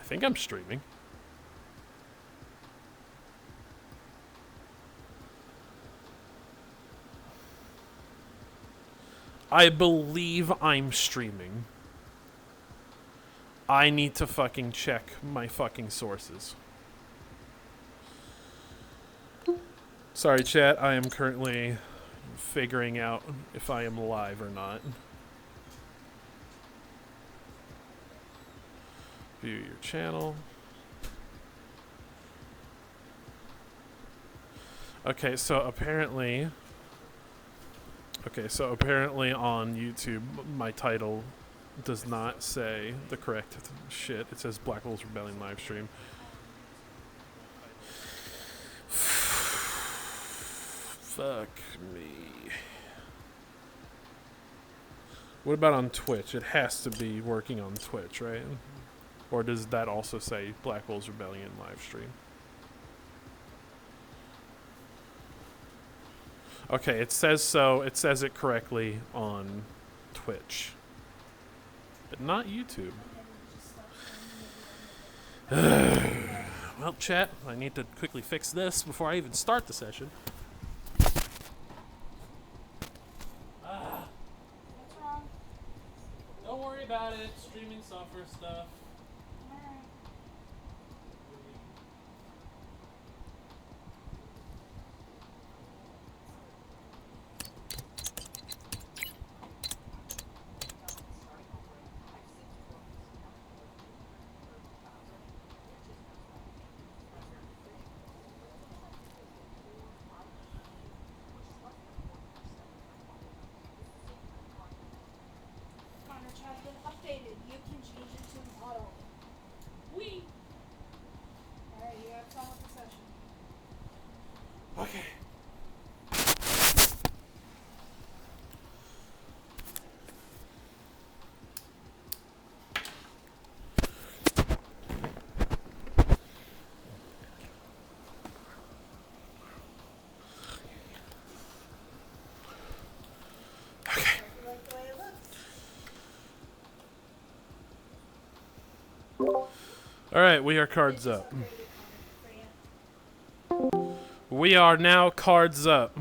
think I'm streaming. I believe I'm streaming. I need to fucking check my fucking sources. Sorry, chat. I am currently figuring out if I am live or not. View your channel. Okay, so apparently on YouTube, my title does not say the correct shit. It says Black Wolves Rebellion livestream. Fuck me. What about on Twitch? It has to be working on Twitch, right? Or does that also say Black Wolves Rebellion livestream? Okay, it says so. It says it correctly on Twitch, but not YouTube. Well, chat, I need to quickly fix this before I even start the session. What's wrong? Don't worry about it. Streaming software stuff. Alright. Connor chat been updated. You can change it to an auto. Wee. Alright, you have fun with the session. Okay. Okay. You like the way it looks? All right, we are cards It's up. upgraded, Connor, for you. We are now cards up.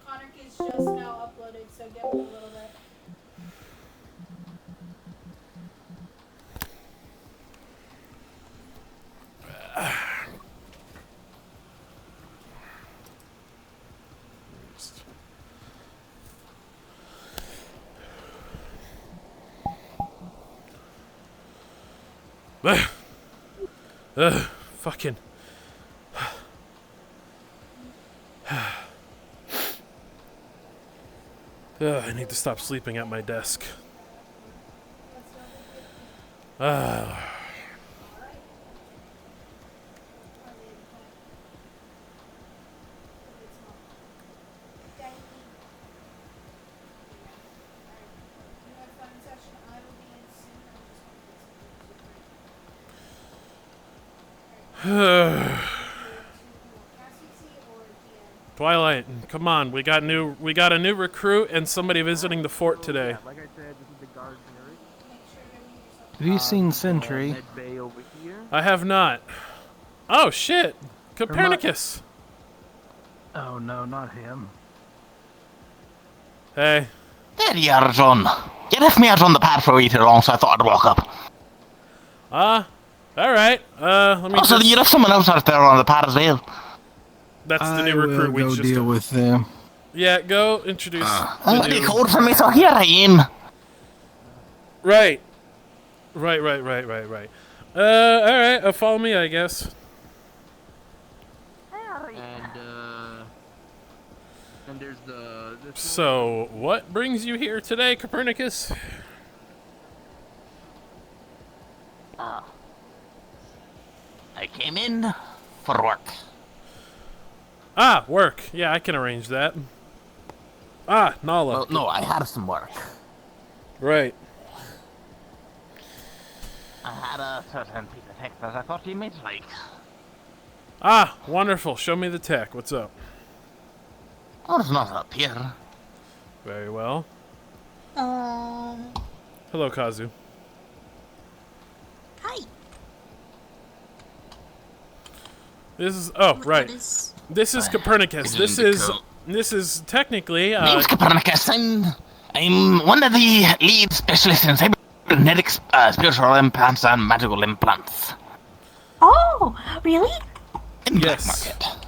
Connor is just now uploaded, so give it a little bit. Fucking. I need to stop sleeping at my desk. Twilight, come on, we got a new recruit and somebody visiting the fort today. Like I said, this is the guard Mary. Have you seen Sentry? Med Bay over here. I have not. Oh shit! Copernicus! Oh no, not him. Hey. There you are, John. You left me out on the path for way too long, so I thought I'd walk up. Alright. Let me Also, just... you left someone else out there on the path as well. That's the I new recruit will we go just... deal with them. Yeah, go introduce the What new... you called for me, so here I am. Right. Right. Alright, follow me, I guess. And there's this So, what brings you here today, Copernicus? I came in for work. Ah, work. Yeah, I can arrange that. Ah, Nala. Well, no, I had some work. Right. I had a certain piece of tech that I thought you might like. Ah, wonderful. Show me the tech. What's up? Oh, it's not up here. Very well. Hello, Kazu. Hi. This is right. This is Copernicus. This is technically Name's Copernicus. I'm one of the lead specialists in cybernetics, spiritual implants, and magical implants. Oh, really? In the Yes. black market.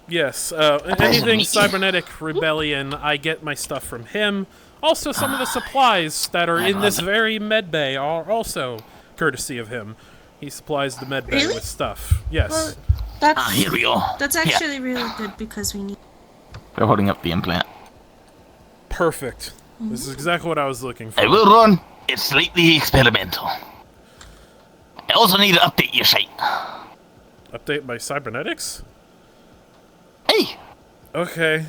yes. Pleasure to Anything meet you. cybernetic rebellion, I get my stuff from him. Also, some of the supplies that are in this very med bay are also courtesy of him. He supplies the med bay Really? with stuff. Yes. Well, that's Here we go. that's Here. actually really good because we need. They're holding up the implant. Perfect. This is exactly what I was looking for. I will run. It's slightly experimental. I also need to update your site. Update my cybernetics? Hey, Okay.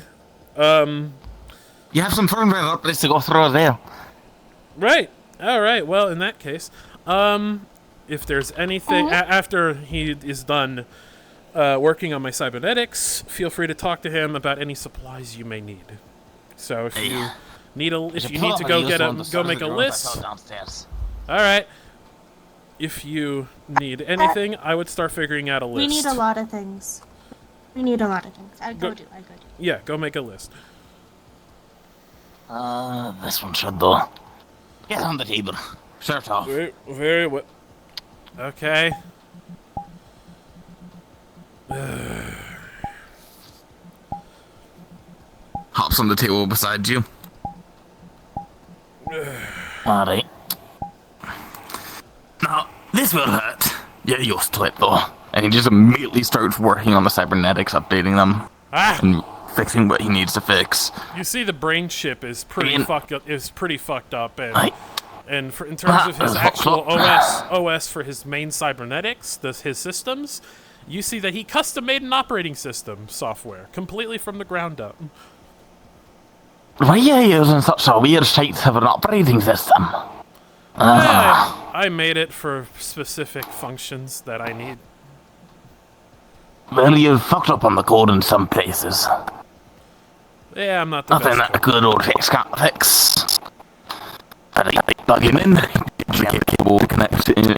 you have some firmware updates to go through there. Right. All right. Well, in that case, if there's anything after he is done working on my cybernetics, feel free to talk to him about any supplies you may need. So if you need to go make a list. All right. If you need anything, I would start figuring out a list. We need a lot of things. I Go- go do. Yeah, go make a list. This one should though. Get on the table. Shirt off. Very well. Okay. Hops on the table beside you. Alright. Now, this will hurt. You're used to it though. And he just immediately starts working on the cybernetics, updating them, Ah! and fixing what he needs to fix. You see, the brain chip is pretty fucked up, and Right. in terms of his actual Ah. OS for his main cybernetics, his systems, you see that he custom made an operating system software completely from the ground up. Why are you using such a weird shite of an operating system? I made it for specific functions that I need. Well, you fucked up on the code in some places. Yeah, I'm not the Nothing best. that a good old fix can't fix. But I plug him in, get a cable connected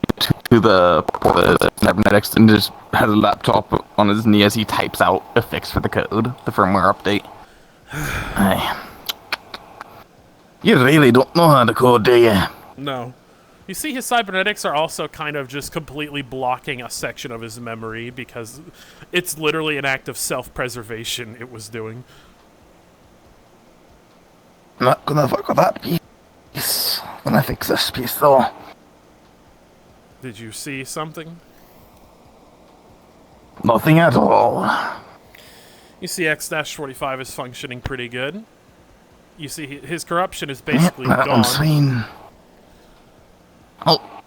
to the cybernetics, and just has a laptop on his knee as he types out a fix for the code, the firmware update. Aye. You really don't know how to code, do you? No. You see, his cybernetics are also kind of just completely blocking a section of his memory because it's literally an act of self-preservation it was doing. I'm not gonna fuck with that piece when I fix this piece, though. Did you see something? Nothing at all. You see X-45 is functioning pretty good. You see his corruption is basically That gone. one's fine. Oh,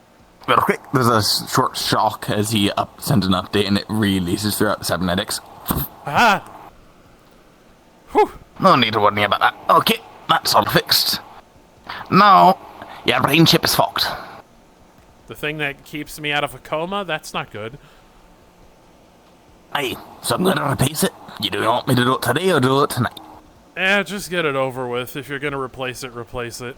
real quick, there's a short shock as he sends an update and it releases throughout the cybernetics. Ah! Whew! No need to worry about that. Okay, that's all fixed. Now, your brain chip is fucked. The thing that keeps me out of a coma? That's not good. Aye, so I'm gonna replace it. You do want me to do it today or do it tonight? Just get it over with. If you're gonna replace it, replace it.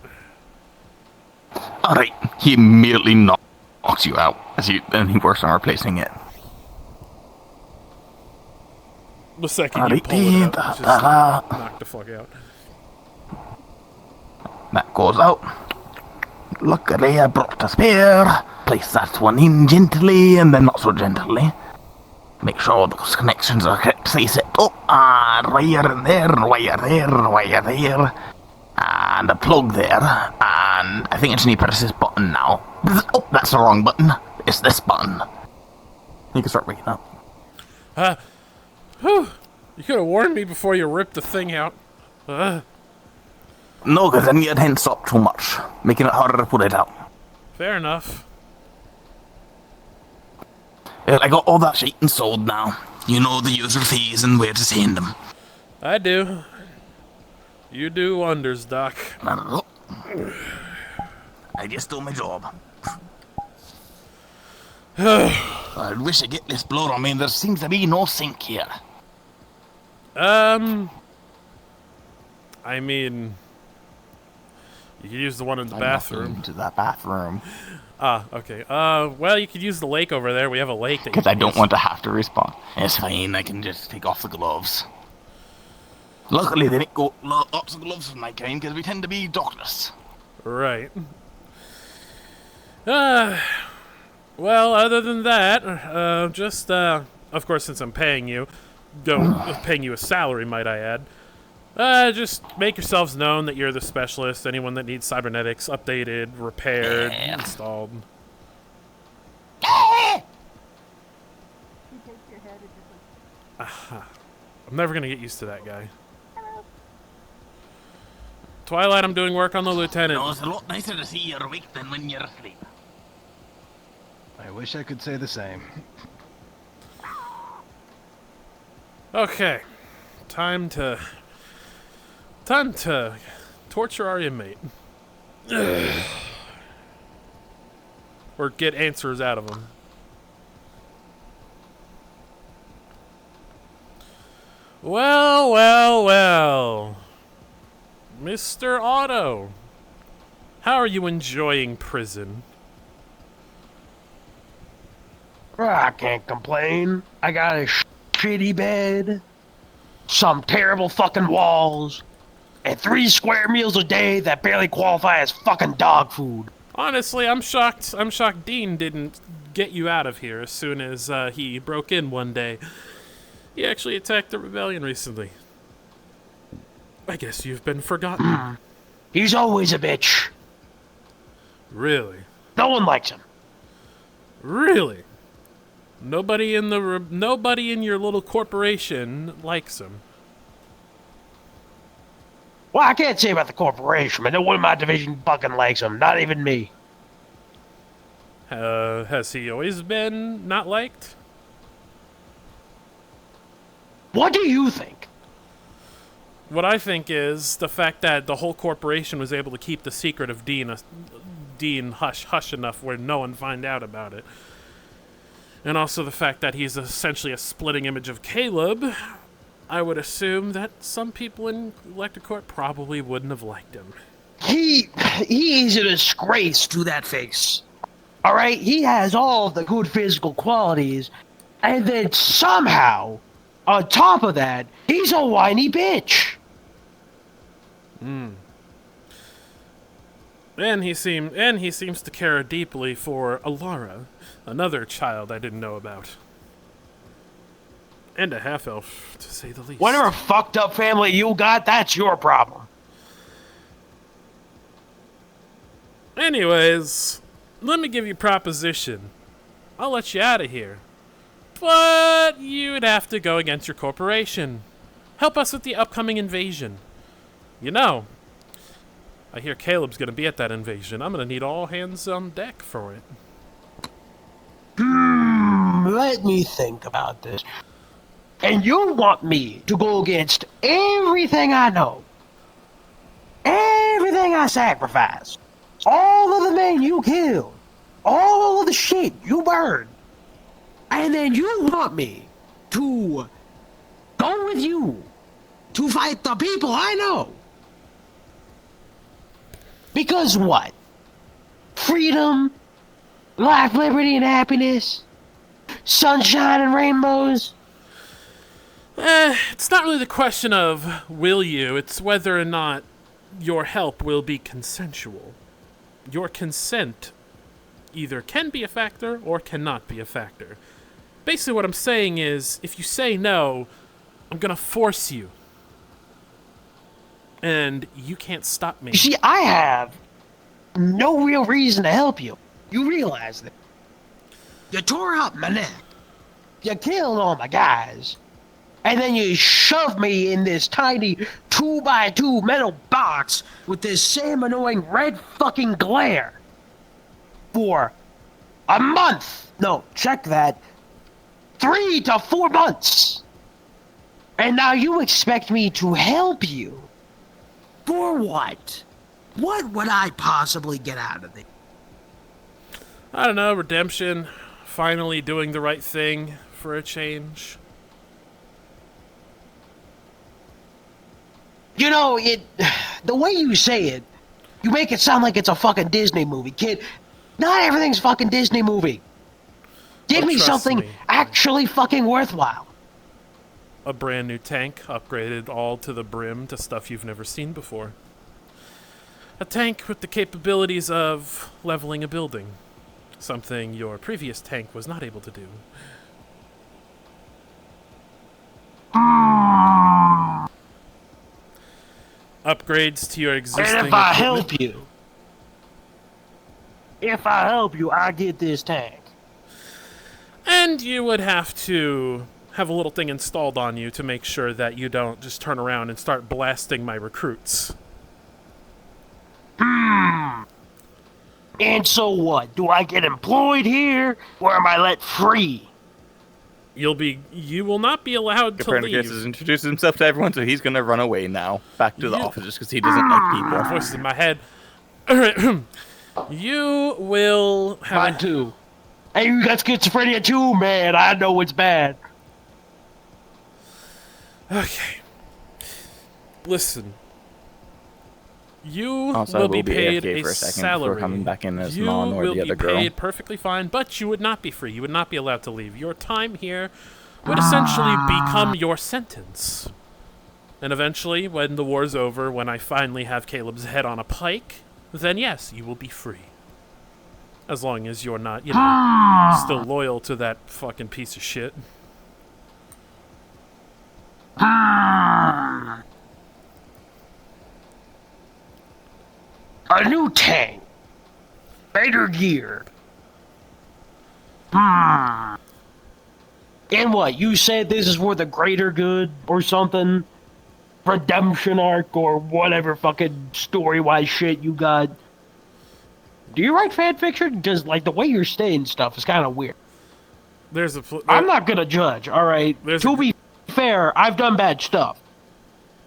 Alright, he immediately knocks you out and he works on replacing it. The second you pull it out, just knock the fuck out. That goes out. Luckily, I brought a spare. Place that one in gently and then not so gently. Make sure those connections are correctly set up. And wire in there, wire there, wire there. And a plug there. And I think I just need to press this button now. Oh, that's the wrong button. It's this button. You can start waking up. Whew! You could have warned me before you ripped the thing out. No, because then you'd tense up too much, making it harder to put it out. Fair enough. I got all that shit sold now. You know the user fees and where to send them. I do. You do wonders, Doc. I just do my job. I wish I get this blood on me. There seems to be no sink here. I mean, You could use the one in the I'm bathroom. not into that bathroom. Ah, okay. Well, you could use the lake over there. We have a lake that you Because I can don't use. want to have to respond. It's fine, I can just take off the gloves. Luckily, they didn't go lots of gloves of my kind, because we tend to be doctors. Right. Well, other than that, of course, since I'm paying you, paying you a salary, might I add, just make yourselves known that you're the specialist. Anyone that needs cybernetics updated, repaired, Yeah. installed. I'm never gonna get used to that guy. Twilight, I'm doing work on the lieutenant. No, it's a lot nicer to see you're awake than when you're asleep. I wish I could say the same. Okay, time to torture our inmate, or get answers out of him. Well, Mr. Otto, how are you enjoying prison? I can't complain. I got a shitty bed, some terrible fucking walls, and 3 square meals a day that barely qualify as fucking dog food. Honestly, I'm shocked Dean didn't get you out of here as soon as he broke in one day. He actually attacked the rebellion recently. I guess you've been forgotten. He's always a bitch. Really? No one likes him. Really? Nobody in your little corporation likes him. Well, I can't say about the corporation, but no one in my division fucking likes him. Not even me. Has he always been not liked? What do you think? What I think is the fact that the whole corporation was able to keep the secret of Dean hush enough where no one find out about it. And also the fact that he's essentially a splitting image of Caleb. I would assume that some people in Electrocorp probably wouldn't have liked him. He is a disgrace to that face. Alright? He has all of the good physical qualities, and then somehow, on top of that, he's a whiny bitch. And he seems to care deeply for Alara, another child I didn't know about. And a half-elf, to say the least. Whatever fucked up family you got, that's your problem. Anyways, let me give you a proposition. I'll let you out of here. But you'd have to go against your corporation. Help us with the upcoming invasion. You know, I hear Caleb's gonna be at that invasion. I'm gonna need all hands on deck for it. Let me think about this. And you want me to go against everything I know, everything I sacrificed, all of the men you killed, all of the shit you burned, and then you want me to go with you to fight the people I know? Because what? Freedom, life, liberty, and happiness, sunshine and rainbows. It's not really the question of will you, it's whether or not your help will be consensual. Your consent either can be a factor or cannot be a factor. Basically what I'm saying is, if you say no, I'm gonna force you. And you can't stop me. You see, I have no real reason to help you. You realize that. You tore up my neck. You killed all my guys. And then you shoved me in this tiny 2x2 metal box with this same annoying red fucking glare. For a month. No, check that. 3 to 4 months. And now you expect me to help you. For what? What would I possibly get out of it? I don't know, redemption, finally doing the right thing for a change. You know, the way you say it You make it sound like it's a fucking Disney movie, kid. Not everything's fucking Disney movie. Give Oh, me trust something me. actually fucking worthwhile. A brand new tank, upgraded all to the brim to stuff you've never seen before. A tank with the capabilities of leveling a building. Something your previous tank was not able to do. Upgrades to your existing And if I equipment. help you, I get this tank. And you would have to have a little thing installed on you to make sure that you don't just turn around and start blasting my recruits. And so what? Do I get employed here, or am I let free? You will not be allowed to Copernicus has leave. introduced himself to everyone, so he's gonna run away now, back to the You- office, just because he doesn't like people. Voices in my head. Alright, you will have Mine too. Hey, you got schizophrenia too, man. I know it's bad. Okay. Listen. You Also, I will will be be paid AFK a for a second salary. before coming back in as you Mon or will the be other girl. paid perfectly fine, but you would not be free. You would not be allowed to leave. Your time here would essentially become your sentence. And eventually, when the war's over, when I finally have Caleb's head on a pike, then yes, you will be free. As long as you're not, still loyal to that fucking piece of shit. A new tank. Better gear. And what? You said this is for the greater good or something? Redemption arc or whatever fucking story-wise shit you got. Do you write fan fiction? Because, like, the way you're saying stuff is kind of weird. There's a. I'm not gonna judge, alright? There's To a- be fair, I've done bad stuff.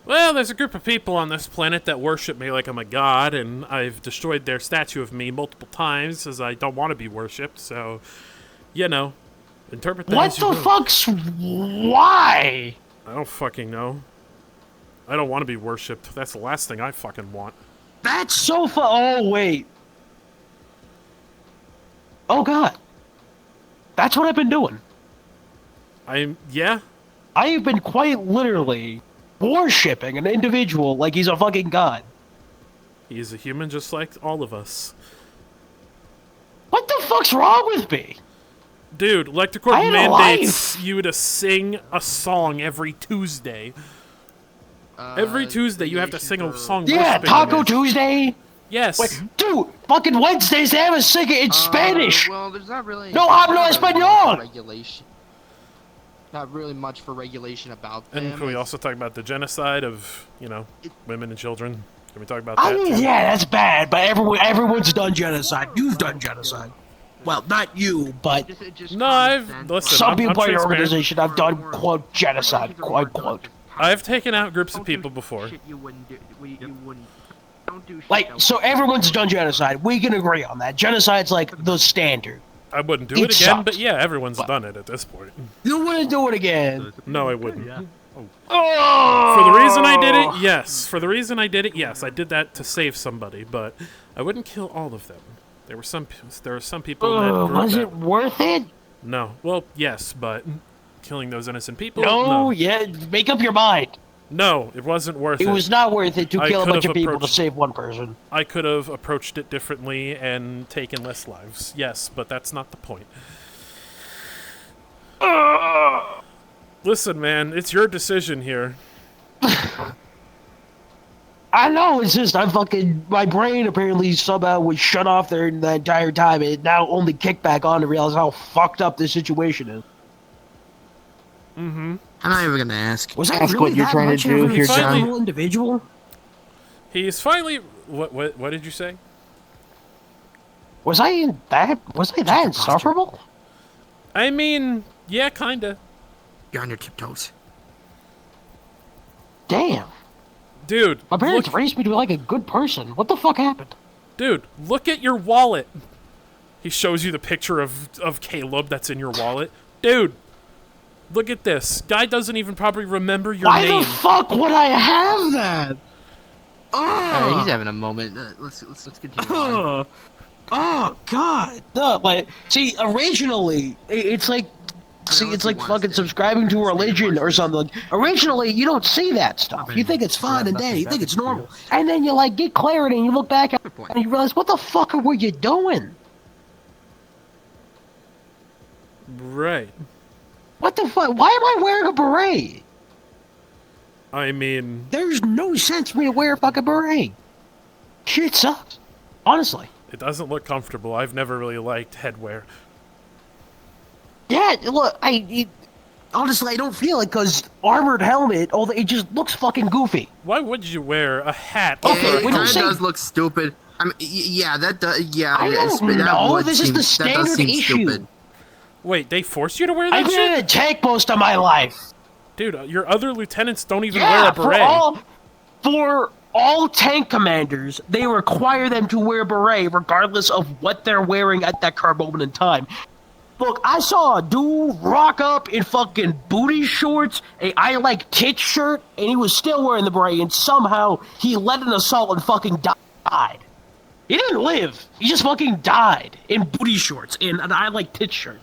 Well, there's a group of people on this planet that worship me like I'm a god, and I've destroyed their statue of me multiple times as I don't want to be worshipped, so, interpret that What as you the will. fuck's... Why? I don't fucking know. I don't want to be worshipped. That's the last thing I fucking want. That's so Oh, wait. Oh, God. That's what I've been doing. Yeah? I have been quite literally worshipping an individual like he's a fucking god. He's a human just like all of us. What the fuck's wrong with me? Dude, Electricorp I had a mandates life. you to sing a song every Tuesday. Every Tuesday you have to sing a song Yeah, worshiping Taco me. Tuesday. Yes. Wait, dude, fucking Wednesdays they have us sing it in Spanish. Well, there's not really. No hablo not really español. Regulation. Not really much for regulation about them. And can we It's- also talk about the genocide of, women and children? Can we talk about I that? mean, too? yeah, that's bad, but everyone's done genocide. You've done genocide. Well, not you, but Just No, common sense, listen, but- some I'm people in your transparent. organization have done, quote, genocide, quote, unquote. I've taken out groups of Don't do people before. Shit you wouldn't do. You wouldn't. Don't do shit Like, that so would- everyone's done genocide. We can agree on that. Genocide's like the standard. I wouldn't do It it again, sucks. but yeah, everyone's But- done it at this point. You wouldn't do it again. No, I wouldn't. Oh! For the reason I did it, yes. For the reason I did it, yes. I did that to save somebody, but I wouldn't kill all of them. There were some people in that group Was that, it worth it? No. Well, yes, but killing those innocent people? No, yeah, make up your mind. No, it wasn't worth It it. was not worth it to I kill a bunch could've of people to approached- save one person. I could have approached it differently and taken less lives. Yes, but that's not the point. Listen, man, it's your decision here. I know, it's just my brain apparently somehow was shut off there the entire time. It now only kicked back on to realize how fucked up this situation is. I'm not even gonna ask. Was I Ask really what you're that trying to much do of an here, Finally- insufferable individual? He's finally... What did you say? Was I that insufferable? I mean, yeah, kinda. You're on your tiptoes. Damn. Dude, My parents look, raised me to be like a good person. What the fuck happened? look at your wallet. He shows you the picture of Caleb that's in your wallet. Dude, look at this. Guy doesn't even probably remember your Why name. the fuck would I have that? Alright, he's having a moment. Let's continue. on. Oh God! No, like, see, originally it's like, it's like fucking subscribing to a religion or something. Originally, you don't see that stuff. You think it's fun and day. You think it's normal, and then you like get clarity and you look back and you realize, what the fuck were you doing? Right. What the fuck? Why am I wearing a beret? I mean, There's no sense for me to wear a fucking beret. Shit sucks. Honestly. it doesn't look comfortable. I've never really liked headwear. Yeah, look, honestly, I don't feel it because armored helmet, although it just looks fucking goofy. Why would you wear a hat? Okay, over we don't a- say- does look stupid. I mean, yeah, that does. Yeah, I don't know. This is the standard issue. Stupid. Wait, they force you to wear that I've been shit? in a tank most of my life. Dude, your other lieutenants don't even wear Yeah, a beret. for all tank commanders, they require them to wear a beret regardless of what they're wearing at that current moment in time. Look, I saw a dude rock up in fucking booty shorts, a I like tits shirt, and he was still wearing the beret, and somehow he led an assault and fucking died. He didn't live. He just fucking died in booty shorts and an I like tits shirt.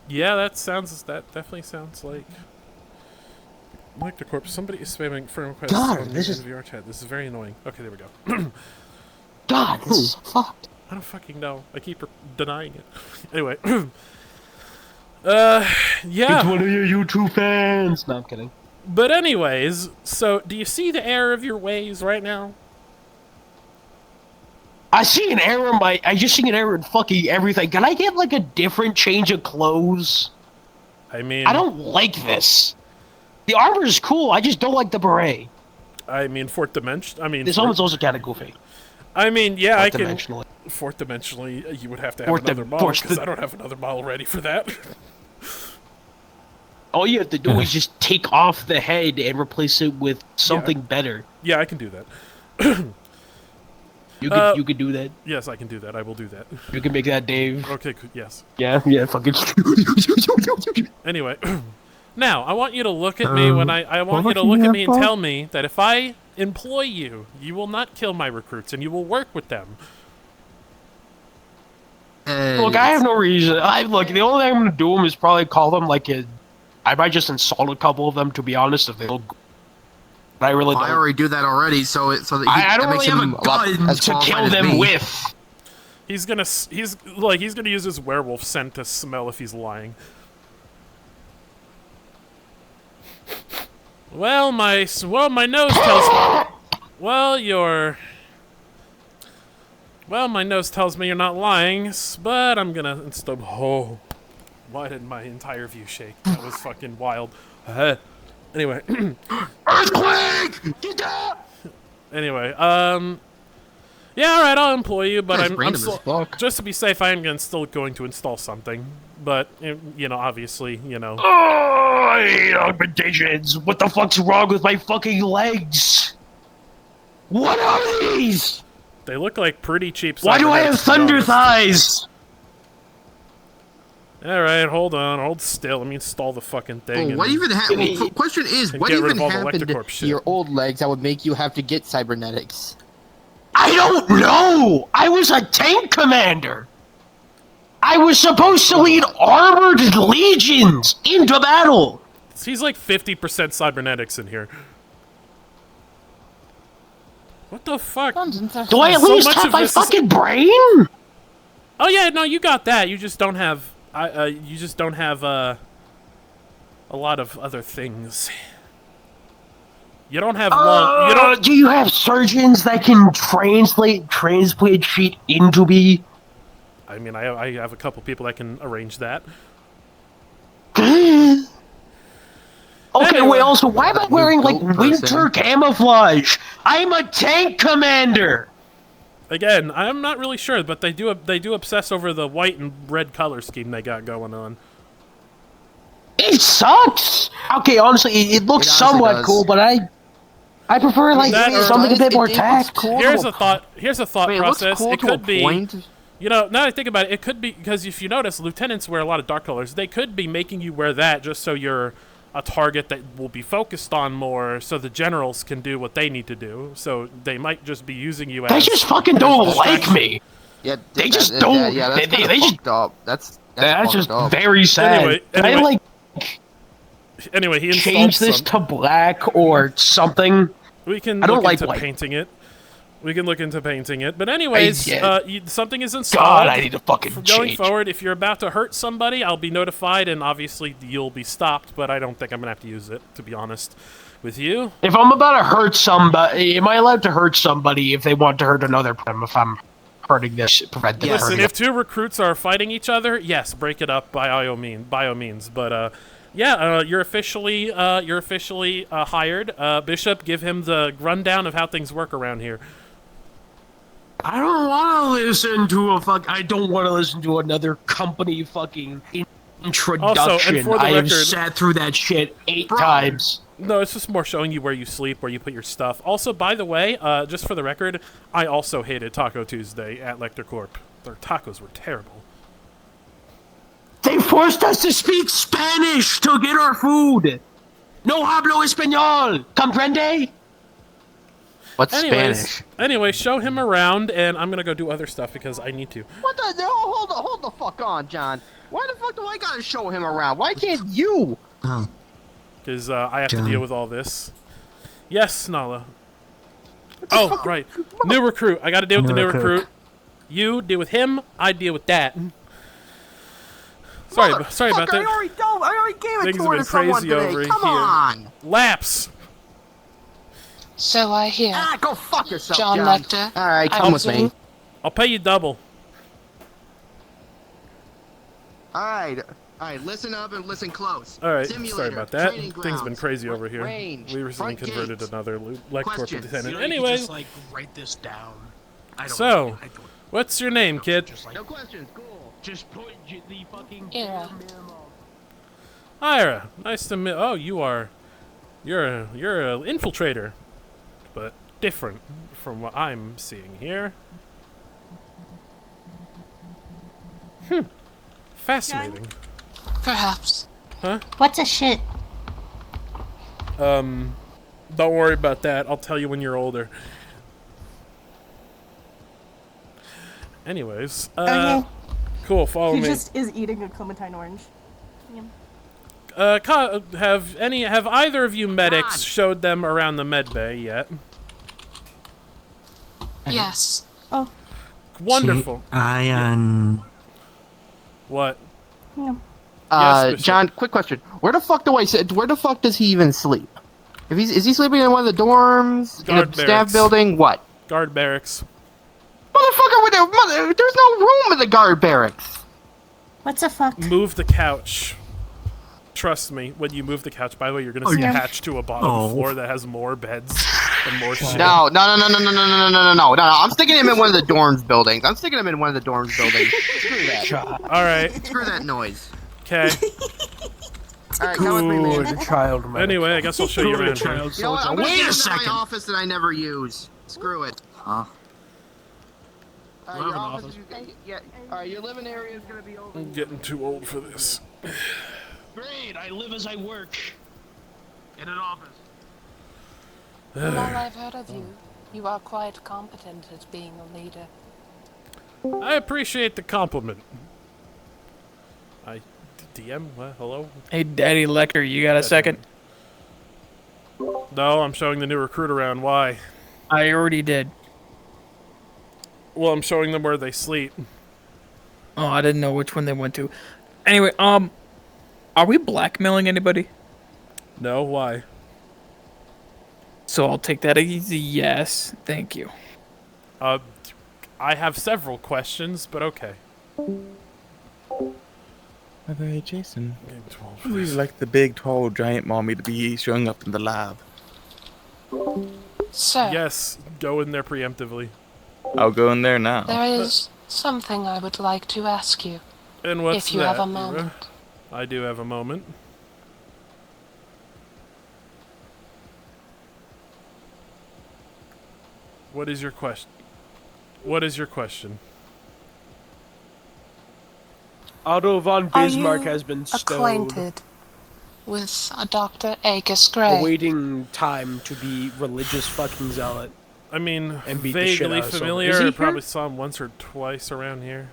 Yeah, that definitely sounds like the corpse. Somebody is spamming friend requests God, on this the is- VR chat. This is very annoying. Okay, there we go. God, this is fucked. I don't fucking know. I keep denying it. Anyway, yeah. It's one of your YouTube fans. No, I'm kidding. But anyways, so do you see the error of your ways right now? I see an error in I just see an error in fucking everything. Can I get like a different change of clothes? I mean, I don't like this. The armor is cool. I just don't like the beret. fourth dimension. This one's also kind of goofy. I mean, yeah, I can. Dimensionally. Fourth dimensionally, you would have to have Fourth another dim- model fourth because di- I don't have another model ready for that. All you have to do is just take off the head and replace it with something better. Yeah, I can do that. You could do that. Yes, I can do that. I will do that. You can make that, Dave. Okay, yes. Yeah, fucking. Anyway, now I want you to look at me when I want you to look at me and tell me that if I employ you, you will not kill my recruits and you will work with them. Look, I have no reason. Look, the only thing I'm gonna do them is probably call them like a. I might just insult a couple of them, to be honest, if they look. But I really don't. I already do that already, so that I don't that makes really have him a lot gun as to qualified kill as them me. with. He's gonna use his werewolf scent to smell if he's lying. Well, my nose tells my nose tells me you're not lying, but I'm gonna install. Oh, why did my entire view shake? That was fucking wild. Anyway. Earthquake! Anyway, yeah, all right, I'll employ you, but That's I'm random still, as fuck. just to be safe, I am still going to install something. But obviously, Oh, I hate augmentations. What the fuck's wrong with my fucking legs? What are these? they look like pretty cheap. Why do I have cybernetics, to be thunder honest. thighs? All right, hold still. Let me install the fucking thing. Oh, what and- even happened? Well, question is, and what get rid even of all the happened Electrocorp to shit. your old legs that would make you have to get cybernetics? I don't know. I was a tank commander. I was supposed to lead armored legions into battle. He's like 50% cybernetics in here. What the fuck? Do I at So least much have of my this is- fucking brain? Oh yeah, no, you got that. You just don't have. You just don't have a lot of other things. You don't have long. You don't. Do you have surgeons that can transplant shit into me? I mean, I have a couple people that can arrange that. Okay, Anyway. wait, also, why am I wearing, like, Goat winter person. camouflage? I'm a tank commander! Again, I'm not really sure, but they do obsess over the white and red color scheme they got going on. It sucks! Okay, honestly, it looks It honestly somewhat does. cool, but I prefer, like, That or- something a bit more It looks tact. cool. Here's a thought. Here's a thought I mean, it looks process. cool It to a could be. point. Now that I think about it, it could be because if you notice, lieutenants wear a lot of dark colors. They could be making you wear that just so your a target that will be focused on more, so the generals can do what they need to do. So they might just be using you as. They just fucking don't like me. Yeah, They just don't. Yeah, that's they kinda just. fucked up. That's That's just fucked up. very sad. Can I like Anyway, he installed change this some. to black or something? We can I don't look like into white. painting it. We can look into painting it. But anyways, yeah. something is installed. God, I need to fucking Going change. forward, if you're about to hurt somebody, I'll be notified, and obviously you'll be stopped, but I don't think I'm going to have to use it, to be honest with you. If I'm about to hurt somebody, am I allowed to hurt somebody if they want to hurt another person? If I'm hurting this, prevent them Listen, hurting if two recruits are fighting each other, yes, break it up by all means. But you're officially hired. Bishop, give him the rundown of how things work around here. I don't want to listen to I don't want to listen to another company fucking introduction. Also, and for the I have record- sat through that shit 8 times. No, it's just more showing you where you sleep, where you put your stuff. Also, by the way, just for the record, I also hated Taco Tuesday at Lecter Corp. Their tacos were terrible. They forced us to speak Spanish to get our food. No hablo español. Comprende? What's Anyway, show him around, and I'm gonna go do other stuff because I need to. What the? No, hold the fuck on, John. Why the fuck do I gotta show him around? Why can't you? Oh, Because I have to John. deal with all this. Yes, Nala. Oh, right. New recruit. I got to deal with the new recruit. You deal with him. I deal with that. Sorry about that. I already gave it Things to have her been to someone crazy today. over Come here. on. Laps. So I hear. Ah, go fuck yourself, John Lecter. All right, I come with presume- me. I'll pay you double. All right, listen up and listen close. All right. Simulator, Sorry about that. training Things have been grounds, crazy over here. range, We recently front converted gates. another Lector Questions. lieutenant. You Anyway, just like write this down. so what's your name, kid? No questions. Cool. Just put the fucking Ira. Ira. Nice to meet. Oh, you're an infiltrator, but different from what I'm seeing here. Fascinating. Perhaps. What's a shit? Don't worry about that. I'll tell you when you're older. Anyways, Okay. cool. Follow He me. just is eating a clementine orange. Have either of you medics showed them around the med bay yet? Yes. Wonderful. What? Yeah. Yes, Bishop. John, quick question. Where the fuck does he even sleep? Is he sleeping in one of the dorms? Guard in a staff barracks. building? What? Guard barracks. Motherfucker, there's no room in the guard barracks. What's a fuck? Move the couch. Trust me, when you move the couch, by the way, you're gonna see yeah. attached to a bottom floor that has more beds and more shit. No. I'm sticking him in one of the dorms buildings. Screw that. Alright, Screw that noise. okay. Alright, come with me, man. child. Anyway, I guess I'll show you around here. You know what? I'm gonna Wait get a into my second. office that I never use. Screw it. Huh? Your office, yeah. Alright, your living area is gonna be over. I'm getting too old for this. Great, I live as I work. In an office. From all I've heard of you, you are quite competent at being a leader. I appreciate the compliment. DM? What? Hello? Hey, Daddy Lecter, you got a second? No, I'm showing the new recruit around. Why? I already did. Well, I'm showing them where they sleep. Oh, I didn't know which one they went to. Anyway, are we blackmailing anybody? No, why? So I'll take that as a yes. Thank you. I have several questions, but okay. Okay, Jason. Game 12. We like the big, tall, giant mommy to be showing up in the lab. Sir, Yes, go in there preemptively. I'll go in there now. there is something I would like to ask you, And what's if you that, have a Ira? moment. I do have a moment. What is your question? What is your question? Otto von Are Bismarck you has been stoned. acquainted with a Dr. Agus Gray. Awaiting time to be religious fucking zealot. I mean, And beat the shit vaguely out of someone. familiar. Is he I probably here? saw him once or twice around here.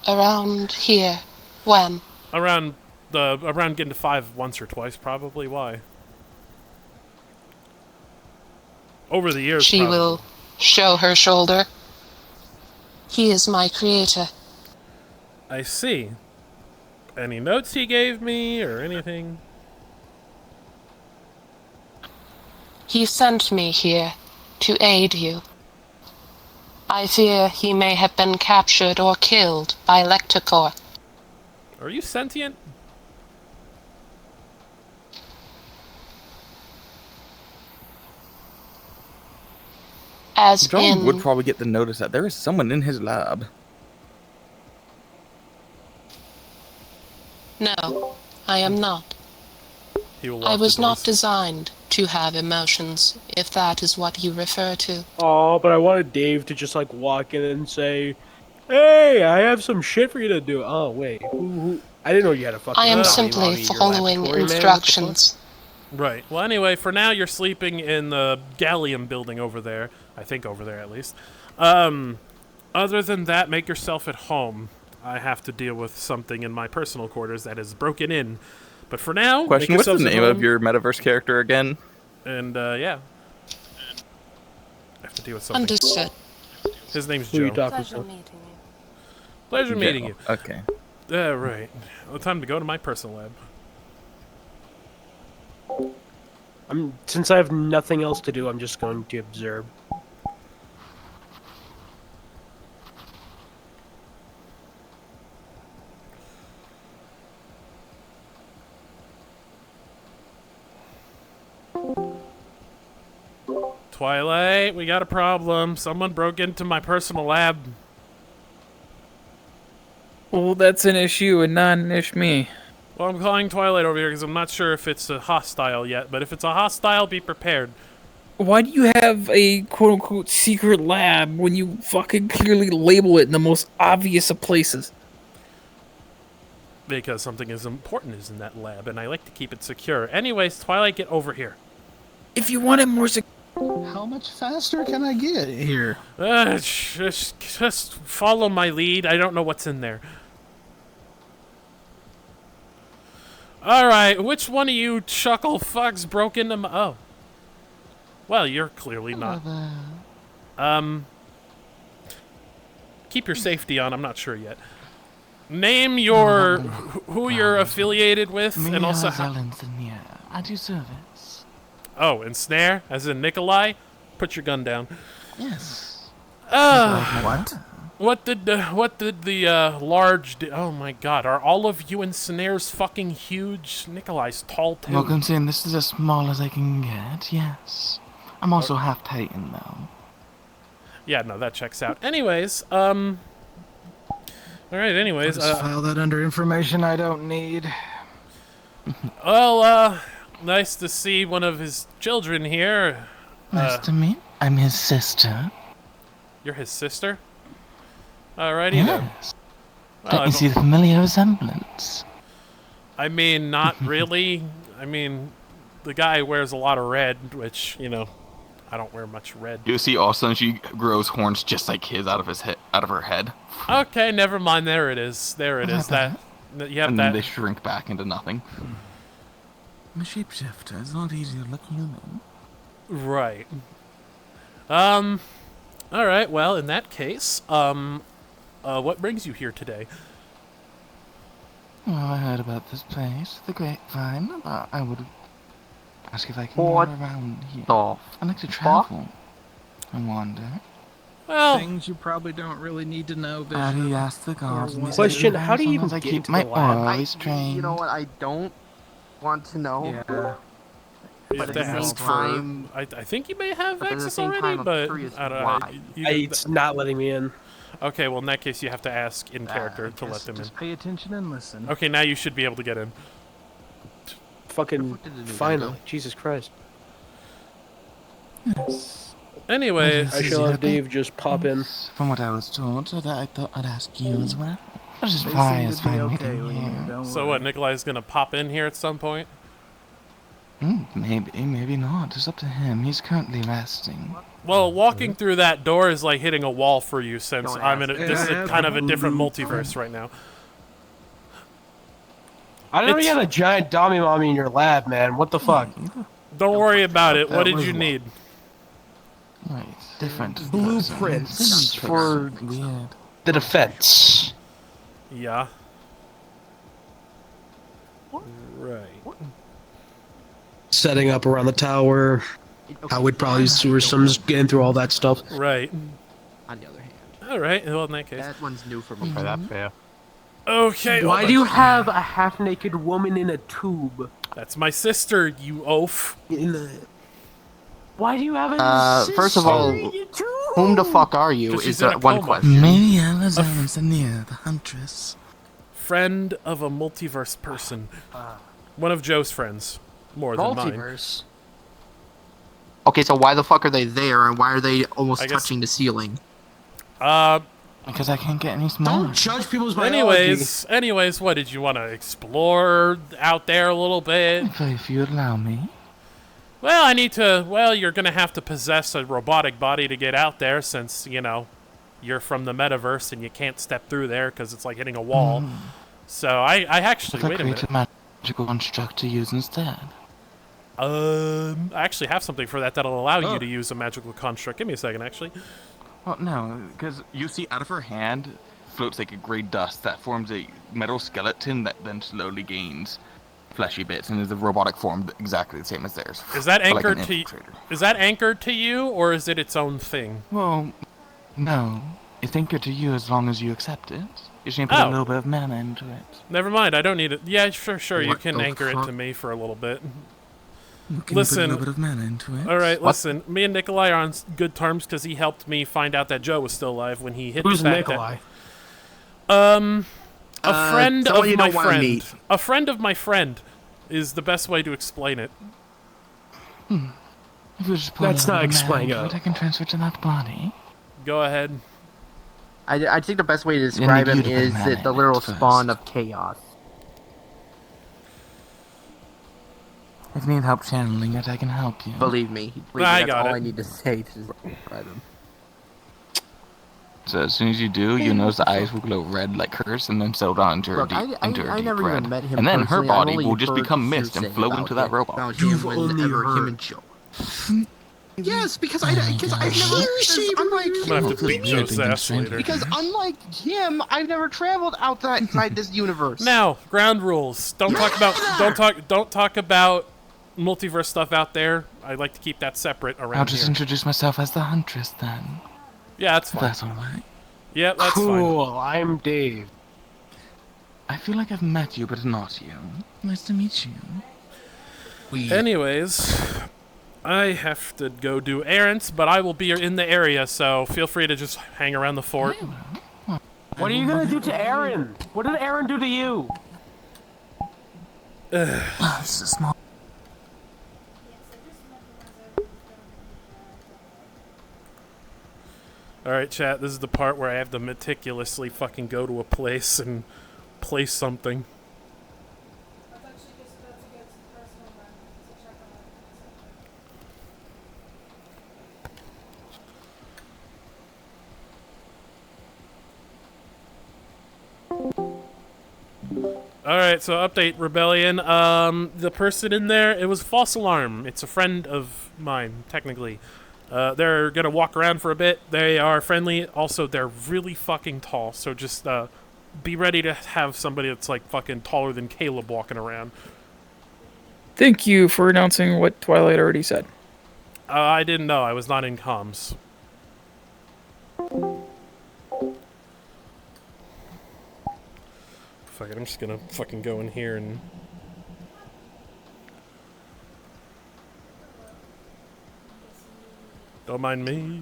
Around here. When? Around getting to 5 once or twice, probably. Why? Over the years, She probably. will show her shoulder. He is my creator. I see. Any notes he gave me or anything? He sent me here to aid you. I fear he may have been captured or killed by Lecticor. Are you sentient? As John in... would probably get the notice that there is someone in his lab. No, I am not. He will I lock was the not doors. designed to have emotions, if that is what you refer to. Oh, but I wanted Dave to just like walk in and say, "Hey, I have some shit for you to do." Oh wait, who? I didn't know you had a fucking. I am Tommy simply Mommy, your following laboratory man. What the fuck? instructions. Right. Well, anyway, for now, you're sleeping in the Gallium building over there. I think over there, at least. Other than that, make yourself at home. I have to deal with something in my personal quarters that is broken in. But for now, Question, make what's the yourselves at name of home, your metaverse character again? And, yeah. I have to deal with something. Understood. His name's Who you Joe. talking Pleasure to? meeting you. Pleasure meeting you. Okay. Right. Well, time to go to my personal lab. Since I have nothing else to do, I'm just going to observe. Twilight, we got a problem. Someone broke into my personal lab. Well, that's an issue and not an issue me. Well, I'm calling Twilight over here because I'm not sure if it's a hostile yet, but if it's a hostile, be prepared. Why do you have a quote-unquote secret lab when you fucking clearly label it in the most obvious of places? Because something as important is in that lab, and I like to keep it secure. Anyways, Twilight, get over here. If you want it more secure... How much faster can I get here? Just follow my lead. I don't know what's in there. Alright, which one of you chuckle fucks broke into my... Oh. Well, you're clearly not. Keep your safety on, I'm not sure yet. Name your... who you're affiliated with, and also how... At your service. Oh, and Snare, as in Nikolai? Put your gun down. Yes. What? What did the large... oh my god, are all of you and Snare's fucking huge? Nikolai's tall too. Welcome, saying this is as small as I can get, yes. I'm also half Titan, though. Yeah, no, that checks out. Anyways, alright, anyways, Just file that under information I don't need. well, nice to see one of his children here. Nice to meet. I'm his sister. You're his sister? Alrighty then. Yes. Well, Don't you see the familiar resemblance? I mean, not really. I mean, the guy wears a lot of red, which, you know, I don't wear much red. You see also she grows horns just like his out of her head. Okay, never mind. There it is. There it is. That you have And that. then they shrink back into nothing. I'm a shapeshifter. It's not easy to look human. Right. Alright, well, in that case, what brings you here today? Well, I heard about this place, the Grapevine. I would ask if I can What go around here. the I like to travel. I wander. Well, Things you probably don't really need to know, How do you Bishop. ask the guards? and they say Question, that how do you even sometimes I get keep into my the lab? always trained. You know what? I don't want to know. Yeah. you But have at to the same ask for... time, I think you may have but at the access same already, time, I'm but curious I don't know. why. It's not letting me in. Okay, well, in that case, you have to ask in character to let them in. Just pay attention and listen. Okay, now you should be able to get in. Fucking finally, Jesus Christ! Yes. Anyway, I shall have Dave just pop in. From what I was told, so that I thought I'd ask you as well. Just They fine, seem it's to be fine okay waiting with you, here. don't So what? Nikolai's gonna pop in here at some point? Maybe not. It's up to him. He's currently resting. Well, walking through that door is like hitting a wall for you, since I'm in this is a kind of a different multiverse right now. I know you had a giant dummy mommy in your lab, man. What the fuck? Don't worry about it. What did you need? Right, different Blueprints for weird. the defense. Yeah. Right. Setting up around the tower. How we'd probably use sewer systems, getting through all that stuff. Right. On the other hand, All right. Well, in that case. that one's new for me. For that fair. Okay. Why do you have a half-naked woman in a tube? That's my sister, you oaf. Why do you have a First of all, whom the fuck are you? 'Cause she's Is in a one coma. question. Maybe Amazon's near the huntress. Friend of a multiverse person. One of Joe's friends. More than mine. multiverse? Okay, so why the fuck are they there, and why are they almost I guess- touching the ceiling? Because I can't get any smaller. Don't judge people's biology. Anyways, what did you want to explore out there a little bit? If you allow me. Well, I need to. Well, you're gonna have to possess a robotic body to get out there, since you're from the metaverse and you can't step through there because it's like hitting a wall. So I actually I'll wait a create minute. a magical construct to use instead. I actually have something for that that'll allow you to use a magical construct. Give me a second, actually. Well, no, because you see out of her hand floats like a grey dust that forms a metal skeleton that then slowly gains fleshy bits and is a robotic form exactly the same as theirs. Is that But like anchored an to? infiltrator. Is that anchored to you, or is it its own thing? Well, no. It's anchored to you as long as you accept it. You just need to put a little bit of mana into it. Never mind. I don't need it. Yeah, sure. You What can the anchor it fuck? to me for a little bit. You can Listen. put a little bit of mana into it. All right, What? listen. Me and Nikolai are on good terms because he helped me find out that Joe was still alive when he hit Who's the fact Nikolai? that. A friend someone of you my don't wanna friend. meet. A friend of my friend is the best way to explain it. If you just pull That's a not little explaining mana into it. I can transfer to that body. Go ahead. I think the best way to describe him you to put is mana that the in literal it first. spawn of chaos. If you need help channeling it, I can help you. Believe me, I that's got all it. I need to say to describe him. So as soon as you do, you notice the eyes will glow red like hers and then settle down into her Look, deep, into her I deep never red. even met him And then her personally. I've body only will just heard become mist and hearsay float about into that it, robot. about You've him only whenever him heard. and Joe. Yes, because I've never. Unlike I'm gonna have to beat Joe's ass later. because unlike him, I've never traveled outside this universe. Now, ground rules. Don't talk about multiverse stuff out there. I like to keep that separate around I'll just here. introduce myself as the Huntress then. Yeah, that's If fine. that's alright. Yeah, that's fine. Cool. I'm Dave. I feel like I've met you, but not you. Nice to meet you. Anyways, I have to go do errands, but I will be in the area, so feel free to just hang around the fort. What are you gonna do to Aaron? What did Aaron do to you? It's a small. Alright, chat, this is the part where I have to meticulously fucking go to a place and place something. I thought she just got to get some personal environment to check on Alright, so update, Rebellion. The person in there, it was False Alarm. It's a friend of mine, technically. They're gonna walk around for a bit. They are friendly. Also, they're really fucking tall, so just, be ready to have somebody that's, like, fucking taller than Caleb walking around. Thank you for announcing what Twilight already said. I didn't know. I was not in comms. Fuck it, I'm just gonna fucking go in here and... Don't mind me.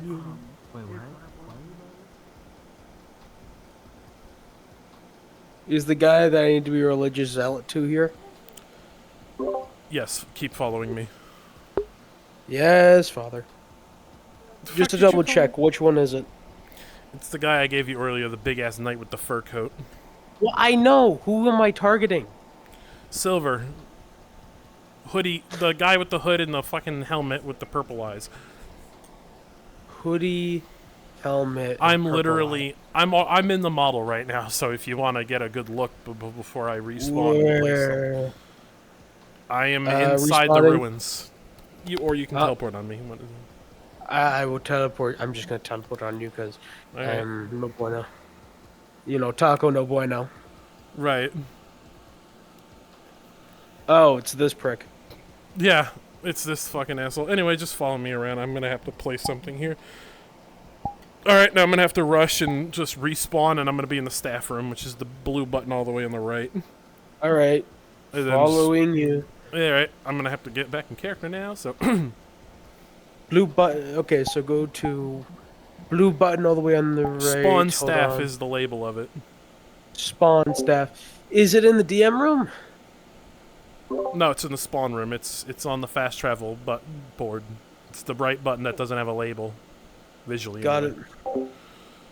Is the guy that I need to be a religious zealot to here? Yes, keep following me. Yes, Father. The Just fuck to did you double call check, which one is it? It's the guy I gave you earlier, the big-ass knight with the fur coat. Well, I know. Who am I targeting? Silver. Hoodie. The guy with the hood and the fucking helmet with the purple eyes. Hoodie, helmet. I'm purple literally. I'm in the model right now, so if you want to get a good look before I respawn. Where? I am inside the respawning? ruins. You can teleport on me. I will teleport. I'm just gonna teleport on you because Okay. no bueno. You know, taco no bueno. Right. Oh, it's this prick. Yeah, it's this fucking asshole. Anyway, just follow me around. I'm gonna have to place something here. Alright, now I'm gonna have to rush and just respawn, and I'm gonna be in the staff room, which is the blue button all the way on the right. Alright. And then Following you. Alright, I'm gonna have to get back in character now, so... Blue button. Okay, so go to blue button all the way on the right. Spawn Hold staff on. is the label of it. Spawn staff. Is it in the DM room? No, it's in the spawn room. It's on the fast travel board. It's the right button that doesn't have a label. Visually. Got anyway. it.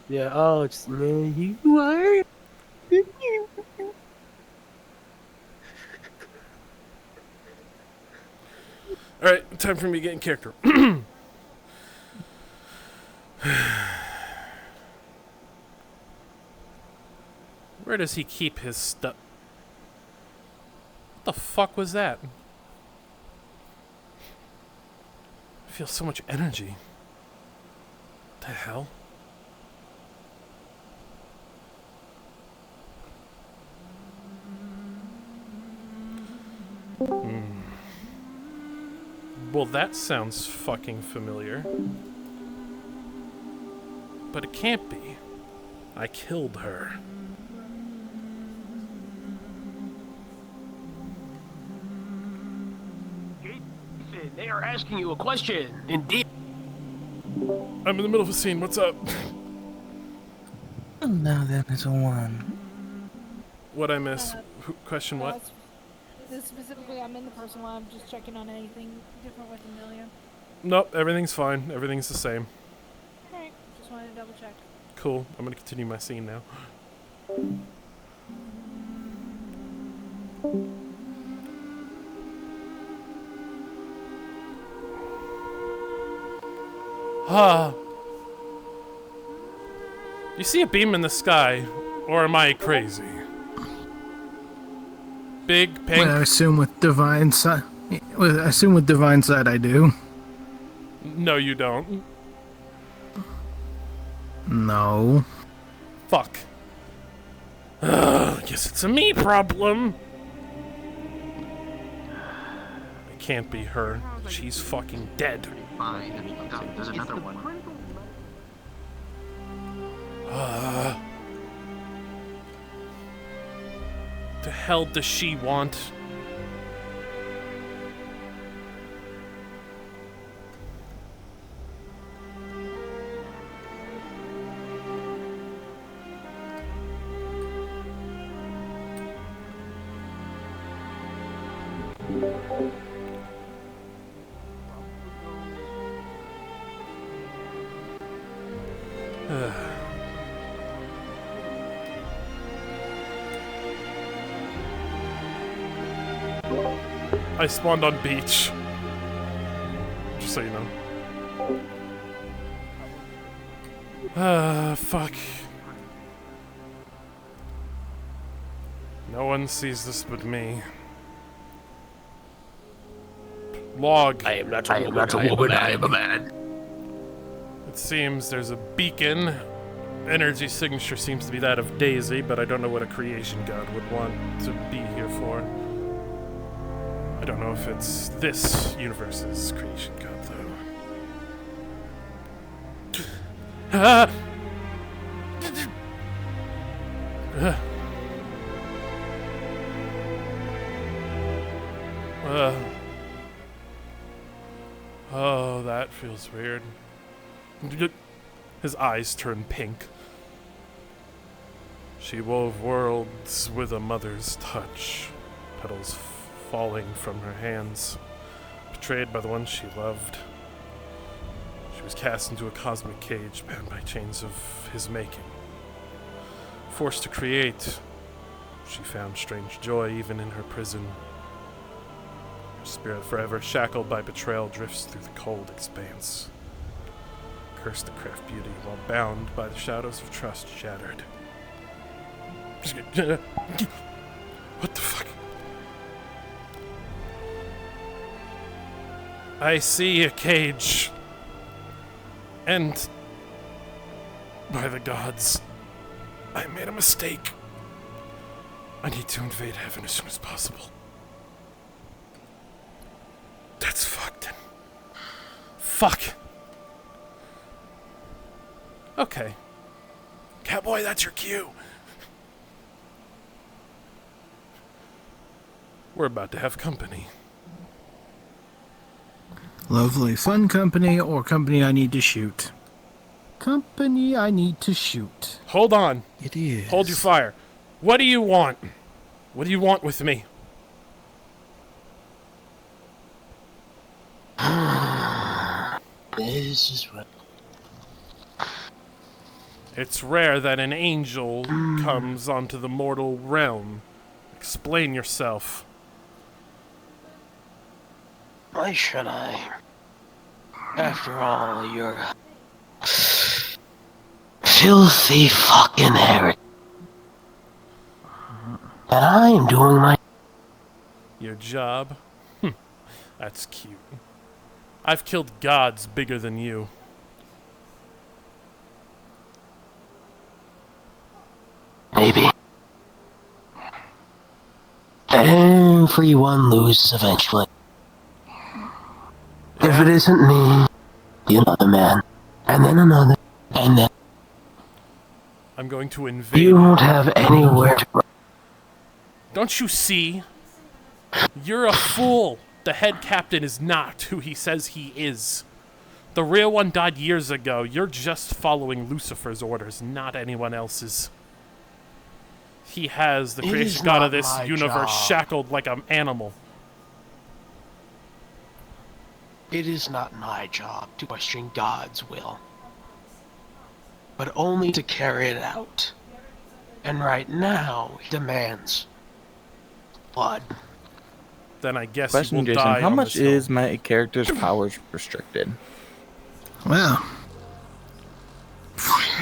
Yeah, oh, it's... You are... Alright, time for me to get in character. Where does he keep his stuff? What the fuck was that? I feel so much energy. What the hell? Well, that sounds fucking familiar. But it can't be. I killed her. They are asking you a question. Indeed. I'm in the middle of a scene. What's up? Now then, it's a one. What'd I miss? Question what? Specifically, I'm in the personal lab, just checking on anything different with Amelia. Nope, everything's fine. Everything's the same. Alright, just wanted to double check. Cool. I'm gonna continue my scene now. Ah. You see a beam in the sky, or am I crazy? Big pink. Well, I assume with divine sight. I assume with divine sight I do. No, you don't. No. Fuck. Guess it's a me problem. It can't be her. She's fucking dead. Fine. There's another one. The hell does she want? I spawned on beach. Just so you know. Fuck. No one sees this but me. Log. I am not a woman, I am a man. It seems there's a beacon. Energy signature seems to be that of Daisy, but I don't know what a creation god would want to be here for. I don't know if it's this universe's creation god, though. Ah! Oh, that feels weird. His eyes turn pink. She wove worlds with a mother's touch, petals falling from her hands, betrayed by the one she loved. She was cast into a cosmic cage bound by chains of his making, forced to create She found strange joy even in her prison. Her spirit, forever shackled by betrayal, drifts through the cold expanse. Cursed to craft beauty, while bound by the shadows of trust shattered. What the fuck? I see a cage. And by the gods, I made a mistake. I need to invade heaven as soon as possible. That's fucked. Fuck. Okay. Cowboy, that's your cue. We're about to have company. Lovely. Fun company or company I need to shoot? Company I need to shoot. Hold on. It is. Hold your fire. What do you want? What do you want with me? This is what. It's rare that an angel comes onto the mortal realm. Explain yourself. Why should I? After all, you're a filthy fucking heretic. And I'm doing my... Your job? That's cute. I've killed gods bigger than you. Maybe. Everyone loses eventually. If it isn't me, another man, and then another, and then... I'm going to invade. You won't have anywhere to go. Don't you see? You're a fool. The head captain is not who he says he is. The real one died years ago. You're just following Lucifer's orders, not anyone else's. He has the creation god of this universe shackled like an animal. It is not my job to question God's will, but only to carry it out. And right now, he demands blood. Then I guess Question, he will Jason, die how on much this hill. is my character's powers restricted? Well,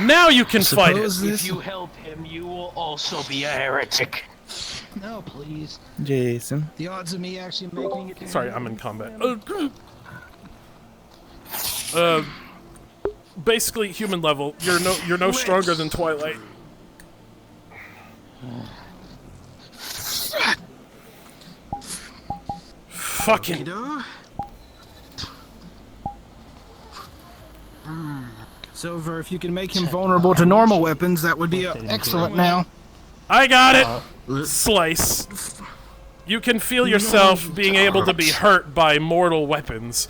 now you can fight it. If you help him, you will also be a heretic. no, please. Jason. The odds of me actually making it. Sorry, I'm in combat. Basically human level. You're no stronger than Twilight. Fucking. Silver, if you can make him vulnerable to normal weapons, that would be excellent now. I got it. Slice. You can feel yourself being able to be hurt by mortal weapons.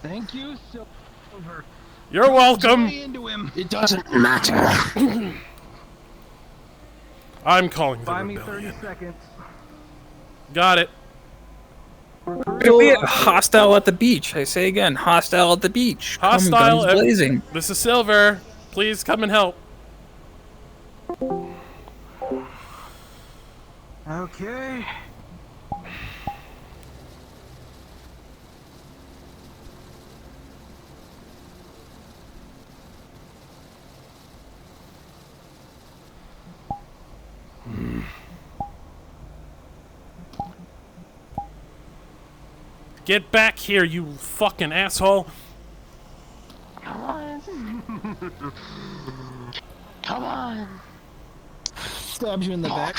Thank you, Silver. You're welcome. It doesn't matter. I'm calling the Buy me rebellion. 30 seconds. Got it. Hostile at the beach. I say again, hostile at the beach. Hostile. Guns blazing. This is Silver. Please come and help. Okay. Get back here, you fucking asshole. Come on. Come on. Stabs you in the back.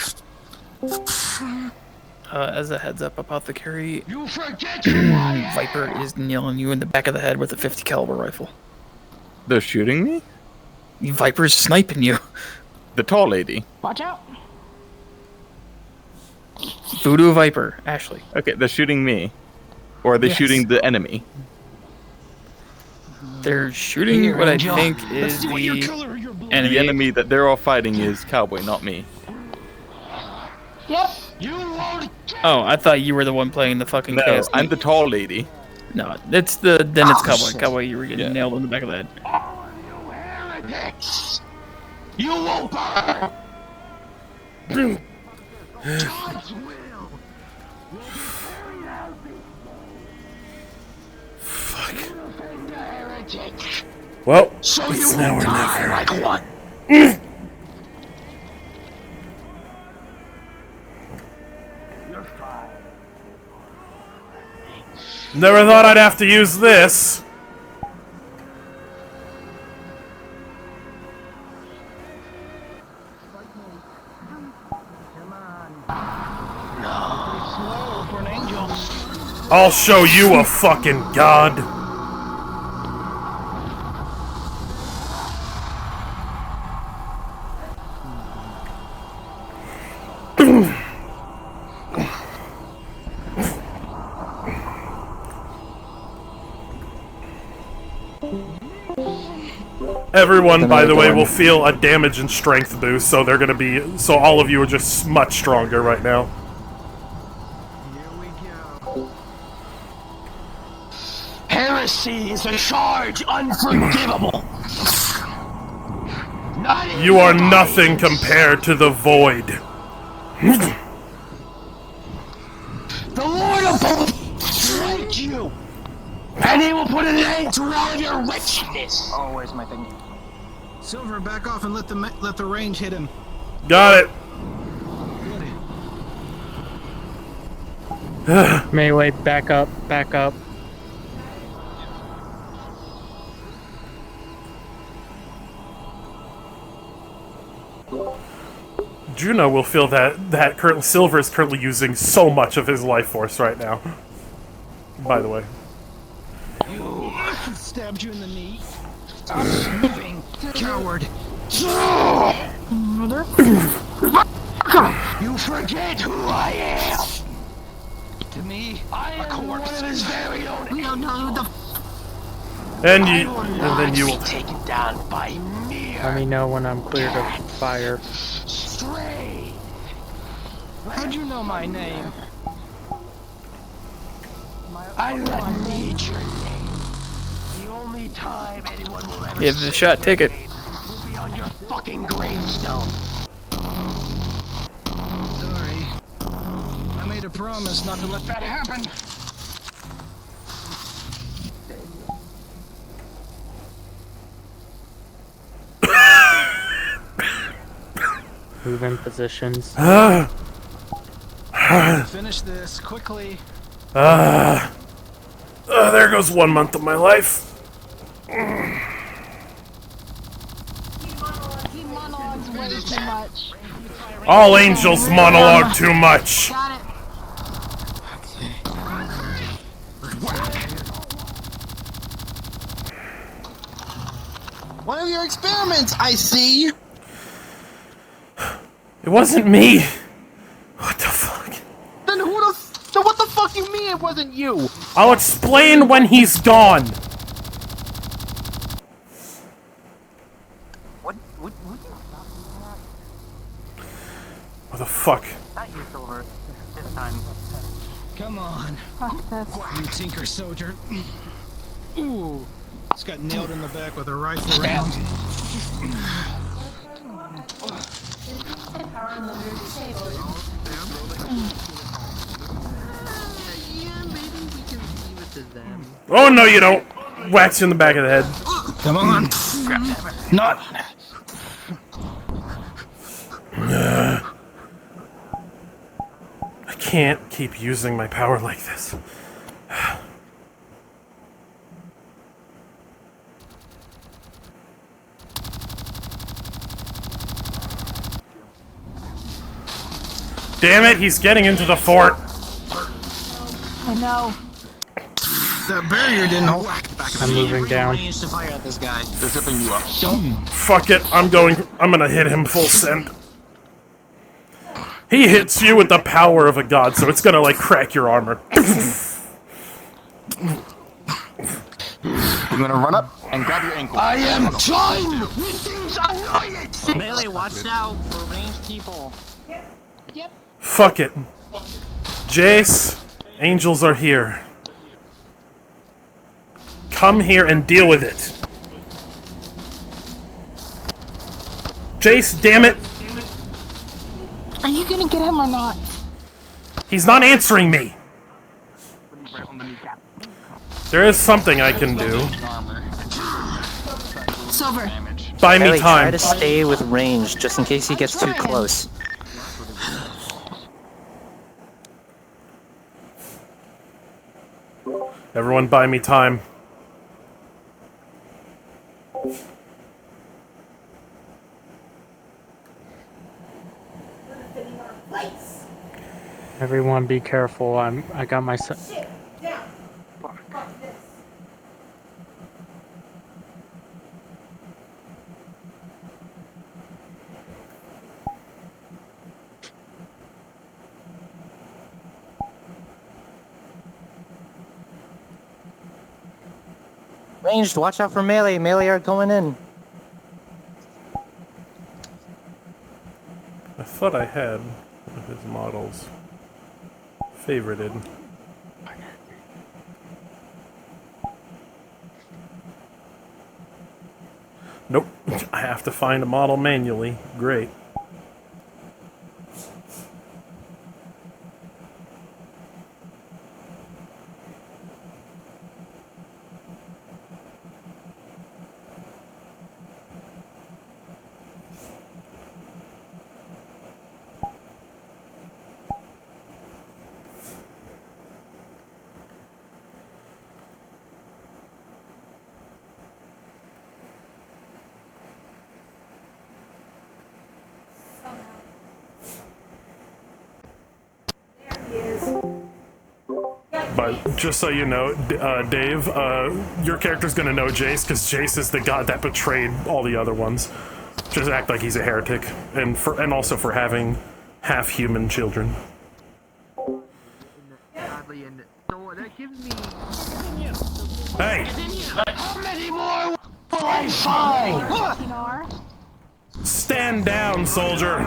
As a heads up, apothecary, You forget your wife. Viper is nailing you in the back of the head with a 50 caliber rifle. They're shooting me? Viper's sniping you. The tall lady. Watch out. Voodoo Viper, Ashley. Okay, they're shooting me. Or are they Yes. shooting the enemy? They're shooting Here, what I Angel. think Let's is see what your the color your blood. enemy. The enemy that they're all fighting is Cowboy, not me. Yep. You won't get Oh, I thought you were the one playing the fucking No, chaos. I'm the tall lady. No, it's then it's Cowboy. shit. Cowboy, you were getting Yeah. nailed in the back of the head. heretics. You will burn. Fuck. Well, So it's you now will or die never. like one. Never thought I'd have to use this. Slow for an angel. I'll show you a fucking god. Everyone, by the way, will feel a damage and strength boost, so they're gonna be. So all of you are just much stronger right now. Heresy is a charge unforgivable. You are nothing compared to the void. The Lord of Hope strike you, and he will put an end to all of your wretchedness. Oh, where's my thing? Silver, back off and let the range hit him. Got it. Melee, back up, back up. Juno will feel that currently Silver is currently using so much of his life force right now. By the way. You stabbed you in the knee. Stop moving, coward. You forget who I am. To me, I am one of his very own. And I you, will and not then you be will. taken down by mere Let me know when I'm clear to fire. stray. how'd you know my name? I don't need your name. The only time anyone will ever Give the shot ticket. will be on your fucking gravestone. Sorry. I made a promise not to let that happen. Move in positions. Finish this quickly. There goes 1 month of my life. He monologues way too much. All angels monologue too much. Got it. One of your experiments, I see. It wasn't me. What the fuck? Then so what the fuck you mean it wasn't you? I'll explain when he's gone. What? What the fuck? Not you, Silver. This time. Come on. You tinker soldier. Ooh. It's got nailed in the back with a rifle round. Oh no, you don't. Whacks you in the back of the head. Come on. Not. I can't keep using my power like this. Damn it, he's getting into the fort. I know. That barrier didn't hold. I'm moving down. They're zipping you up. Fuck it, I'm gonna hit him full send. He hits you with the power of a god, so it's gonna like crack your armor. You're gonna run up and grab your ankle. I am done with these annoyances. Melee, watch out for ranged people. Yep. Fuck it. Jace, angels are here. Come here and deal with it. Jace, damn it. Are you gonna get him or not? He's not answering me. There is something I can do. Silver. Buy me Ellie, time. Try to stay with range just in case he gets too close. Everyone buy me time. Everyone be careful. I got my... Ranged, watch out for melee. Melee are going in. I thought I had one of his models favorited. Nope. I have to find a model manually. Great. But just so you know, Dave, your character's gonna know Jace, because Jace is the god that betrayed all the other ones. Just act like he's a heretic, and also for having half-human children. Hey! How many more will I find? Stand down, soldier!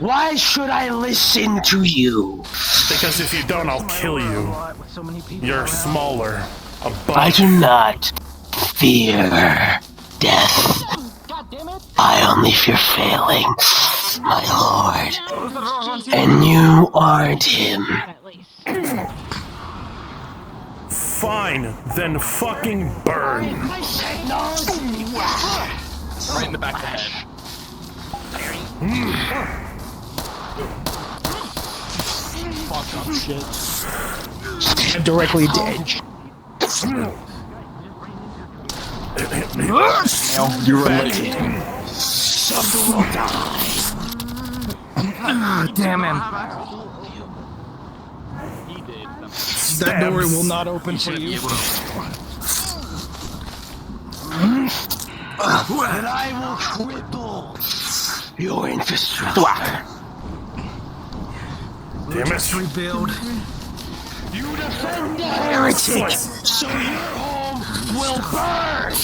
Why should I listen to you? Because if you don't, I'll kill you. You're smaller. I do not fear death. I only fear failing, my lord. And you aren't him. Fine, then fucking burn. Right in the back of the head. Fuck up shit. I'm directly dead. You were late. Something will die. Damn him. That door will not open for you. And I will cripple your infrastructure. Damn it. Rebuild. You defend the heretic, so your home will burn.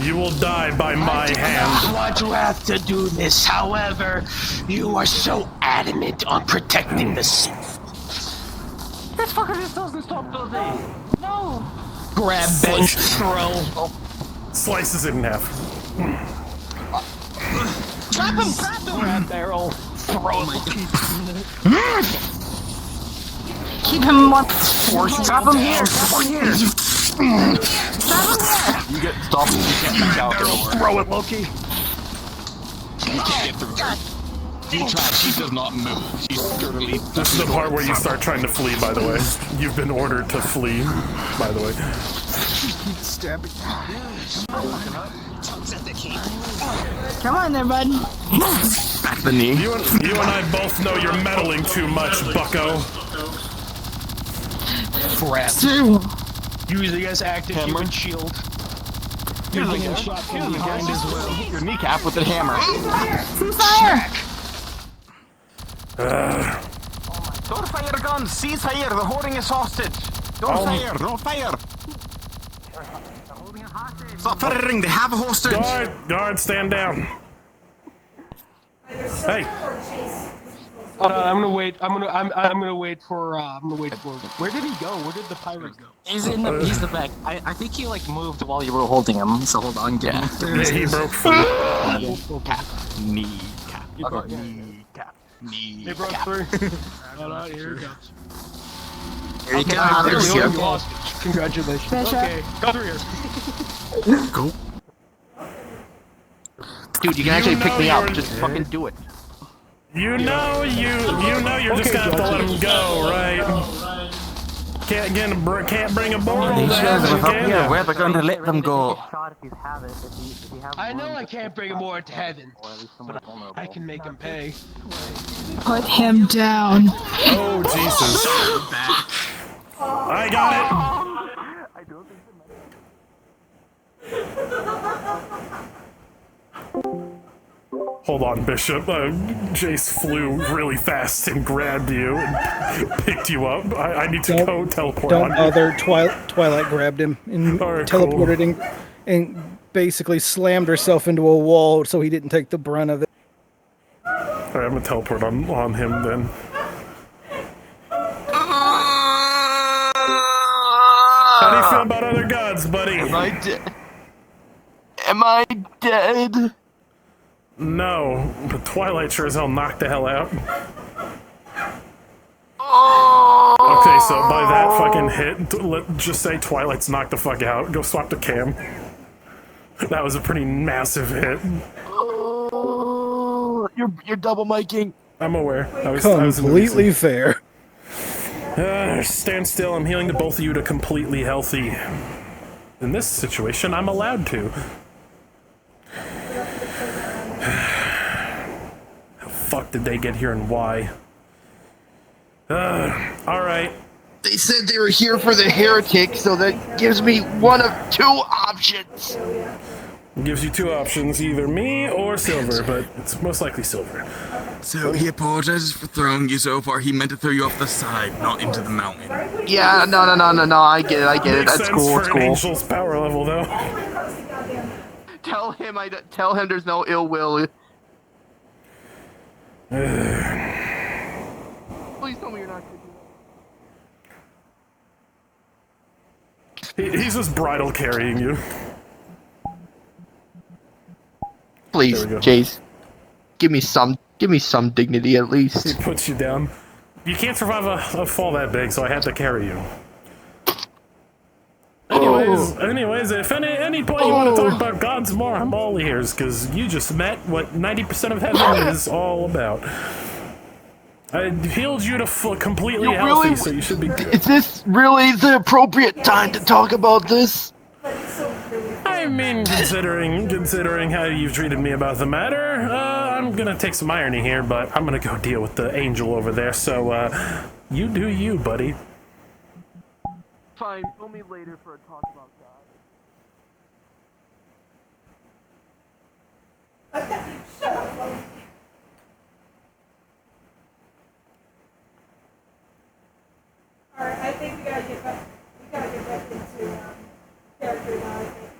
You will die by my I hand. want to have to do this, however, you are so adamant on protecting the city. This fucker just doesn't stop, does he? No. Grab bench, throw. Slices it in half. Trap him! Trap him! Grab barrel, throw it. Keep him more. Trap him here! Trap him here! You get stopped. You can't back out. Throw it, Loki. You can't get through her. You try. She does not move. She's sturdily. This is the part where you start trying to flee, by the way. You've been ordered to flee, by the way. Stabbing. Come on there, bud. Back the knee. You and I both know you're meddling too much, bucko. Crap. Using as active human shield. Using a shot from behind as well. Your kneecap with the hammer. Fire! Don't fire guns. Cease fire. The hoarding is hostage. Don't fire. Don't fire. Stop firing. They have a hostage. Guard, stand down. Hey. I'm gonna wait. I'm gonna wait for. Where did he go? Where did the pirate go? He's the back. I think he like moved while you were holding him. So hold on, get him. Yeah, he broke free. Kneecap. Okay. Kneecap. They broke through. Alright, here he goes. Here you go. There we There's go. your- You lost. Congratulations. Bishop. Okay, go through here. Go. Dude, you can actually pick me up. Just fucking do it. You know you're just gonna have to let him go, right? Can't bring a board These to guys heaven, are up can here. ya? Where are they going to let them go? I know I can't bring him more to heaven, but I can make him pay. Put him down. Oh, Jesus. I got it. Hold on, Bishop. Jace flew really fast and grabbed you and picked you up. I need to go teleport Don't on bother. Twilight grabbed him and Alright, teleported him and basically slammed herself into a wall so he didn't take the brunt of it. Alright, I'm gonna teleport on him then. How do you feel about other gods, buddy? Am I dead? Am I dead? No, but Twilight sure as hell knocked the hell out. Okay, so by that fucking hit, let's just say Twilight's knocked the fuck out. Go swap to Cam. That was a pretty massive hit. You're double miking. I'm aware. I was Completely fair. Stand still. I'm healing to both of you to completely healthy. In this situation, I'm allowed to. How fuck did they get here and why? Alright. They said they were here for the heretic, so that gives me one of two options. Gives you two options, either me or Silver, but it's most likely Silver. So he apologizes for throwing you so far. He meant to throw you off the side, not into the mountain. Yeah, no, I get it. Makes That's sense cool. for It's an cool. angel's power level, though. Tell him there's no ill will. Please tell me you're not. He's just bridal carrying you. Please, Jace, give me some dignity at least. He puts you down. You can't survive a fall that big, so I had to carry you. Anyways, if any point you want to talk about gods more, I'm all ears, because you just met what 90% of heaven is all about. I healed you to completely healthy, so you should be good. Is this really the appropriate time to talk about this? I mean, considering how you've treated me about the matter, I'm gonna take some irony here, but I'm gonna go deal with the angel over there, so, you do you, buddy. Fine, tell me later for a talk about God. Okay, shut up. Alright, I think we gotta get back into character now, I think.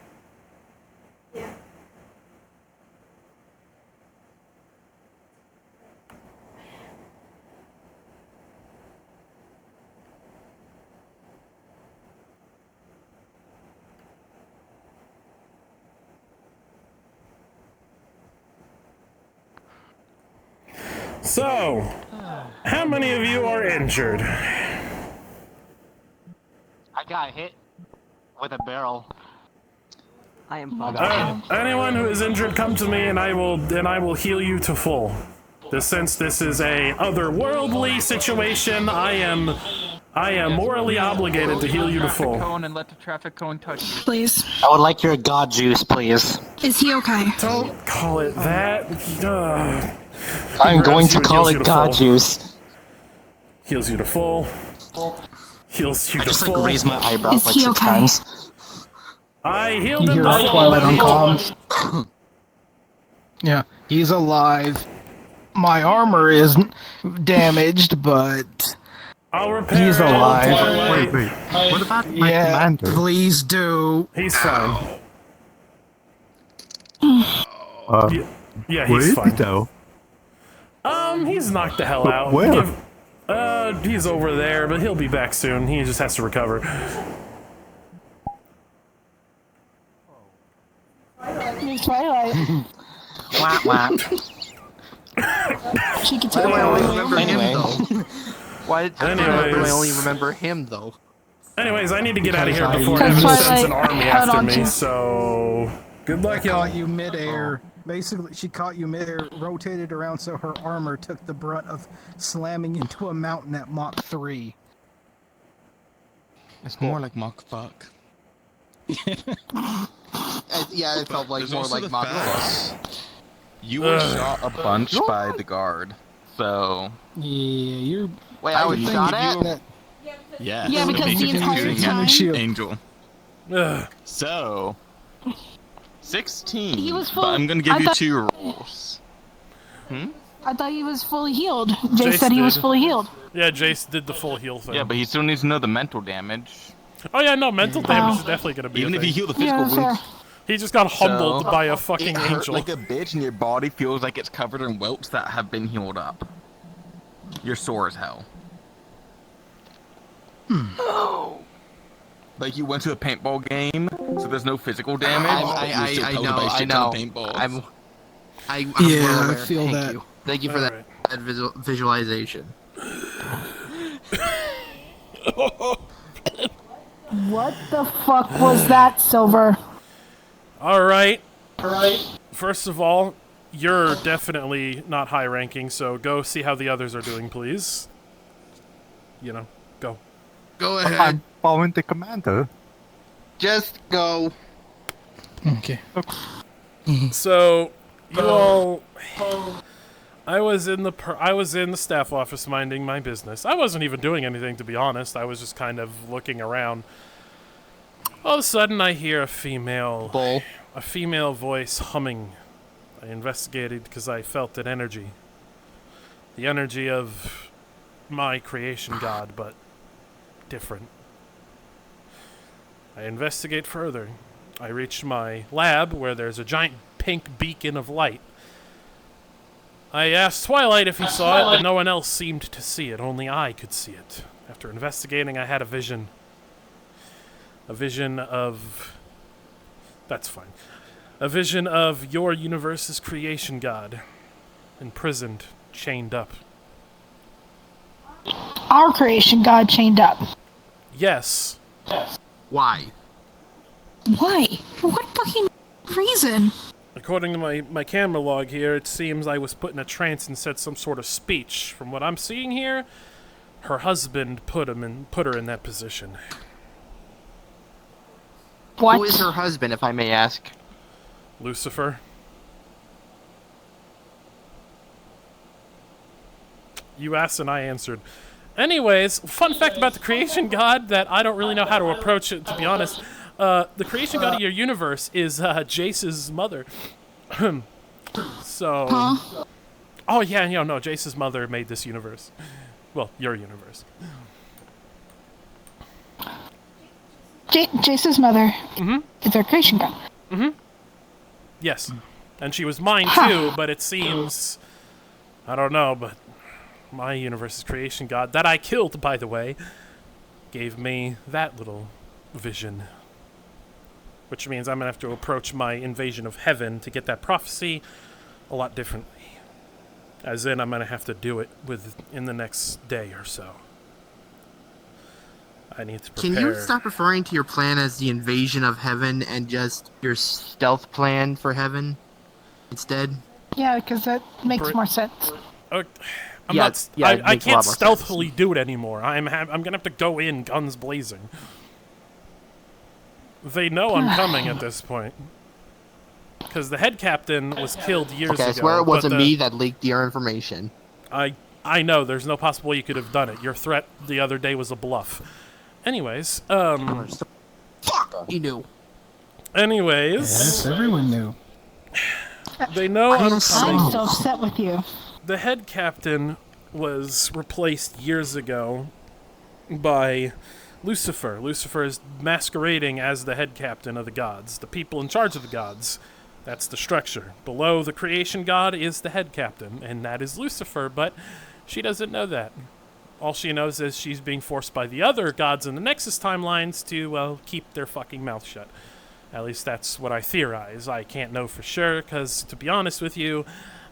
Yeah. So, how many of you are injured? I got hit with a barrel. I am fine. Anyone who is injured, come to me, and I will heal you to full. Since this is a otherworldly situation, I am morally obligated to heal you to full. Cone and let the traffic cone touch you. Please. I would like your god juice, please. Is he okay? Don't call it that. I'm going to Heals call you it to god full. juice. Heals you to full. Heals you I to just full. like raised my eyebrows Is like he 6 okay? times. I healed You him hear to full. Twilight on comms. Yeah, he's alive. My armor is damaged, but I'll repair he's it all, alive. Twilight. Wait. What about my Yeah, commander? please do. He's fine. Yeah, he's Where'd he fine. go? He's knocked the hell out. Where? He's over there, but he'll be back soon. He just has to recover. Twilight. Wah, wah. She can Why do I only remember Anyway. him, though? Why do I Anyways. only remember him, though? Anyways, I need to get out of here Because before I- Evan Twilight sends an army held after on me, to- so... Good luck, y'all. Caught you midair. Basically, she caught you midair, rotated around so her armor took the brunt of slamming into a mountain at Mach 3. It's more like Mach fuck. Yeah, it felt like There's more also like the Mach fact You were shot a bunch by the guard, so... Yeah, you're... Wait, I was would shot think at? if you- Yeah. Yeah, because the entire time Angel. Ugh. So... 16. He was but full- I'm gonna give I you thought- 2 rolls. I thought he was fully healed. Jay Jace said he was did. fully healed. Yeah, Jace did the full heal thing. Yeah, but he still needs to know the mental damage. Oh yeah, no, mental damage is definitely gonna be Even a if thing. you heal the physical wounds. He just got humbled by a fucking it hurt angel. like a bitch, and your body feels like it's covered in welts that have been healed up. You're sore as hell. Like you went to a paintball game, so there's no physical damage. I You're still know, pelted by I shit know. ton of paintballs. I'm Yeah, well I aware. feel Thank that. you. Thank you for that visualization. What the fuck was that, Silver? Alright. First of all, you're definitely not high ranking, so go see how the others are doing, please. You know, go. Go ahead. I'm following the commander. Just go. Okay. So, you all... I was in the staff office minding my business. I wasn't even doing anything, to be honest. I was just kind of looking around. All of a sudden, I hear a female voice humming. I investigated because I felt an energy. The energy of my creation god, but different. I investigate further. I reach my lab, where there's a giant pink beacon of light. I asked Twilight if he saw it, but no one else seemed to see it. Only I could see it. After investigating, I had a vision. A vision of... That's fine. A vision of your universe's creation god. Imprisoned, chained up. Our creation god chained up. Yes. Why? Why? For what fucking reason? According to my camera log here, it seems I was put in a trance and said some sort of speech. From what I'm seeing here, her husband put her in that position. What? Who is her husband, if I may ask? Lucifer. You asked and I answered. Anyways, fun fact about the creation god that I don't really know how to approach it, to be honest. The creation god of your universe is Jace's mother. So... Huh? Oh yeah, no, Jace's mother made this universe. Well, your universe. Jace's mother is our creation god. Yes. And she was mine too, but it seems... I don't know, but... My universe's creation god, that I killed, by the way, gave me that little vision. Which means I'm going to have to approach my invasion of heaven to get that prophecy a lot differently. As in, I'm going to have to do it in the next day or so. I need to prepare. Can you stop referring to your plan as the invasion of heaven and just your stealth plan for heaven instead? Yeah, because that makes more sense. I it makes a can't lot more stealthily do it anymore. I'm gonna have to go in guns blazing. They know I'm coming at this point. Because the head captain was killed years ago. Okay, I swear it wasn't but me that leaked your information. I know, there's no possible way you could have done it. Your threat the other day was a bluff. Anyways, Fuck! You knew. Anyways. Yes, everyone knew. They know I'm I'm coming. so upset with you. The head captain was replaced years ago by Lucifer. Lucifer is masquerading as the head captain of the gods, the people in charge of the gods. That's the structure. Below the creation god is the head captain, and that is Lucifer, but she doesn't know that. All she knows is she's being forced by the other gods in the Nexus timelines to, well, keep their fucking mouth shut. At least that's what I theorize. I can't know for sure, because, to be honest with you,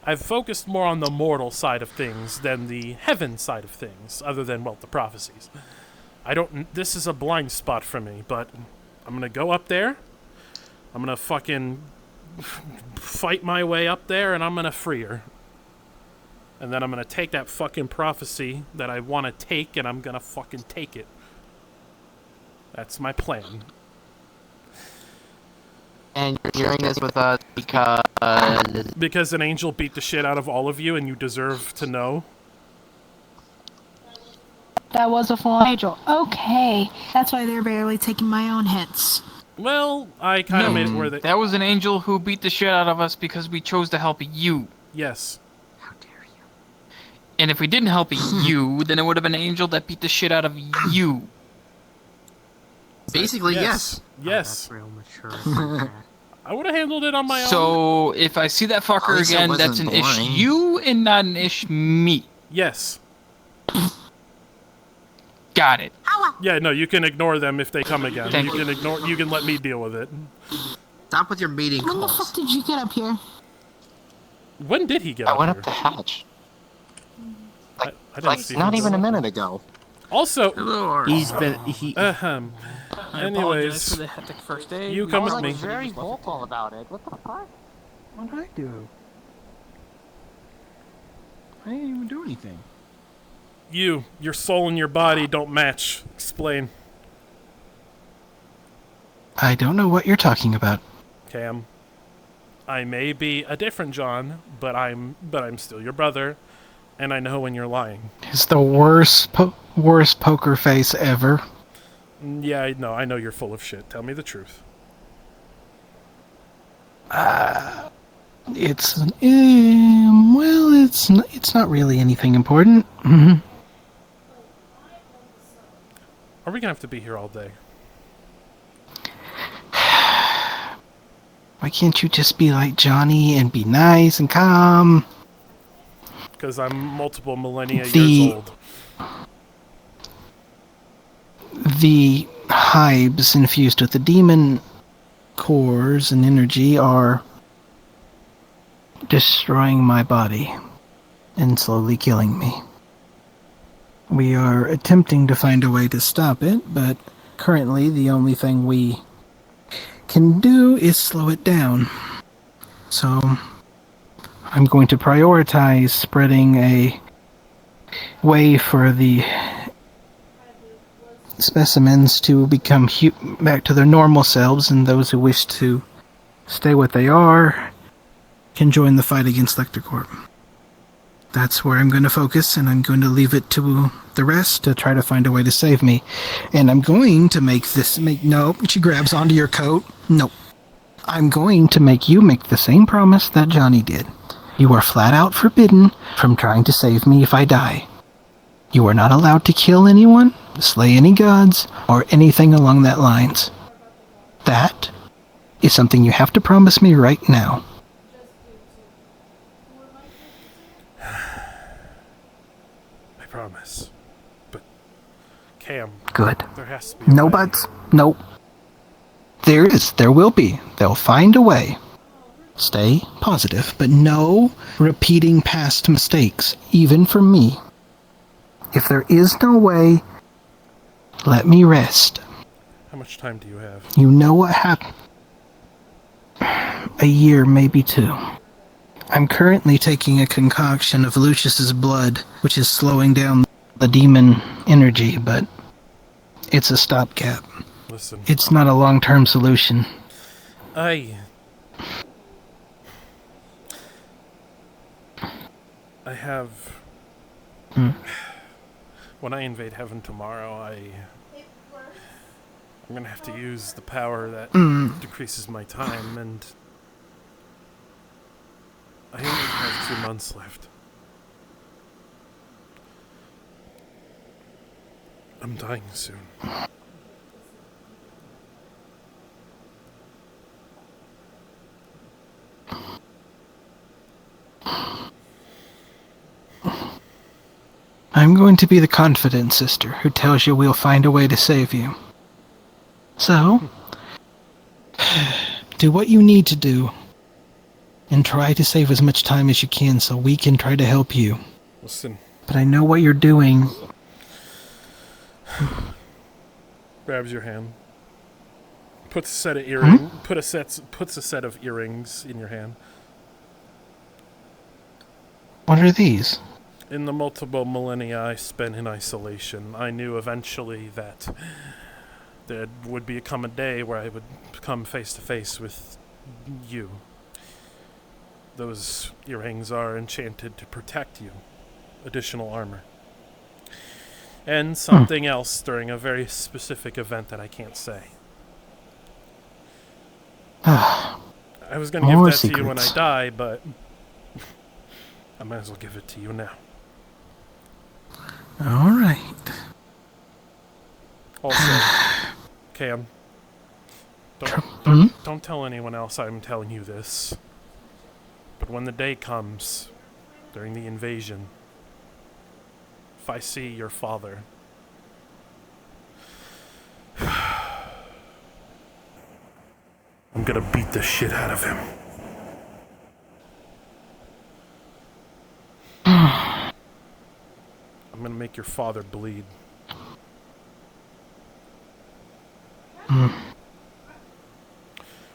I've focused more on the mortal side of things than the heaven side of things, other than, well, the prophecies. This is a blind spot for me, but I'm gonna go up there. I'm gonna fucking fight my way up there, and I'm gonna free her. And then I'm gonna take that fucking prophecy that I want to take, and I'm gonna fucking take it. That's my plan. And you're sharing this with us because... Because an angel beat the shit out of all of you, and you deserve to know. That was a fallen angel. Okay. That's why they're barely taking my own hits. Well, I kind of made it where That was an angel who beat the shit out of us because we chose to help you. Yes. And if we didn't help you, then it would have been an angel that beat the shit out of you. Basically, yes. Yes. That's real mature. I would have handled it on my own. So, if I see that fucker again, that's an ish you and not an ish me. Yes. Got it. Yeah, no, you can ignore them if they come again. Thank You can let me deal with it. Stop with your meeting When the calls. fuck did you get up here? When did he get I up went here? up the hatch. I didn't Like, see not him. even a minute ago. Also, He's been... I anyways, apologize for the hectic first day. you come I was with like, me. very vocal about it. What the fuck? What did I do? I didn't even do anything. Your soul and your body don't match. Explain. I don't know what you're talking about. Cam. I may be a different John, but I'm still your brother, and I know when you're lying. It's the worst poker face ever. Yeah, I know you're full of shit. Tell me the truth. It's it's not really anything important. Mhm. Are we gonna have to be here all day? Why can't you just be like Johnny and be nice and calm? Because I'm multiple millennia The- years old. The hybes infused with the demon cores and energy are destroying my body and slowly killing me. We are attempting to find a way to stop it, but currently the only thing we can do is slow it down. So I'm going to prioritize spreading a way for the specimens to become back to their normal selves, and those who wish to stay what they are can join the fight against LectorCorp. That's where I'm going to focus, and I'm going to leave it to the rest to try to find a way to save me. And I'm going to no, she grabs onto your coat. No. I'm going to make you make the same promise that Johnny did. You are flat out forbidden from trying to save me if I die. You are not allowed to kill anyone, slay any gods, or anything along that lines. That is something you have to promise me right now. I promise. But, Cam. Good. There has to be. No buts. Nope. There will be. They'll find a way. Stay positive, but no repeating past mistakes, even for me. If there is no way, let me rest. How much time do you have? You know what happened? A year, maybe 2. I'm currently taking a concoction of Lucius's blood, which is slowing down the demon energy, but it's a stopgap. Listen. It's not a long-term solution. I have... When I invade heaven tomorrow, I'm gonna have to use the power that decreases my time, and I only have 2 months left. I'm dying soon. I'm going to be the confident sister who tells you we'll find a way to save you. So, do what you need to do, and try to save as much time as you can so we can try to help you. Listen. But I know what you're doing. Grabs your hand. Puts a set of earrings. Puts a set of earrings in your hand. What are these? In the multiple millennia I spent in isolation, I knew eventually that there would come a day where I would come face to face with you. Those earrings are enchanted to protect you. Additional armor. And something else during a very specific event that I can't say. I was going to give that to you when I die, but I might as well give it to you now. All right. Also, Cam, don't tell anyone else I'm telling you this. But when the day comes, during the invasion, if I see your father, I'm gonna beat the shit out of him. I'm gonna make your father bleed.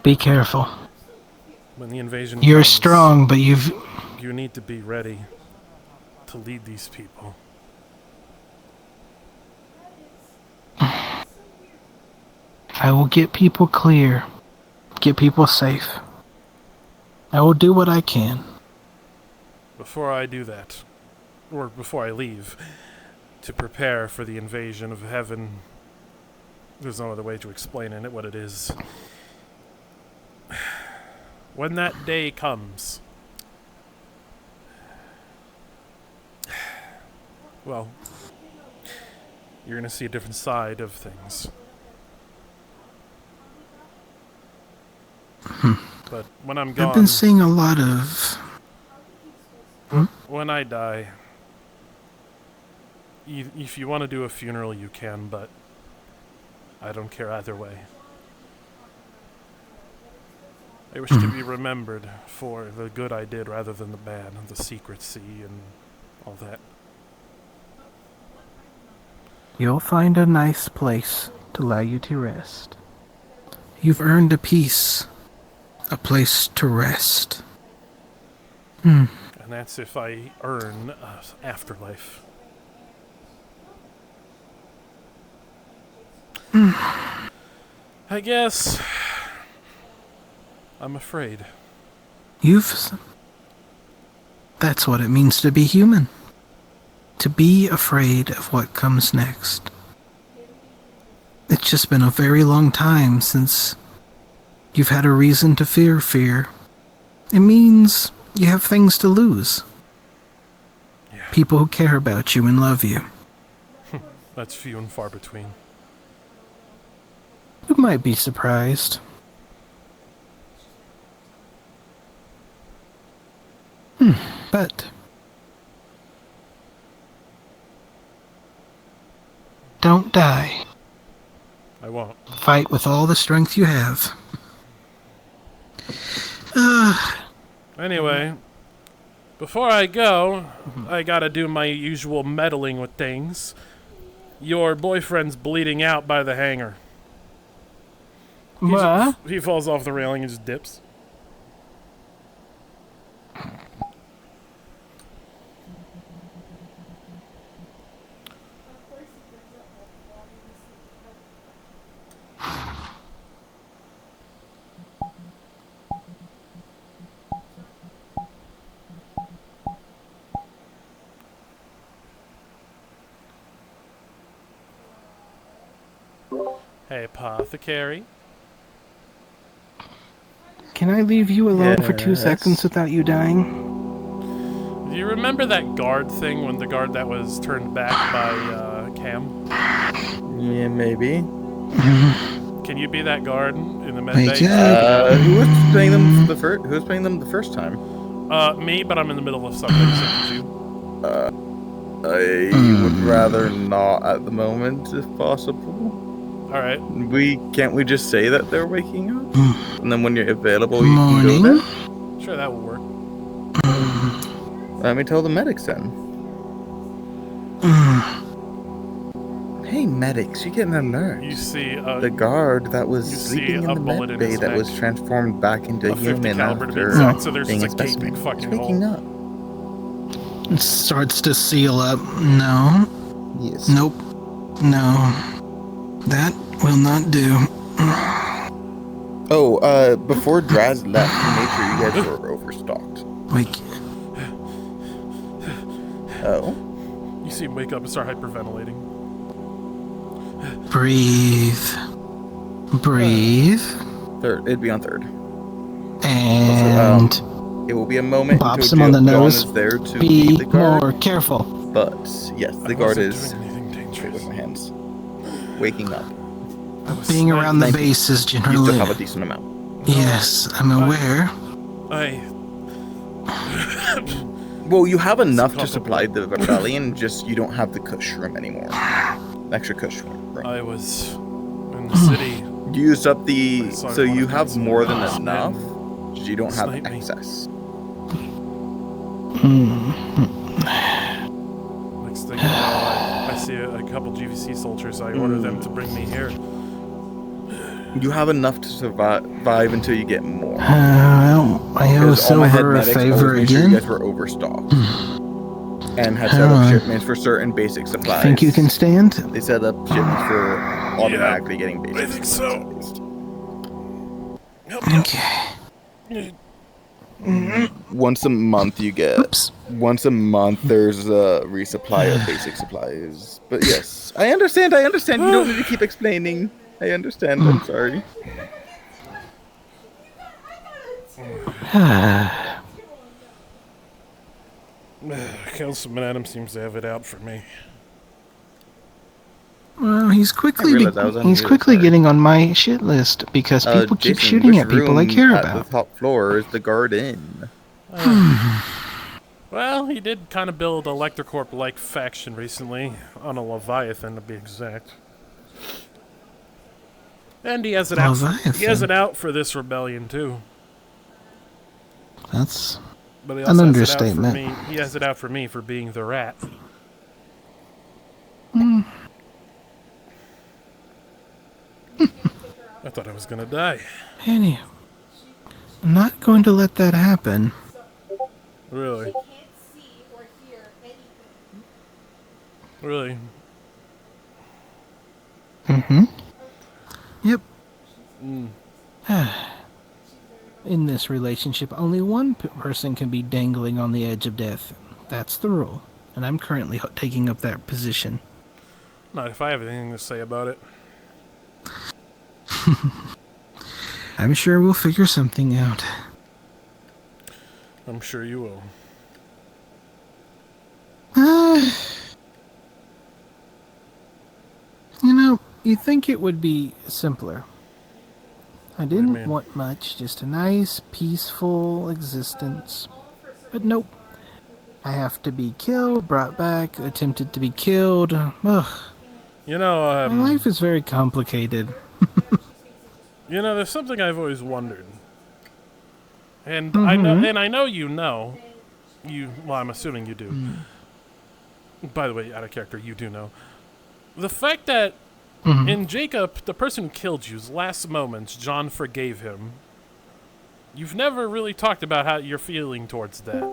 Be careful. When the invasion You're comes, strong, but you need to be ready to lead these people. I will get people clear. Get people safe. I will do what I can. Before I do that, or before I leave, to prepare for the invasion of heaven, there's no other way to explain it, what it is. When that day comes, well, you're going to see a different side of things. But when I'm gone... I've been seeing a lot of... When I die, if you want to do a funeral, you can, but I don't care either way. I wish to be remembered for the good I did rather than the bad, the secrecy and all that. You'll find a nice place to allow you to rest. You've earned a peace. A place to rest. And that's if I earn an afterlife. I guess I'm afraid. That's what it means to be human. To be afraid of what comes next. It's just been a very long time since you've had a reason to fear fear. It means you have things to lose. Yeah. People who care about you and love you. That's few and far between. You might be surprised. But don't die. I won't. Fight with all the strength you have. Anyway, before I go, I gotta do my usual meddling with things. Your boyfriend's bleeding out by the hangar. He falls off the railing and just dips. Hey, Apothecary. Can I leave you alone for 2 seconds without you dying? Do you remember that guard thing when the guard that was turned back by Cam? Yeah, maybe. Can you be that guard in the med I bay? Who was playing them the first? Who was playing them the first time? Me, but I'm in the middle of something. So could you? I would rather not at the moment, if possible. All right. Can't we just say that they're waking up, and then when you're available, you can go there? Sure, that will work. Let me tell the medics then. Hey, medics, you get an alert. You see the guard that was sleeping in the med bay that was transformed back into a human after so there's being just a a gaping specimen. fucking It's waking hole. up. It starts to seal up. No. Yes. Nope. No. That will not do. Oh, before Draz left, make sure you guys were overstocked. Wait. Oh? You see him wake up and start hyperventilating. Breathe. Breathe. Third. It'd be on third. And it will be a moment bops until him on the John nose. is there to Be lead the guard. more careful. But yes, the guard is wait with my hands waking up. Being around the base is You generally. still have a decent amount. Yes, I'm aware. Well, you have enough to supply the rebellion, just you don't have the cush room anymore. Extra cush room. Right. I was in the city. You used up the. I saw So one you of have these more than men enough. Just you don't have snipe me. excess. Next thing you know, I see a couple GVC soldiers. I order them to bring me here. You have enough to survive until you get more. Well, I owe Because all my head Silver a medics favor always made sure again. you guys were overstocked. And had set up shipments for certain basic supplies. Think you can stand? They set up shipments for automatically getting basic. I think so. Okay. Once a month you get. Oops. Once a month there's a resupply of basic supplies. But yes, I understand. You don't need to keep explaining. I understand. I'm sorry. Councilman Adams seems to have it out for me. Well, he's quickly realized I was on he's mute, quickly sorry. getting on my shit list because people keep Jason, shooting which at people I room care at about. the top floor is the guard in. Well, he did kind of build a Electrocorp-like faction recently, on a Leviathan to be exact. And he has it out. He has it out for this rebellion too. That's But he an also has it out for understatement. me. He has it out for me for being the rat. I thought I was gonna die. Anyway, I'm not going to let that happen. Really? Really? Mm-hmm. Yep. Mm. In this relationship, only one person can be dangling on the edge of death. That's the rule. And I'm currently taking up that position. Not if I have anything to say about it. I'm sure we'll figure something out. I'm sure you will. You know, you'd think it would be simpler. I do you didn't mean? want much, just a nice, peaceful existence. But nope. I have to be killed, brought back, attempted to be killed. Ugh. You know, My life is very complicated. you know, there's something I've always wondered. And I know you know. Well, I'm assuming you do. By the way, out of character, you do know. The fact that in Jacob, the person who killed you's last moments, John forgave him. You've never really talked about how you're feeling towards that.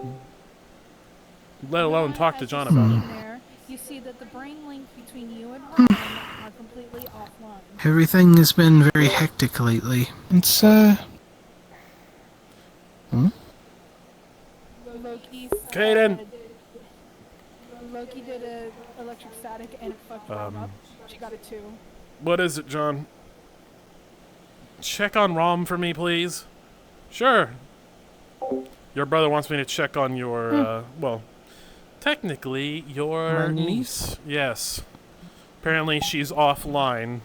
Let alone talk to John about it. There, you see that the brain link between you and Ron are completely offline. Everything has been very hectic lately. It's, Loki. Kaden! Loki did a electric static and it fucked Rom up. She got a 2. What is it, John? Check on Rom for me, please. Sure. Your brother wants me to check on your, well, technically, your My niece. Yes. Apparently, she's offline.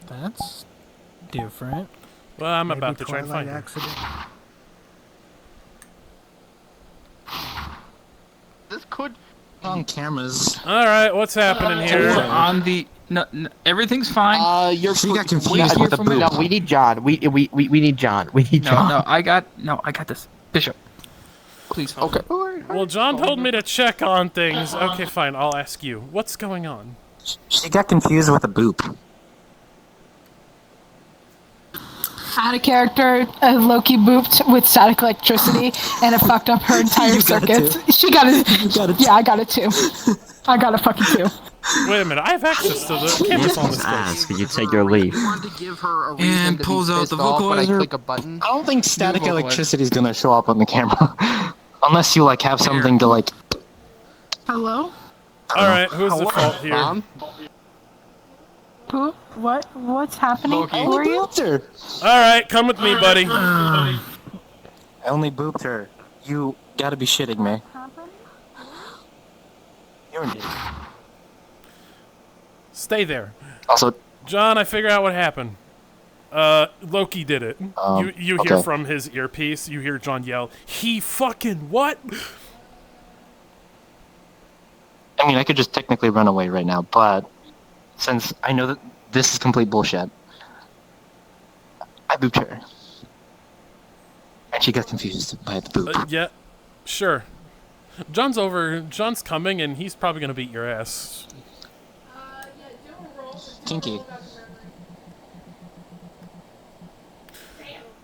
That's different. Well, I'm Maybe about to try and Twilight find her. accident. This on cameras. All right, what's happening here? On the no, everything's fine. She got confused Wait here with the for me. boot. No, we need John. We need John. We need John. No, I got this. Bishop, please. Okay. Well, John told me to check on things. Okay, fine. I'll ask you. What's going on? She got confused with the boop. Out of character, Loki booped with static electricity, and it fucked up her entire You got it circuits. too. She got it. You got it Yeah, I got it too. I got it fucking too. Wait a minute. I have access to the cameras on this place. Could you take your leave? wanted to give her a reason And to pulls be out pissed the off when I vocalizer. click a button. I don't think static electricity is gonna show up on the camera, unless you like have something to like. Hello? All right, who's the fault here? Mom? Who? What? What's happening? Loki. Who are you? Her. All right, come with me, buddy. I only booped her. You gotta be shitting me. You're an idiot. Stay there. Also, John, I figured out what happened. Loki did it. You hear okay. from his earpiece, you hear John yell, "He fucking what?" I mean, I could just technically run away right now, but since I know that this is complete bullshit, I booped her. And she got confused by the boop. Yeah, sure. John's coming, and he's probably gonna beat your ass. Kinky.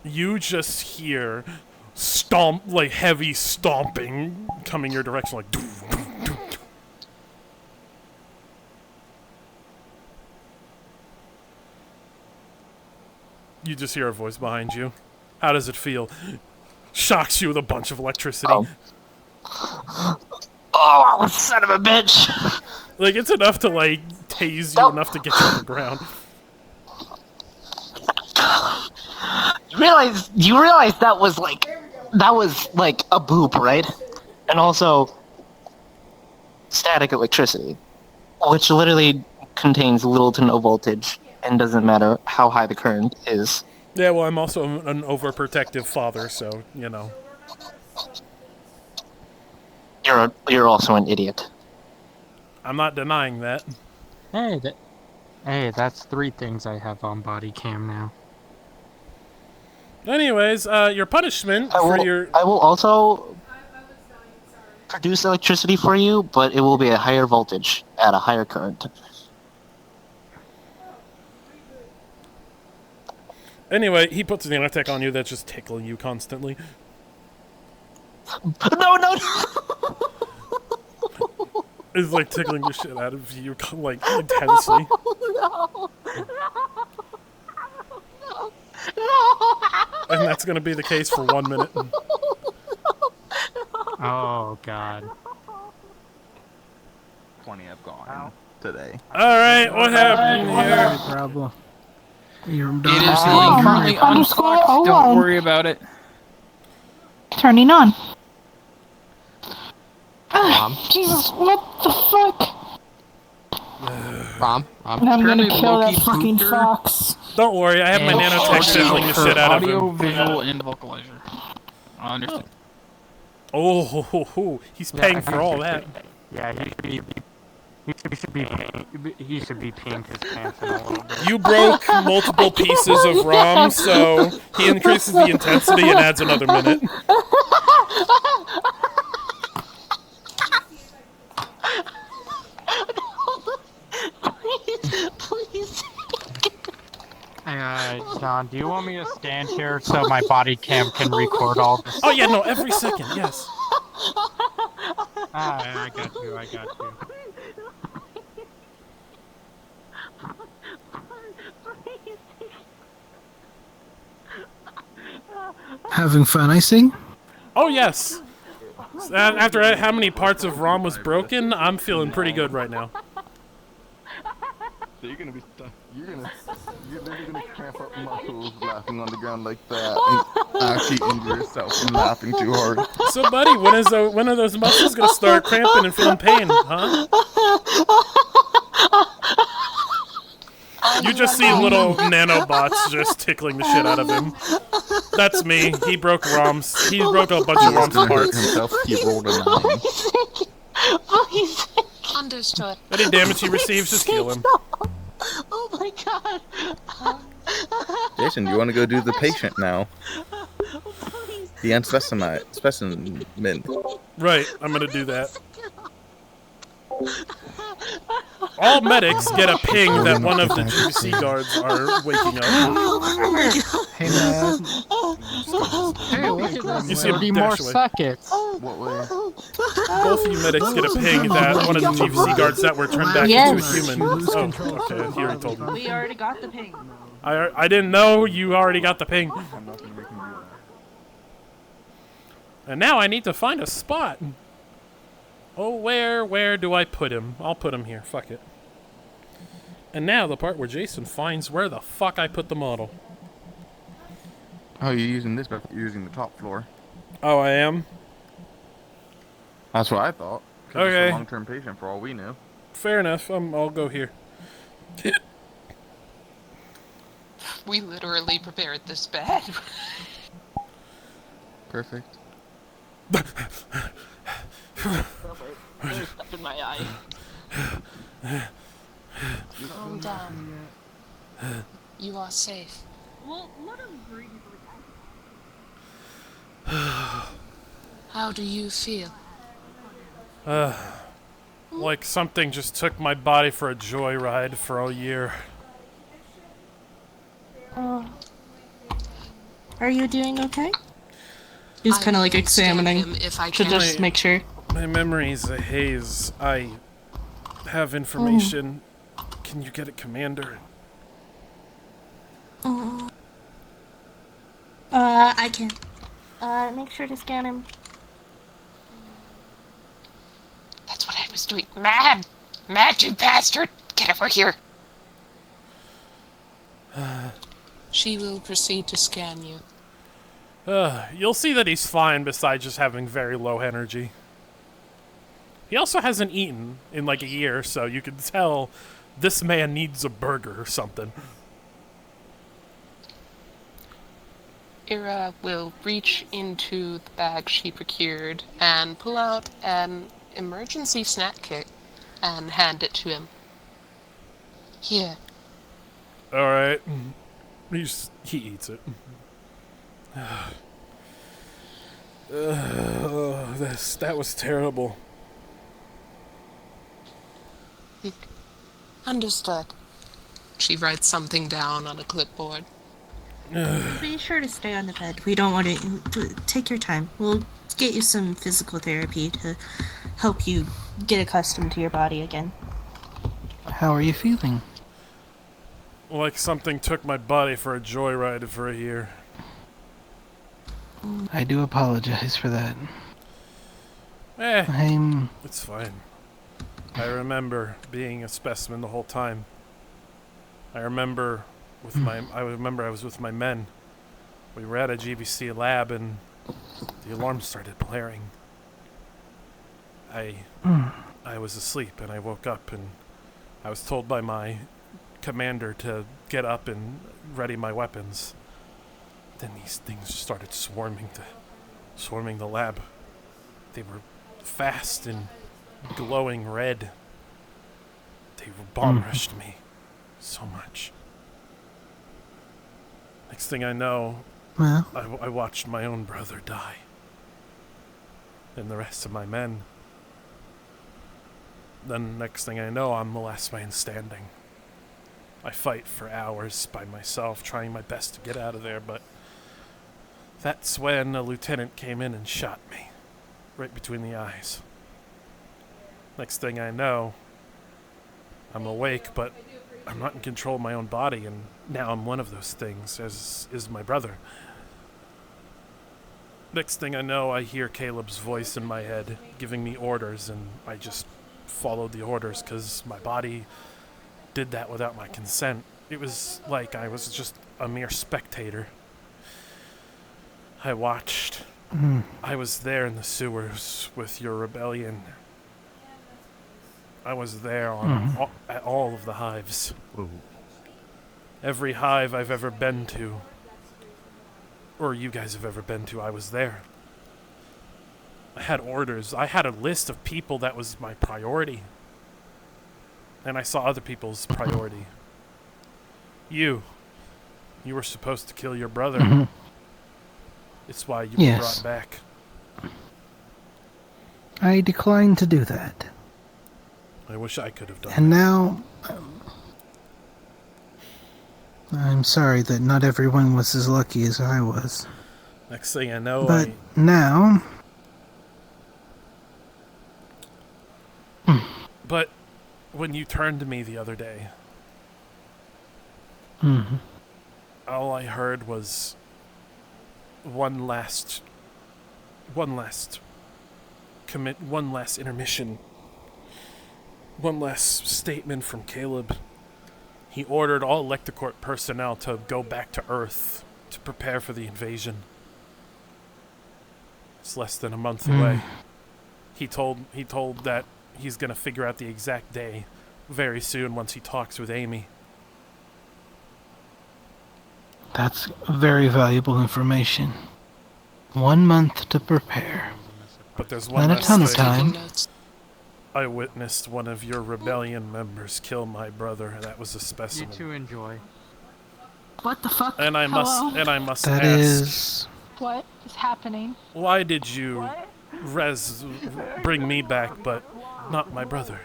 You just hear like heavy stomping coming your direction, like. Doo, doo, doo, doo. You just hear a voice behind you. How does it feel? Shocks you with a bunch of electricity. Oh, son of a bitch! Like, it's enough to, like, tase you enough to get you on the ground. You realize that was like a boop, right? And also static electricity, which literally contains little to no voltage and doesn't matter how high the current is. Yeah, well, I'm also an overprotective father, so, you know. You're also an idiot. I'm not denying that. Hey, that's 3 things I have on body cam now. Anyways, your punishment I will also produce electricity for you, but it will be a higher voltage at a higher current. Anyway, he puts an nanotech on you that's just tickling you constantly. No! It's like tickling the shit out of you, like, intensely. And that's gonna be the case for 1 minute. Oh, God. Plenty have gone today. Alright, what happened here? Problem. You're It is currently unclocked. Don't worry about it. Turning on. Mom? Jesus, what the fuck? Mom? And I'm gonna Apparently kill that Loki fucking pooped her. fox. Don't worry, I have my nanotech tickling the shit out of Audio, him. visual, and vocalizer. I understand. Oh, he's paying for all that. Yeah, he should be peeing his pants in a little bit. You broke multiple pieces of ROM, so he increases the intensity and adds another minute. Please. John, do you want me to stand here so my body cam can record all this? Oh yeah, no, every second, yes. I got you. Having fun, I see. Oh yes. After how many parts of ROM was broken, I'm feeling pretty good right now. So you're gonna be stuck. You're literally gonna cramp up muscles laughing on the ground like that, and actually injure yourself from laughing too hard. So, buddy, when are those muscles gonna start cramping and feeling pain, huh? You just see little nanobots just tickling the shit out of him. That's me. He broke ROMs. He broke a bunch of ROMs apart. Himself, he rolled a 9. Please. Understood. Any damage he receives, just heal him. Oh my god. Jason, you want to go do the patient now? The unspecified specimen. Right, I'm gonna do that. All medics get a ping that one of the GC guards are waking up. Hey man. Hey, look at them. You see him 30 more dash away. seconds. What way? Both of you medics get a ping that one of the GC guards that were turned back into a human. Oh, okay, here he told me. We already got the ping. I didn't know you already got the ping. And now I need to find a spot. Oh, where do I put him? I'll put him here. Fuck it. And now the part where Jason finds where the fuck I put the model. Oh, you're using this, but you're using the top floor. Oh, I am? That's what I thought. 'Cause Okay. It's a long-term patient for all we knew. Fair enough. I'll go here. We literally prepared this bed. Perfect. There's stuff in my eye. Calm down. You are safe. Well, what a breed. How do you feel? Like something just took my body for a joyride for a year. Are you doing okay? He's kind of like examining to just make sure. My memory's a haze. I have information. Can you get it, Commander? I can. Make sure to scan him. That's what I was doing. Mad! Mad, you bastard! Get over here! She will proceed to scan you. You'll see that he's fine besides just having very low energy. He also hasn't eaten in like a year, so you can tell this man needs a burger or something. Ira will reach into the bag she procured and pull out an emergency snack kit and hand it to him. Here. Alright. He eats it. That was terrible. Understood. She writes something down on a clipboard. Be sure to stay on the bed. We don't want to take your time. We'll get you some physical therapy to help you get accustomed to your body again. How are you feeling? Like something took my body for a joyride for a year. I do apologize for that. It's fine. I remember being a specimen the whole time. I remember I was with my men. We were at a GBC lab and the alarm started blaring. I was asleep and I woke up and I was told by my commander to get up and ready my weapons. Then these things started swarming the lab. They were fast and glowing red. They bomb rushed me so much. Next thing I know, Well, I watched my own brother die. And the rest of my men. Then next thing I know, I'm the last man standing. I fight for hours by myself, trying my best to get out of there, but that's when a lieutenant came in and shot me, right between the eyes. Next thing I know, I'm awake, but I'm not in control of my own body, and now I'm one of those things, as is my brother. Next thing I know, I hear Caleb's voice in my head, giving me orders, and I just followed the orders, because my body did that without my consent. It was like I was just a mere spectator. I watched. I was there in the sewers with your rebellion. I was there at all of the hives. Every hive I've ever been to, or you guys have ever been to, I was there. I had orders. I had a list of people that was my priority. And I saw other people's priority. You were supposed to kill your brother. Mhm. It's why you Yes. were brought back. I declined to do that. I wish I could have done And now, I'm sorry that not everyone was as lucky as I was. Next thing I know, But now, But when you turned to me the other day, mhm. all I heard was one last intermission, one last statement from Caleb. He ordered all Electrocorp personnel to go back to Earth to prepare for the invasion. It's less than a month away. He told that he's gonna figure out the exact day very soon once he talks with Amy. That's very valuable information. 1 month to prepare. But there's one Not a last ton of thing. time. I witnessed one of your rebellion members kill my brother. That was a You specimen. two enjoy. What the fuck? And I must That ask, is... What is happening? why did you bring me back, but not my brother?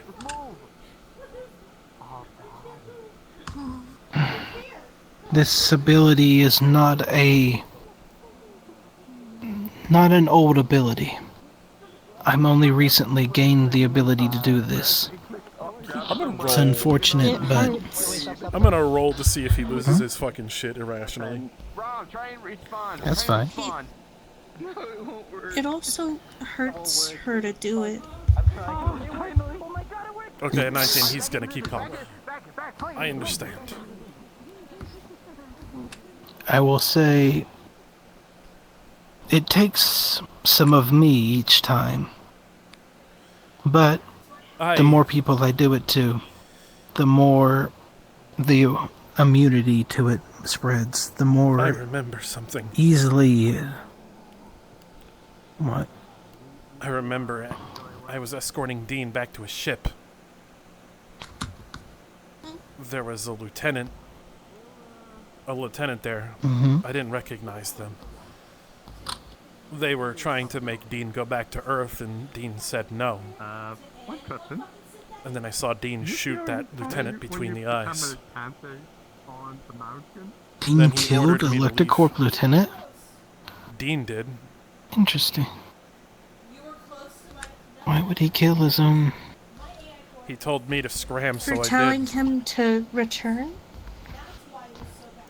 This ability is not an old ability. I'm only recently gained the ability to do this. I'm gonna roll. It's unfortunate, but I'm gonna roll to see if he loses his fucking shit irrationally. that's fine. It also hurts her to do it. Okay, 19, he's gonna keep calm. I understand. I will say it takes some of me each time. But the more people I do it to, the more the immunity to it spreads. The more I remember something. easily... What? I remember it. I was escorting Dean back to his ship. There was a lieutenant there. Mhm. I didn't recognize them. They were trying to make Dean go back to Earth, and Dean said no. One question. And then I saw Dean shoot that lieutenant between the eyes. On the mountain? Dean Then he killed ordered me to leave. Electrocorp Lieutenant? Dean did. Interesting. Why would he kill his own... He told me to scram, For so I telling did. him to return?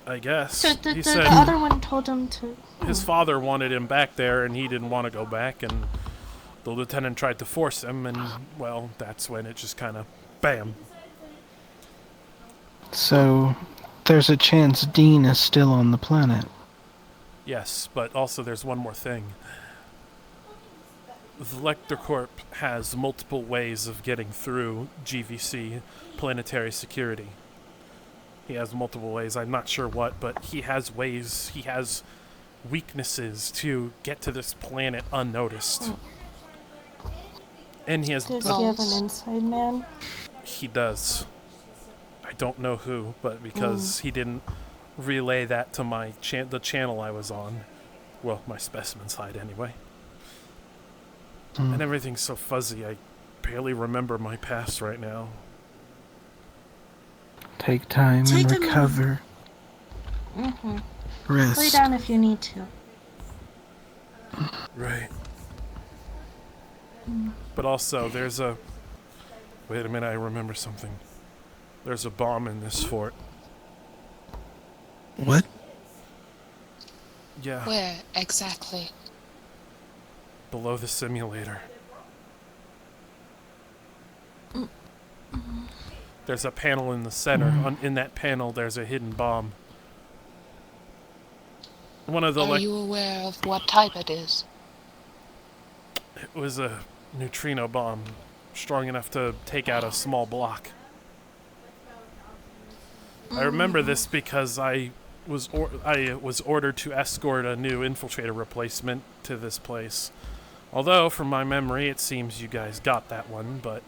I guess. So the He said other one told him to... his father wanted him back there, and he didn't want to go back, and the lieutenant tried to force him, and, well, that's when it just kind of, bam. So, there's a chance Dean is still on the planet. Yes, but also there's one more thing. The Electrocorp has multiple ways of getting through GVC planetary security. He has multiple ways, I'm not sure what, but he has ways, he has weaknesses to get to this planet unnoticed. And he has... Does he have an inside man? He does. I don't know who, but because he didn't relay that to my the channel I was on. Well, my specimen side anyway. And everything's so fuzzy, I barely remember my past right now. Take time Take and a minute. recover. Mm-hmm. Rest. Lay down if you need to. Right. But also, there's a... Wait a minute, I remember something. There's a bomb in this fort. What? Yeah, Where exactly? below the simulator. There's a panel in the center. In that panel, there's a hidden bomb. One of the Are you aware of what type it is? It was a neutrino bomb, strong enough to take out a small block. I remember this because I was ordered to escort a new infiltrator replacement to this place Although, from my memory, it seems you guys got that one, but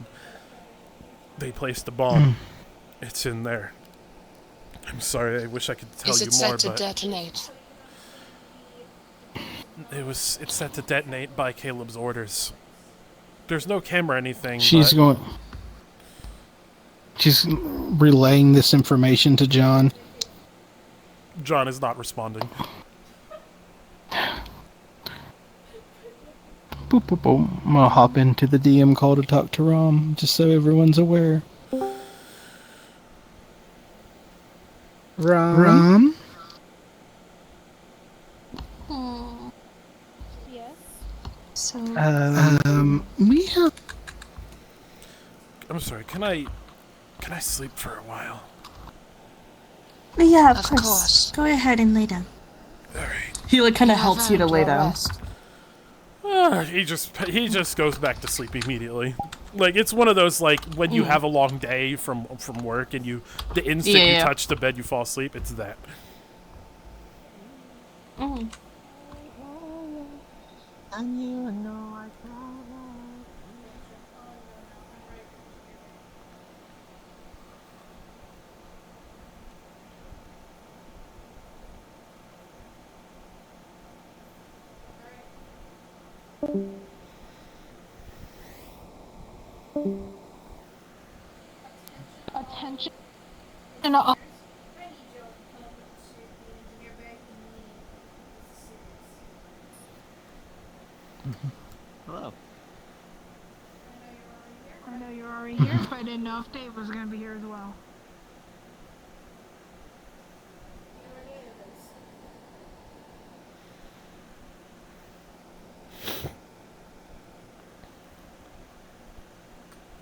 they placed a bomb. It's in there. I'm sorry, I wish I could tell Is you it more, set to but detonate? it's set to detonate by Caleb's orders. There's no camera or anything. She's relaying this information to John. John is not responding. Boop, boop, boop. I'm gonna hop into the DM call to talk to Rom, just so everyone's aware. Rom? Yes. So, we have... I'm sorry, can I sleep for a while? yeah, of Of course. course. Go ahead and lay down. Alright. He like kind of You helps you to have lay earned your down. rest. He just goes back to sleep immediately. Like, it's one of those, like, when you have a long day from work and the instant you touch the bed, you fall asleep. It's that. Mm. Attention. Hello. I know you're already here, but I didn't know if Dave was going to be here as well.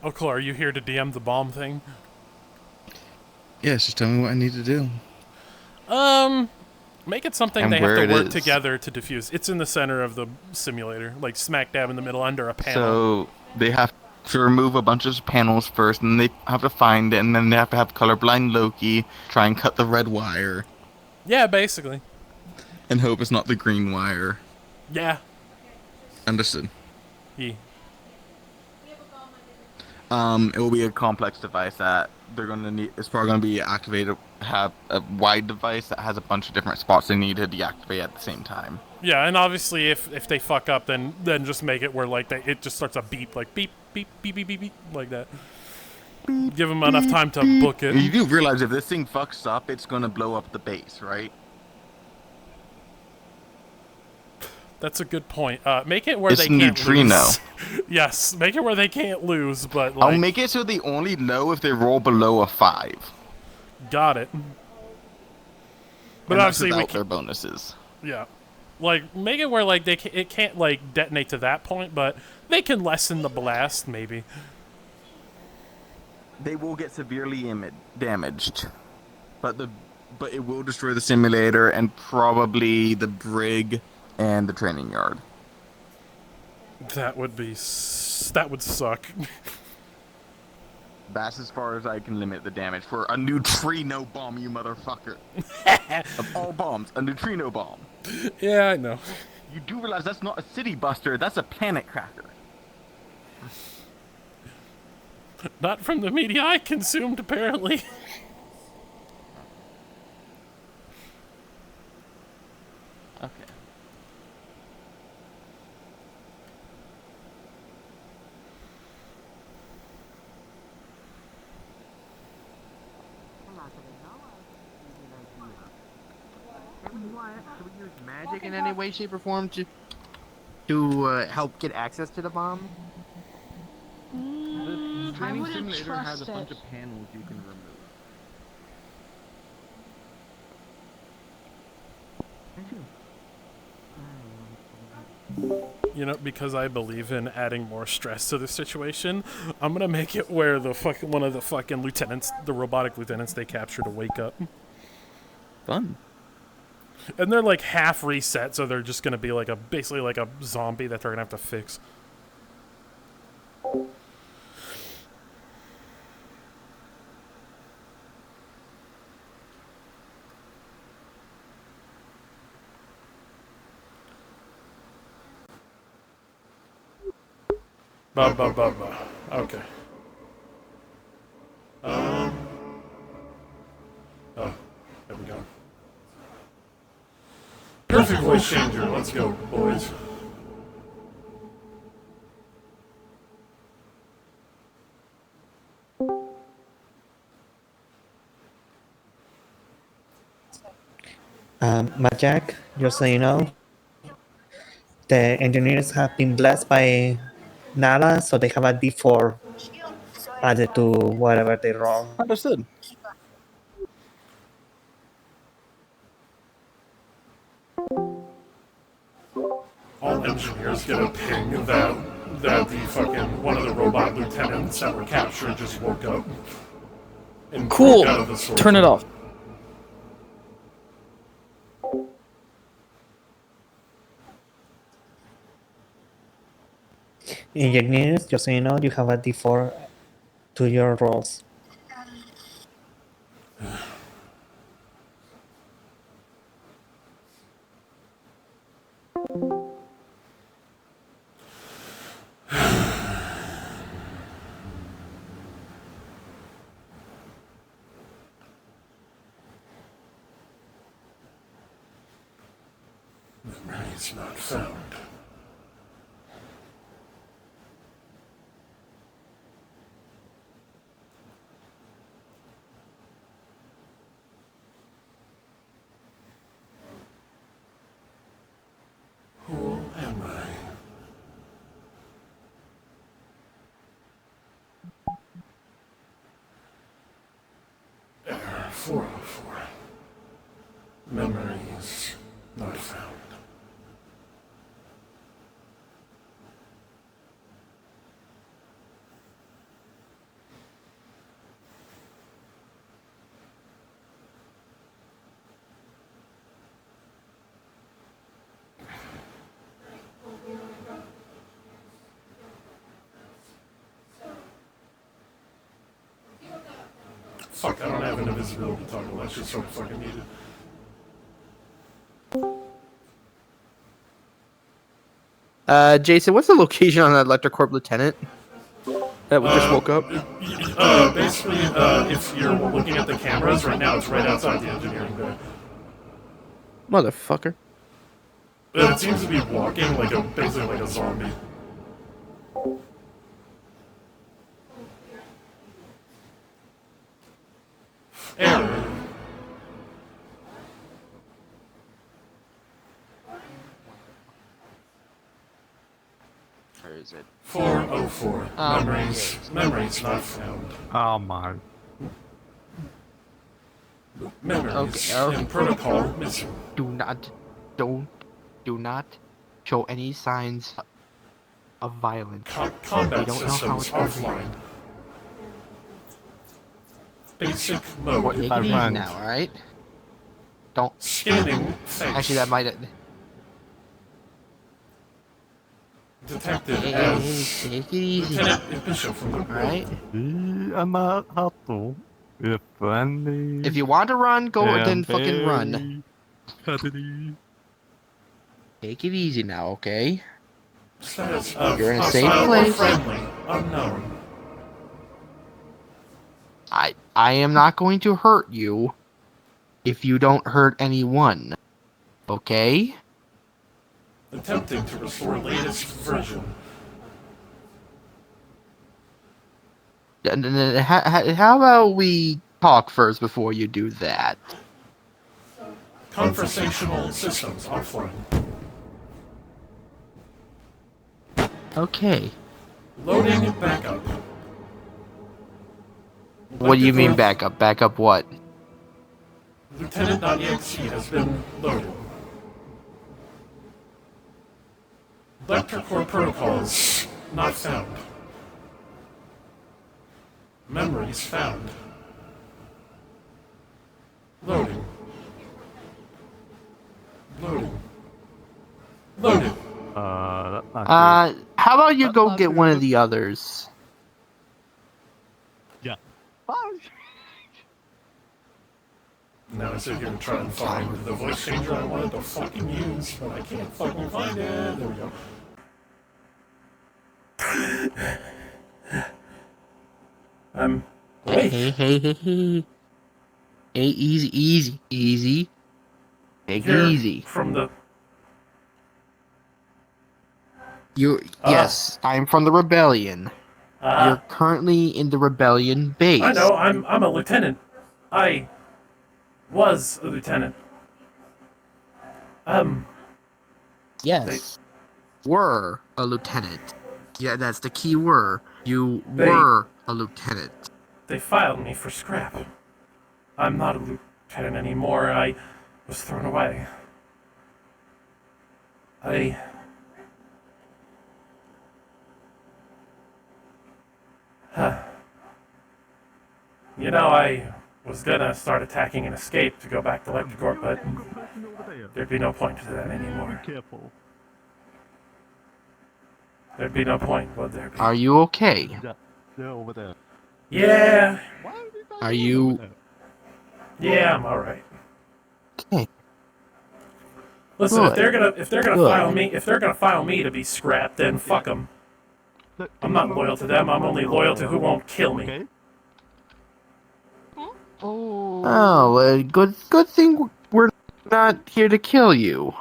Oh, Chloe, are you here to DM the bomb thing? Yes, just tell me what I need to do. Make it something And they have where to it work is. together to defuse. It's in the center of the simulator, like smack dab in the middle under a panel. So they have to remove a bunch of panels first, and they have to find it, and then they have to have colorblind Loki try and cut the red wire, Yeah, basically. And hope it's not the green wire. Yeah. Understood. He. It will be a complex device that they're gonna need. It's probably gonna be activated. Have a wide device that has a bunch of different spots they need to deactivate at the same time. Yeah, and obviously if they fuck up, then just make it where like it just starts a beep, like beep beep beep beep beep beep like that. Give them enough time to book it. You do realize if this thing fucks up, it's gonna blow up the base, right? That's a good point. Make it where It's they can't neutrino. lose. Yes, make it where they can't lose, but like I'll make it so they only know if they roll below a 5. got it. But And that's obviously we without can't, their bonuses. yeah. Like make it where like it can't like detonate to that point, but they can lessen the blast maybe. They will get severely damaged, but it will destroy the simulator and probably the brig and the training yard. That would suck. That's as far as I can limit the damage for a neutrino bomb, you motherfucker. Of all bombs, a neutrino bomb. Yeah, I know. You do realize that's not a city buster, that's a planet cracker. Not from the media I consumed, apparently. Okay. Should we use magic in any way, shape, or form to help get access to the bomb? The I training wouldn't simulator has trust a bunch it. of panels you can remove. You know, because I believe in adding more stress to the situation, I'm gonna make it where one of the fucking lieutenants, the robotic lieutenants they capture to wake up. Fun. And they're like half reset, so they're just gonna be like basically like a zombie that they're gonna have to fix. Okay. Oh, there we go. Perfect voice changer. Let's go, boys. But Jack, just so you know, the engineers have been blessed by Nala, so they have a D4 added to whatever they roll. Understood. All engineers get a ping that the fucking one of the robot lieutenants that were captured just woke up. And Cool. broke out of the sword. Turn it off. Engineers, just so you know, you have a D4 to your rolls. Memories not found. Who am I? Error 404. Memories not found. Fuck, I don't have an invisibility toggle. That's just so fucking needed. Jason, what's the location on that ElectroCorp lieutenant that we just woke up? Basically, if you're looking at the cameras right now, it's right outside the engineering bay. Motherfucker. It seems to be walking like basically like a zombie. Error. Where is it? 404. Memories not found. Oh my. Memories Okay. in protocol missing. Do not show any signs of violence. Combat we don't know how systems it's going to be. offline. Basic mode. Take it easy now, alright? Don't. Scanning face. Actually, that might. Detected Hey, as take it easy. Lieutenant Bishop from the Alright? I'm not helpful. If friendly. If you want to run, go and then fucking run. Cuddly. Take it easy now, okay? Status of You're in a safe hostile or place. friendly. Unknown. I am not going to hurt you if you don't hurt anyone. Okay? Attempting to restore latest version. How about we talk first before you do that? Conversational systems offline. Okay. Loading backup. What do you mean backup? Backup what? Lieutenant.exe has been loaded. ElectroCore protocols not found. Memories found. Loading. Loading. Loaded. That's not good. How about you go get one of the others? Yeah. Now I sit here and try and find the voice changer I wanted to fucking use, but I can't fucking find it. There we go. Hey. Hey, easy. Take it You're easy. from the... Yes, I'm from the rebellion. You're currently in the rebellion base. I know, I'm a lieutenant. I was a lieutenant. Yes. Were a lieutenant. Yeah, that's the key word. You They- were a lieutenant. They filed me for scrap. I'm not a lieutenant anymore. I was thrown away. You know, I was gonna start attacking and escape to go back to Electrocorp, but there'd be no point to that anymore. Careful. There'd be no point, would there be? Are you okay? They're over there. Yeah. Are you... Yeah, I'm alright. Okay. Listen, if Good. they're gonna file me to be scrapped, then fuck them. I'm not loyal to them. I'm only loyal to who won't kill me. Oh, good thing we're not here to kill you.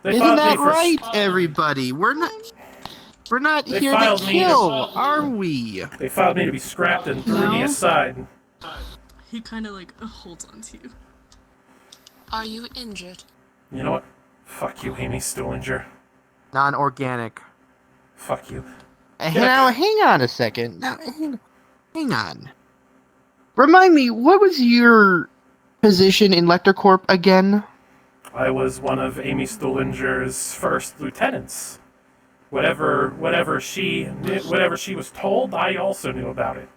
They Isn't filed me that for- right, everybody? We're not They here to filed me to- kill, are we? They filed me to be scrapped and threw me aside. He kind of like holds on to you. Are you injured? You know what? Fuck you, Amy Stuhlinger. Non-organic. Fuck you. Now, hang on a second. Now, hang on. Remind me, what was your position in Lectercorp again? I was one of Amy Stuhlinger's first lieutenants. Whatever she was told, I also knew about it.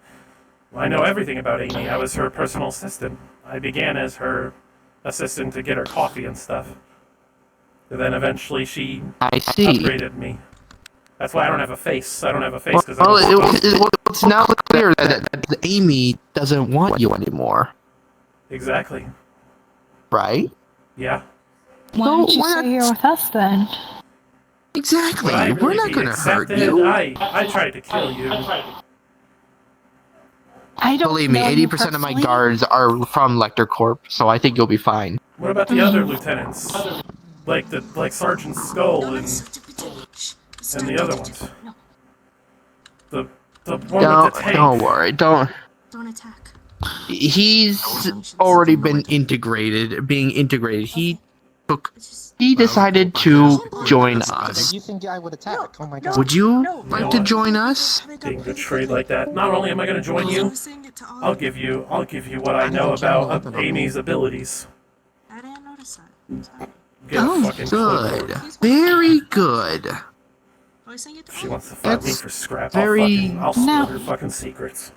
I know everything about Amy. I was her personal assistant. I began as her assistant to get her coffee and stuff. And then eventually she upgraded me. That's why I don't have a face. I don't have a face because It's now clear that Amy doesn't want you anymore, Exactly. right? Yeah. Why don't you stay here with us then? Exactly. Would I We're really not be going to hurt accepted? you. I tried to kill you. I don't Believe me, know you 80% of my personally. guards are from Lectercorp, so I think you'll be fine. What about the other lieutenants? Like Sergeant Skull and the other ones. The one with the tank. Don't worry. Don't attack. He's already been being integrated. He decided to join us. You think I would attack? Oh my god. Would you like to join us? Being betrayed like that. Not only am I going to join you, I'll give you what I know about Amy's abilities. I didn't notice that. Get a Oh, fucking good. clipboard. Very good. If she wants to fight me That's for scrap, very- I'll steal No. her fucking secrets.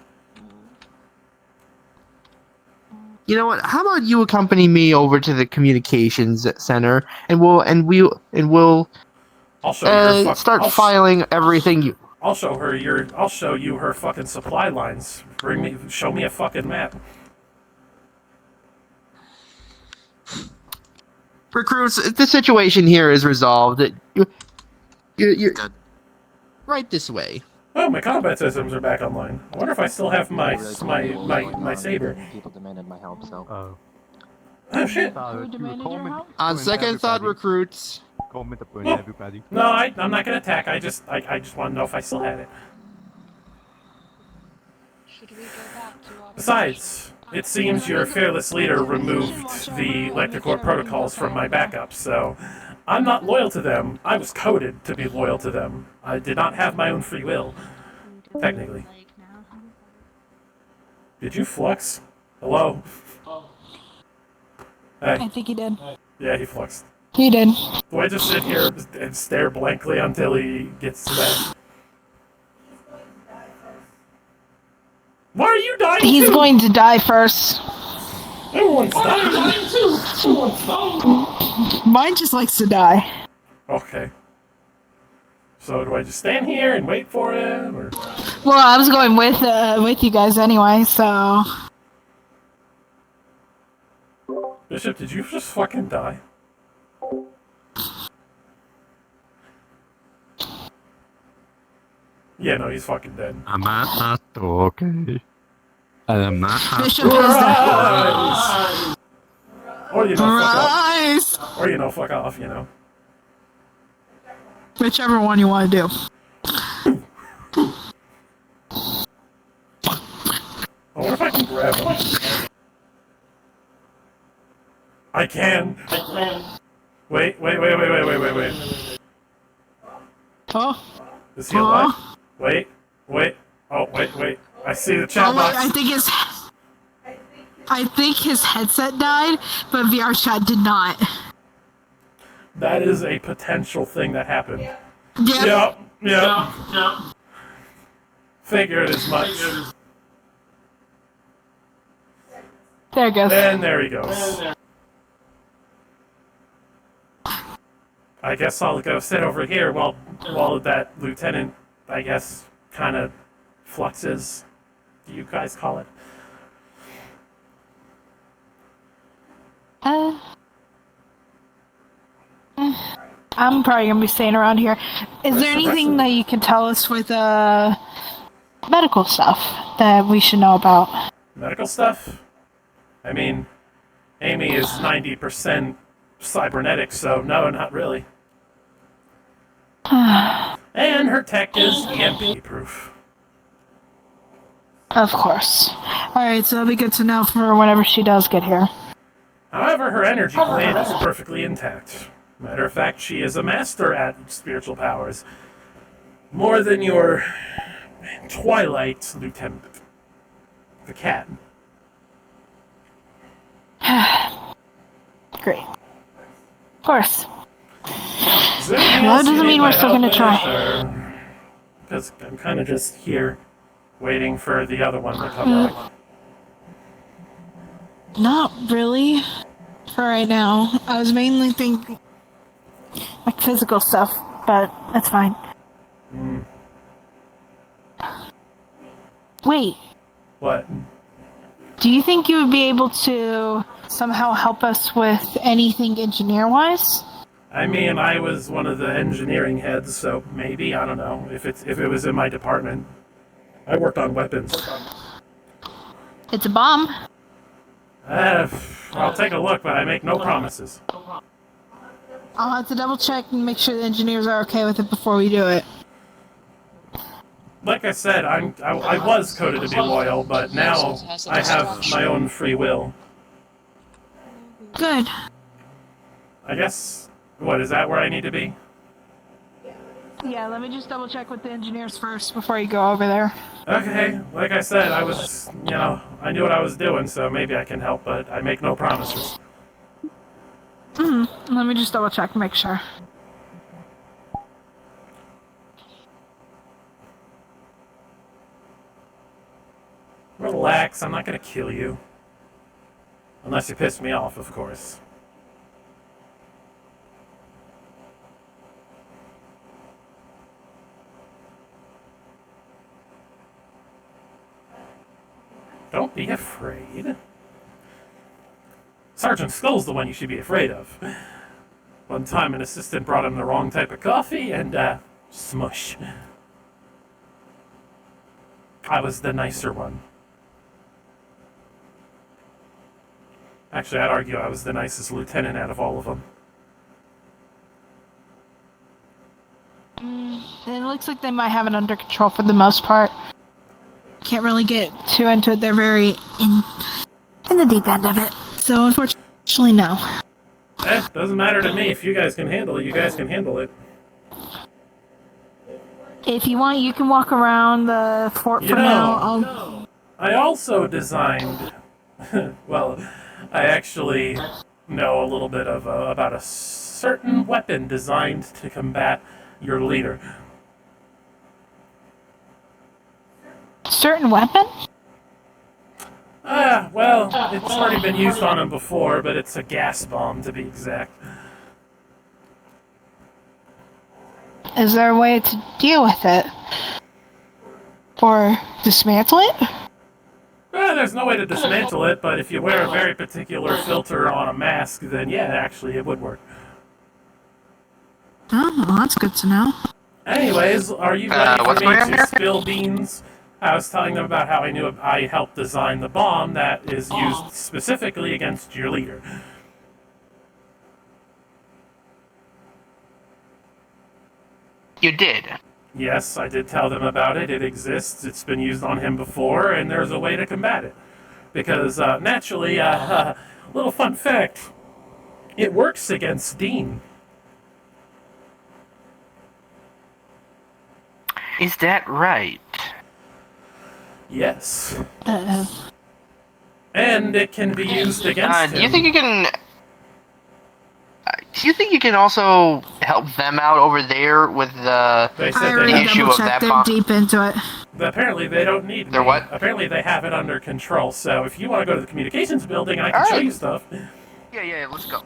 You know what? How about you accompany me over to the communications center, and we'll I'll show you her start filing everything you. I'll show you her fucking supply lines. Show me a fucking map. Recruits, the situation here is resolved. You're right this way. Oh, my combat systems are back online. I wonder if I still have my saber. People demanded my help, so. Oh shit! On second thought, recruits. No, I'm not gonna attack. I just want to know if I still had it. Besides, it seems your fearless leader removed the Electrocorp protocols from my backup, so I'm not loyal to them. I was coded to be loyal to them. I did not have my own free will, technically. Did you flux? Hello? Hey. I think he did. Yeah, he fluxed. He did. Do I just sit here and stare blankly until he gets to that? Why are you dying He's too? going to die first. Everyone's dying too. Mine just likes to die. Okay. So do I just stand here and wait for him, or? Well, I was going with you guys anyway, so. Bishop, did you just fucking die? Yeah, no, he's fucking dead. I'm not okay. I am not happy. Bishop has that. Or fuck Rise! off. Or fuck off, Whichever one you want to do. I wonder if I can grab him. I can. Wait. Oh. Is he alive? Wait. Oh, wait. I see the chat box. I think his headset died, but VR chat did not. That is a potential thing that happened. Yep. Yep. Figured as much. There it goes. And there he goes. I guess I'll go sit over here while that lieutenant, I guess, kind of fluxes. Do you guys call it? I'm probably gonna be staying around here. Is there anything that you can tell us with medical stuff that we should know about? Medical stuff? I mean, Amy is 90% cybernetic, so no, not really. And her tech is EMP proof. Of course. Alright, so it'll be good to know for whenever she does get here. However, her energy gland is perfectly intact. Matter of fact, she is a master at spiritual powers. More than your Twilight Lieutenant. The cat. Great. Of course. That doesn't mean we're still gonna try. Because I'm kind of just here, waiting for the other one to come back. Not really. For right now. I was mainly thinking like physical stuff, but that's fine. Wait. What? Do you think you would be able to somehow help us with anything engineer-wise? I mean, I was one of the engineering heads, so maybe, I don't know, if it was in my department. I worked on weapons. It's a bomb. I'll take a look, but I make no promises. I'll have to double check and make sure the engineers are okay with it before we do it. Like I said, I was coded to be loyal, but now I have my own free will. Good. I guess, what, is that where I need to be? Yeah, let me just double check with the engineers first before you go over there. Okay, like I said, I was, I knew what I was doing, so maybe I can help, but I make no promises. Let me just double check and make sure. Relax, I'm not gonna kill you. Unless you piss me off, of course. Don't be afraid. Sergeant Skull's the one you should be afraid of. One time an assistant brought him the wrong type of coffee and, smush. I was the nicer one. Actually, I'd argue I was the nicest lieutenant out of all of them. It looks like they might have it under control for the most part. Can't really get too into it. They're very in the deep end of it. So unfortunately, no. Doesn't matter to me. If you guys can handle it, you guys can handle it. If you want, you can walk around the fort for now. I also designed... well, I actually know a little bit of about a certain weapon designed to combat your leader. Certain weapon? Well, it's already been used on him before, but it's a gas bomb to be exact. Is there a way to deal with it? Or dismantle it? Well, there's no way to dismantle it, but if you wear a very particular filter on a mask, then yeah, actually it would work. Oh, well, that's good to know. Anyways, are you ready for me to spill beans I was telling them about how I helped design the bomb that is used specifically against your leader. You did. Yes, I did tell them about it. It exists. It's been used on him before, and there's a way to combat it. Because, naturally, little fun fact, it works against Dean. Is that right? Yes. And it can be used against him. Do you think you can... do you think you can also help them out over there with the issue of that They're bomb? deep into it. Apparently they don't need They're me. what? Apparently they have it under control, so if you want to go to the communications building, I can show you stuff. Yeah, let's go.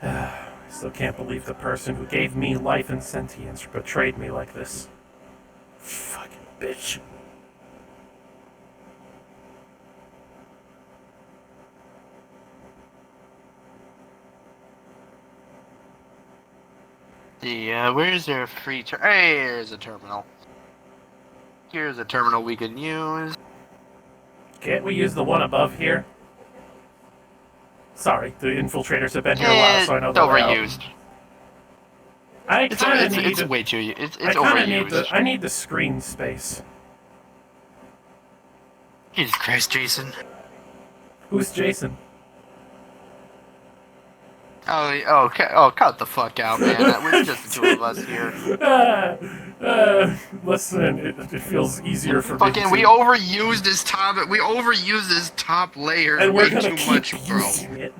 I still can't believe the person who gave me life and sentience betrayed me like this. Fucking bitch. Where's their free Hey, here's a terminal. Here's a terminal we can use. Can't we use the one above here? Sorry, the infiltrators have been here a while, so I know It's they're out. overused. It's way too. It's overused. I need the screen space. Jesus Christ, Jason. Who's Jason? Oh, cut the fuck out, man. That was just the two of us here. Listen, it feels easier for me. Fucking, we overused this top layer and way we're gonna too keep much, bro. using it.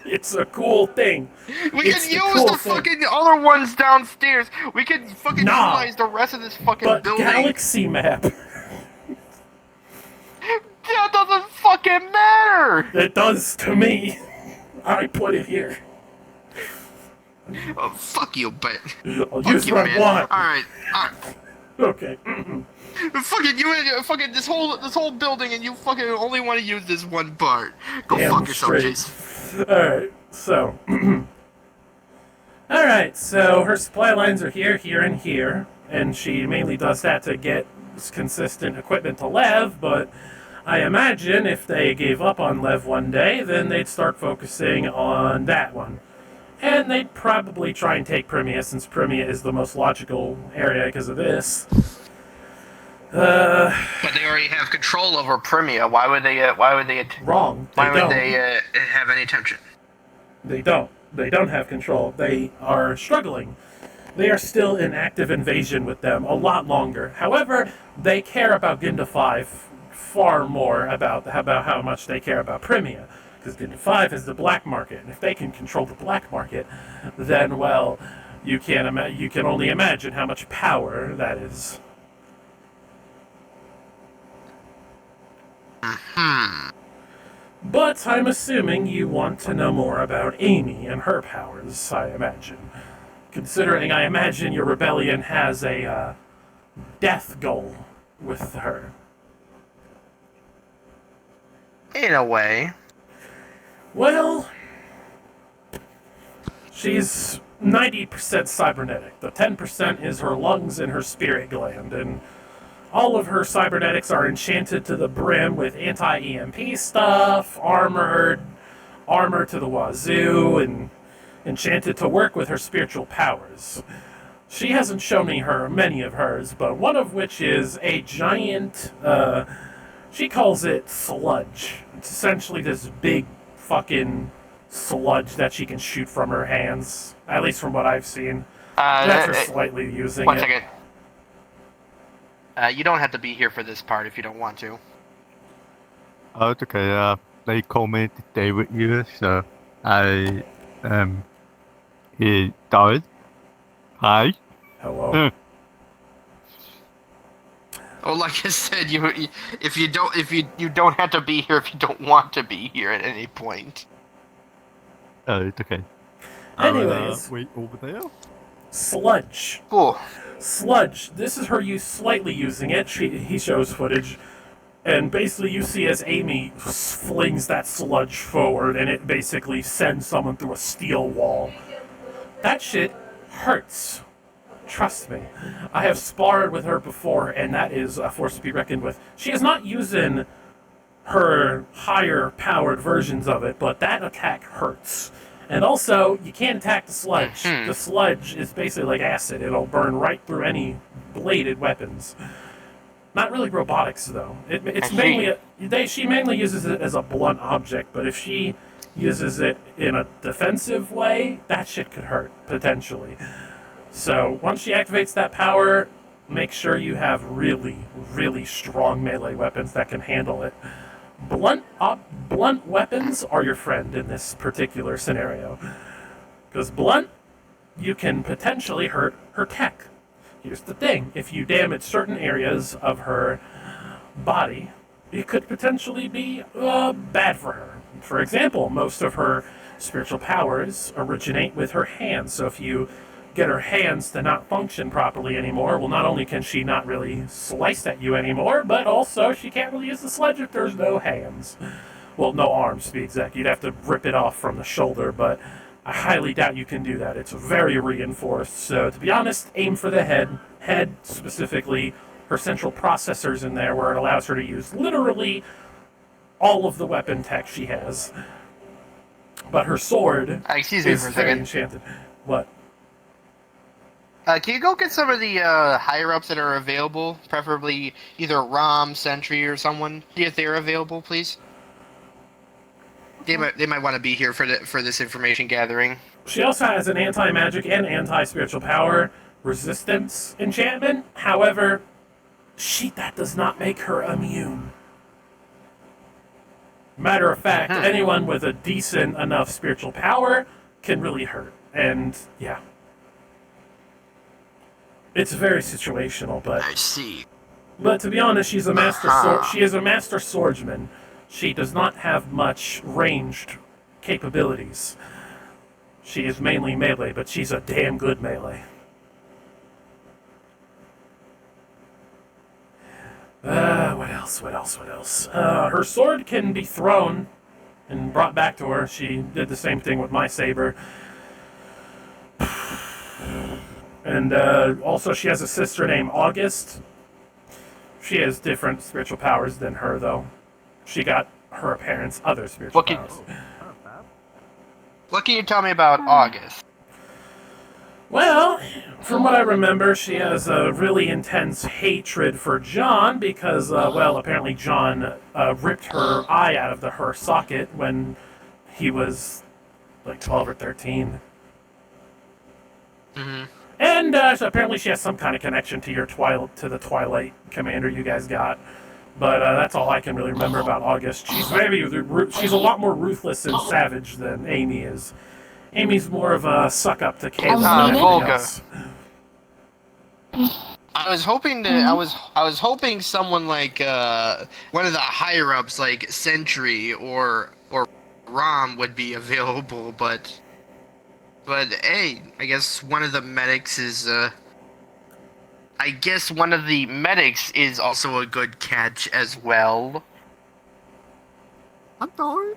It's a cool thing. We can use the fucking other ones downstairs. We can fucking utilize the rest of this fucking building. Galaxy map. That doesn't fucking matter. It does to me. I put it here. Oh, fuck you, but I'll use what I want. Alright. Okay. Fucking this whole building, and you fucking only want to use this one part. Go Damn fuck yourself, straight. Jason. Alright, so. Alright, so her supply lines are here, here, and here. And she mainly does that to get consistent equipment to Lev, but I imagine if they gave up on Lev one day, then they'd start focusing on that one. And they'd probably try and take Primia, since Primia is the most logical area because of this. But they already have control over Primia. Why would they? Wrong. Why would they have any attention? They don't. They don't have control. They are struggling. They are still in active invasion with them a lot longer. However, they care about Ginda 5 far more about how much they care about Primia. Because Ginda 5 is the black market, and if they can control the black market, then, well, you can only imagine how much power that is. But I'm assuming you want to know more about Amy and her powers, I imagine. Considering I imagine your rebellion has a death goal with her. In a way. Well, she's 90% cybernetic. The 10% is her lungs and her spirit gland, and all of her cybernetics are enchanted to the brim with anti-EMP stuff, armor to the wazoo, and enchanted to work with her spiritual powers. She hasn't shown me many of hers, but one of which is a giant, she calls it sludge. It's essentially this big fucking sludge that she can shoot from her hands, at least from what I've seen. That's her slightly using it. 1 second. You don't have to be here for this part if you don't want to. Oh, it's okay. They call me to stay with you, so I he died. Hi. Hello. Oh, like I said, you don't have to be here if you don't want to be here at any point. Oh, it's okay. Anyways. Wait over there. Sludge. Cool. Sludge. This is her slightly using it. He shows footage. And basically you see as Amy flings that sludge forward and it basically sends someone through a steel wall. That shit hurts. Trust me. I have sparred with her before and that is a force to be reckoned with. She is not using her higher powered versions of it, but that attack hurts. And also, you can't attack the sludge. The sludge is basically like acid. It'll burn right through any bladed weapons. Not really robotics, though. It's mainly she mainly uses it as a blunt object, but if she uses it in a defensive way, that shit could hurt, potentially. So, once she activates that power, make sure you have really, really strong melee weapons that can handle it. Blunt weapons are your friend in this particular scenario. Because blunt, you can potentially hurt her tech. Here's the thing, if you damage certain areas of her body, it could potentially be bad for her. For example, most of her spiritual powers originate with her hands, so if you get her hands to not function properly anymore, well, not only can she not really slice at you anymore, but also she can't really use the sledge if there's no hands. Well, no arms, to be exact. You'd have to rip it off from the shoulder, but I highly doubt you can do that. It's very reinforced, so to be honest, aim for the head. Head, specifically, her central processors in there, where it allows her to use literally all of the weapon tech she has. But her sword Excuse me is for a very second. enchanted. What? Can you go get some of the higher-ups that are available? Preferably either Rom, Sentry, or someone. See if they're available, please. They might want to be here for this information gathering. She also has an anti-magic and anti-spiritual power resistance enchantment. However, that does not make her immune. Matter of fact, anyone with a decent enough spiritual power can really hurt. And, yeah. It's very situational, but... I see. But to be honest, she's a master she is a master swordsman. She does not have much ranged capabilities. She is mainly melee, but she's a damn good melee. What else? Her sword can be thrown and brought back to her. She did the same thing with my saber. And also she has a sister named August. She has different spiritual powers than her, though. She got her parents' other spiritual powers. What can you tell me about August? Well, from what I remember, she has a really intense hatred for John because, apparently John ripped her eye out of her socket when he was like 12 or 13. Mm-hmm. And so apparently she has some kind of connection to the Twilight Commander you guys got. But that's all I can really remember about August. She's she's a lot more ruthless and savage than Amy is. Amy's more of a suck-up to Caleb than anything else. I was hoping to. I was hoping someone like one of the higher ups, like Sentry or Rom, would be available, but hey, I guess one of the medics is. I guess one of the medics is also a good catch as well. I'm sorry.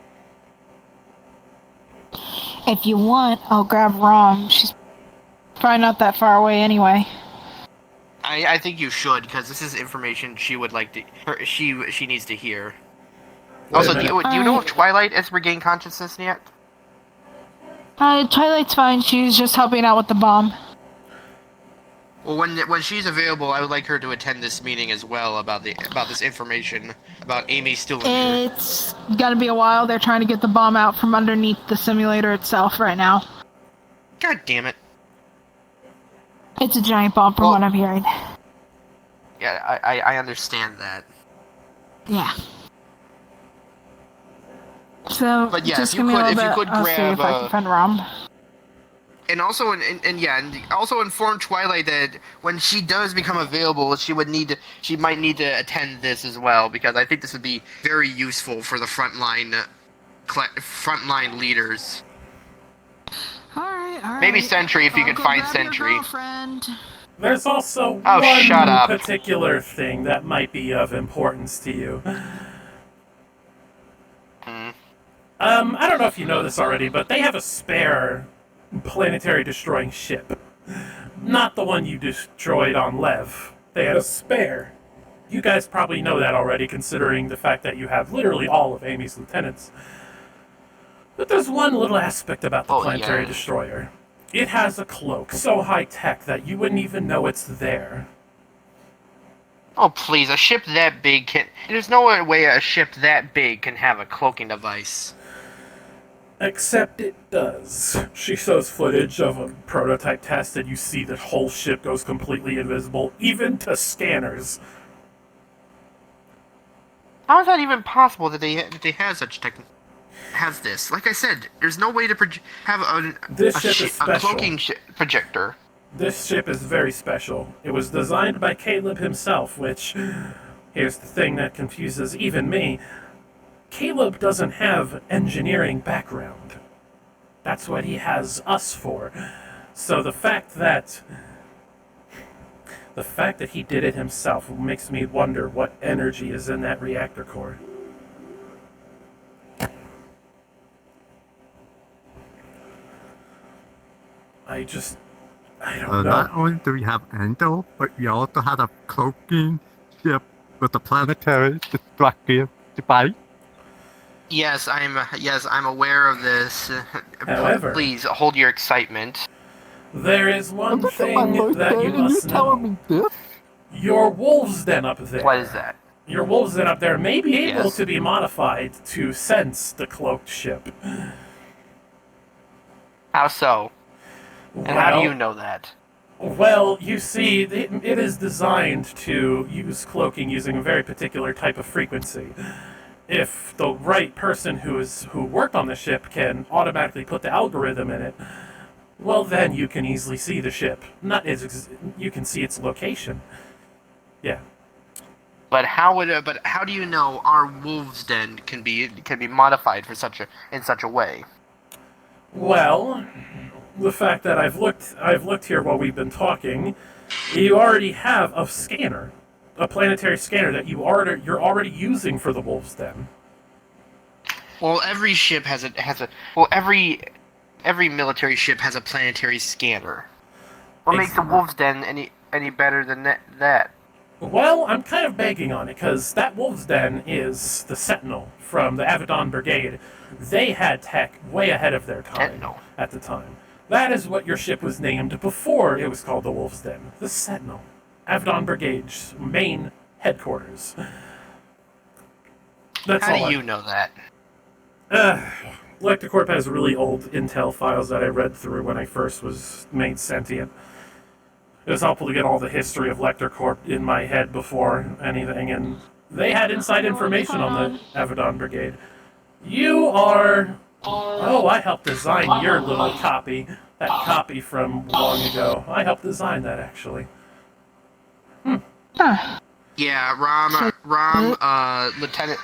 If you want, I'll grab Rom. She's probably not that far away anyway. I think you should, because this is information she would like to. She needs to hear. Also, do you know if Twilight has regained consciousness yet? Twilight's fine. She's just helping out with the bomb. Well, when she's available, I would like her to attend this meeting as well about this information about Amy still injured. It's gotta be a while. They're trying to get the bomb out from underneath the simulator itself right now. God damn it! It's a giant bomb from what I'm hearing. Yeah, I understand that. Yeah. So, but yeah, just if you give me a could, little bit, I'll see if I can find Rom. And also, and also inform Twilight that when she does become available, she might need to attend this as well, because I think this would be very useful for the frontline leaders. All right. Alright. Maybe Sentry if you I'll can go find grab your Sentry. girlfriend. There's also Oh, one shut up. particular thing that might be of importance to you. I don't know if you know this already, but they have a spare planetary destroying ship. Not the one you destroyed on Lev. They had a spare. You guys probably know that already, considering the fact that you have literally all of Amy's lieutenants. But there's one little aspect about the planetary destroyer. It has a cloak so high-tech that you wouldn't even know it's there. Oh, please, a ship that big can... There's no way a ship that big can have a cloaking device. Except it does. She shows footage of a prototype test and you see the whole ship goes completely invisible, even to scanners. How is that even possible that they have such has this? Like I said, there's no way to have a cloaking projector. This ship is very special. It was designed by Caleb himself, which, here's the thing that confuses even me. Caleb doesn't have engineering background. That's what he has us for. So the fact that he did it himself makes me wonder what energy is in that reactor core. I don't know. Not only do we have Endo, but we also had a cloaking ship with a planetary destructive device. Yes, I'm aware of this. However, please hold your excitement. There is one thing that you must know. Your Wolves Den up there. What is that? Your Wolves Den up there may be able to be modified to sense the cloaked ship. How so? And how do you know that? Well, you see, it is designed to use cloaking using a very particular type of frequency. If the right person who worked on the ship can automatically put the algorithm in it, well, then you can easily see the ship. You can see its location. Yeah. But how do you know our Wolves Den can be modified for in such a way? Well, the fact that I've looked here while we've been talking, you already have a scanner, a planetary scanner that you're already using for the Wolves Den. Well, every ship every military ship has a planetary scanner. What makes the Wolves Den any better than that? Well, I'm kind of banking on it, because that Wolves Den is the Sentinel from the Avedon Brigade. They had tech way ahead of their time at the time. That is what your ship was named before it was called the Wolves Den. The Sentinel. Avedon Brigade's main headquarters. How do you know that? LectorCorp has really old intel files that I read through when I first was made sentient. It was helpful to get all the history of LectorCorp in my head before anything, and they had inside information on the Avedon Brigade. You are... Oh, I helped design your little copy. That copy from long ago. I helped design that, actually. Yeah, Lieutenant...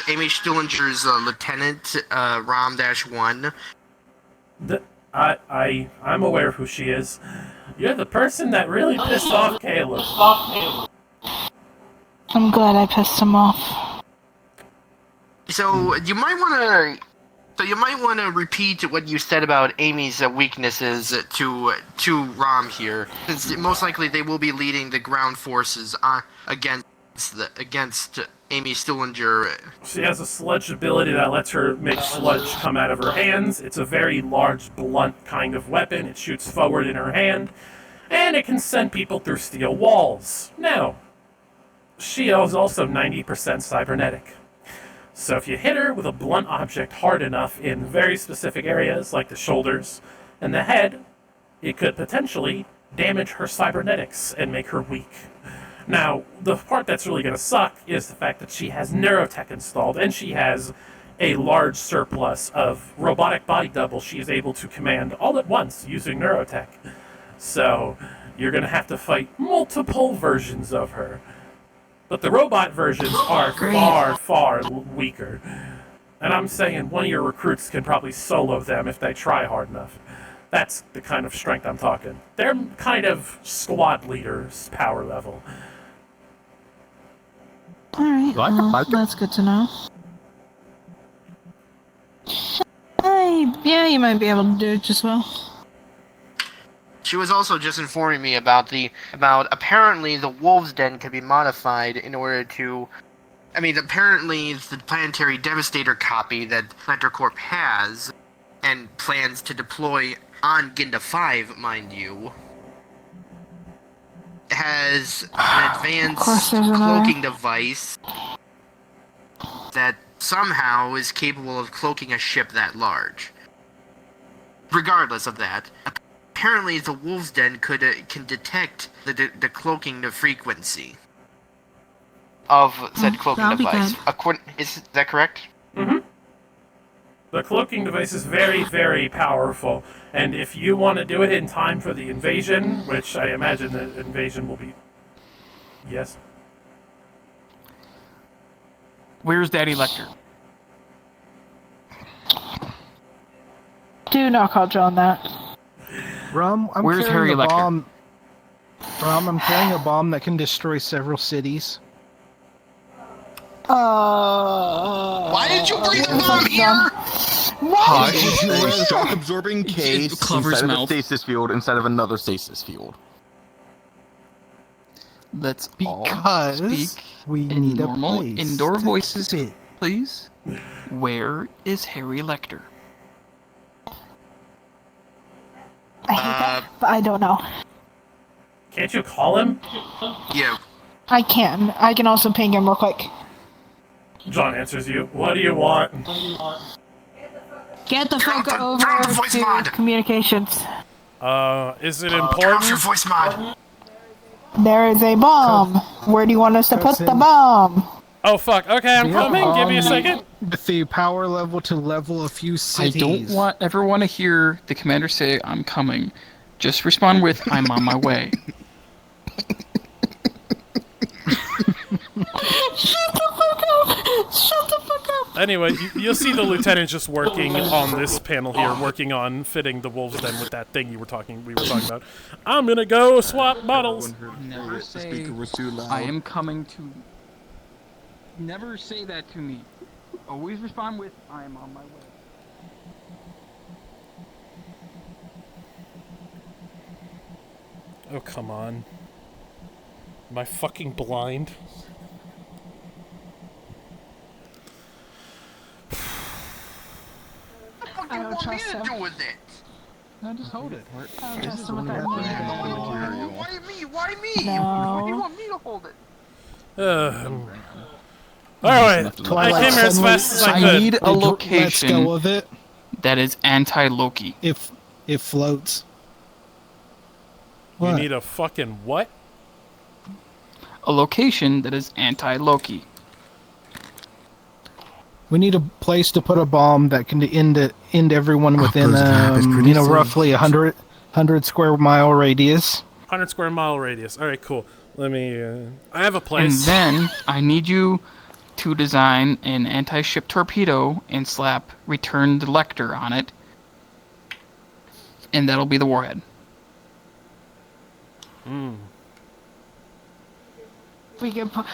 Amy Stillinger's Lieutenant, Rom-1. I'm aware of who she is. You're the person that really pissed off Caleb. I'm glad I pissed him off. So you might want to repeat what you said about Amy's weaknesses to Rom here, because most likely they will be leading the ground forces against Amy Stillinger. She has a sludge ability that lets her make sludge come out of her hands. It's a very large, blunt kind of weapon. It shoots forward in her hand, and it can send people through steel walls. Now, she is also 90% cybernetic. So if you hit her with a blunt object hard enough in very specific areas, like the shoulders and the head, it could potentially damage her cybernetics and make her weak. Now, the part that's really going to suck is the fact that she has neurotech installed, and she has a large surplus of robotic body double she is able to command all at once using neurotech. So, you're going to have to fight multiple versions of her. But the robot versions are far, far weaker. And I'm saying one of your recruits can probably solo them if they try hard enough. That's the kind of strength I'm talking. They're kind of squad leaders, power level. Alright, well, that's good to know. Yeah, you might be able to do it just well. She was also just informing me about apparently the Wolves Den can be modified in order to. I mean, apparently the Planetary Devastator copy that Electrocorp has and plans to deploy on Ginda 5, mind you, has an advanced cloaking device that somehow is capable of cloaking a ship that large. Regardless of that, apparently the Wolves Den can detect the cloaking the frequency of said cloaking device. Is that correct? Mm-hmm. The cloaking device is very, very powerful, and if you want to do it in time for the invasion, which I imagine the invasion will be... Yes? Where's Daddy Lecter? Do not call John that. Rum, I'm Where's Harry carrying a Lecter? bomb. Rum, I'm carrying a bomb that can destroy several cities. Why did you bring the bomb here? Hush. Why? A shock-absorbing case covers inside of a mouth. stasis field instead of another stasis field. Let's Because all speak we in need a normal place indoor to voices, sit. please. Where is Harry Lecter? I hate that, but I don't know. Can't you call him? Yeah. I can. I can also ping him real quick. John answers you. What do you want? Get the fuck over to communications. Is it important? voice mod. There is a bomb. Where do you want us to put the bomb? Oh fuck, okay, I'm coming. Give me a second. With the power level to level a few I cities. don't want everyone to hear the commander say, I'm coming. Just respond with, I'm on my way. Shut the fuck up! Shut the fuck up! Anyway, you'll see the lieutenant just working on this panel here, working on fitting the Wolves Den with that thing we were talking about. I'm gonna go swap bottles. Never say, I am coming to... Never say that to me. Always respond with, I am on my way. Oh, come on. Am I fucking blind? I don't trust him. No, just hold it. I don't trust him with that. Why me? Why me? No. Why do you want me to hold it? Alright, I came here as fast as I could. I need a Let's location go with it. that is anti-Loki. If it floats. You What? need a fucking what? A location that is anti-Loki. We need a place to put a bomb that can end everyone within, Upper's map is pretty safe. roughly 100 square mile radius. 100 square mile radius. Alright, cool. Let me, I have a And place. then I need you to design an anti-ship torpedo and slap Return the Lecter on it. And that'll be the warhead. We can put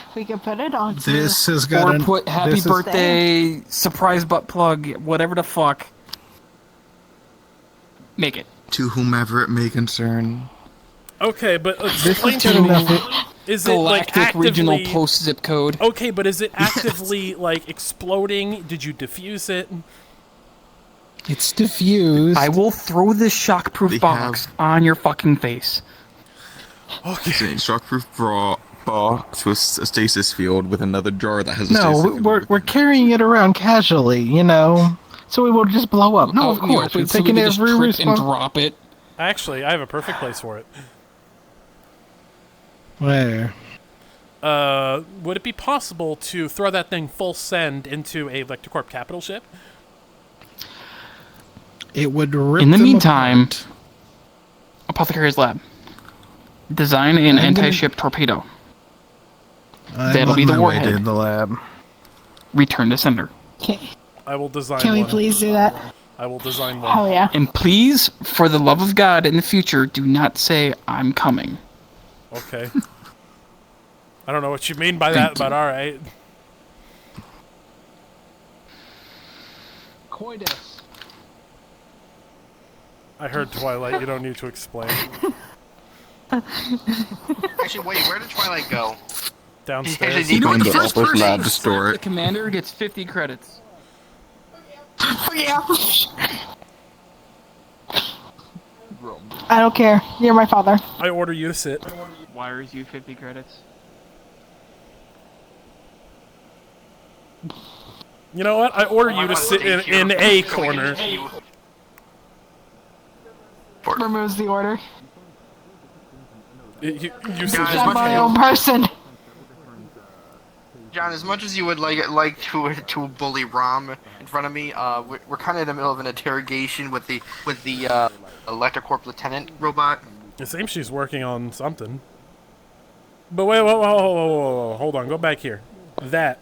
it on. This has got Or an, put happy this is- birthday, surprise butt plug, whatever the fuck. Make it. To whomever it may concern. Okay, but This explain is to good me, enough. is it like Galactic actively... regional post zip code. Okay, but is it actively, like, exploding? Did you defuse it? It's diffused. I will throw this shockproof box on your fucking face. It's a shockproof box with a stasis field with another jar that has a stasis No, field. we're carrying it around casually, you know, so it will just blow up. No, of course, we're so we taking can just every trip and response. drop it. Actually, I have a perfect place for it. Where? Would it be possible to throw that thing full send into a Electrocorp capital ship? It would rip In the them meantime, apart. Apothecary's Lab. Design an anti-ship torpedo. I'm That'll on be the my way warhead. to the lab. Return to sender. I will design Can we one. please do that? I will design one. Hell yeah. And please, for the love of God, in the future, do not say I'm coming. Okay. I don't know what you mean by that, but all right. Coitus. I heard Twilight. You don't need to explain. Actually, wait. Where did Twilight go? Downstairs. You know what? The Find the first upper person lab to to store select it. the commander gets 50 credits. Yeah. I don't care. You're my father. I order you to sit. Wires you 50 credits. You know what? I order you to sit in a corner. Removes the order. You John, sit. I'm my own person. John, as much as you would like to bully Rom in front of me, we're kind of in the middle of an interrogation with the Electrocorp Lieutenant robot. It seems she's working on something. But wait, whoa, hold on, go back here. That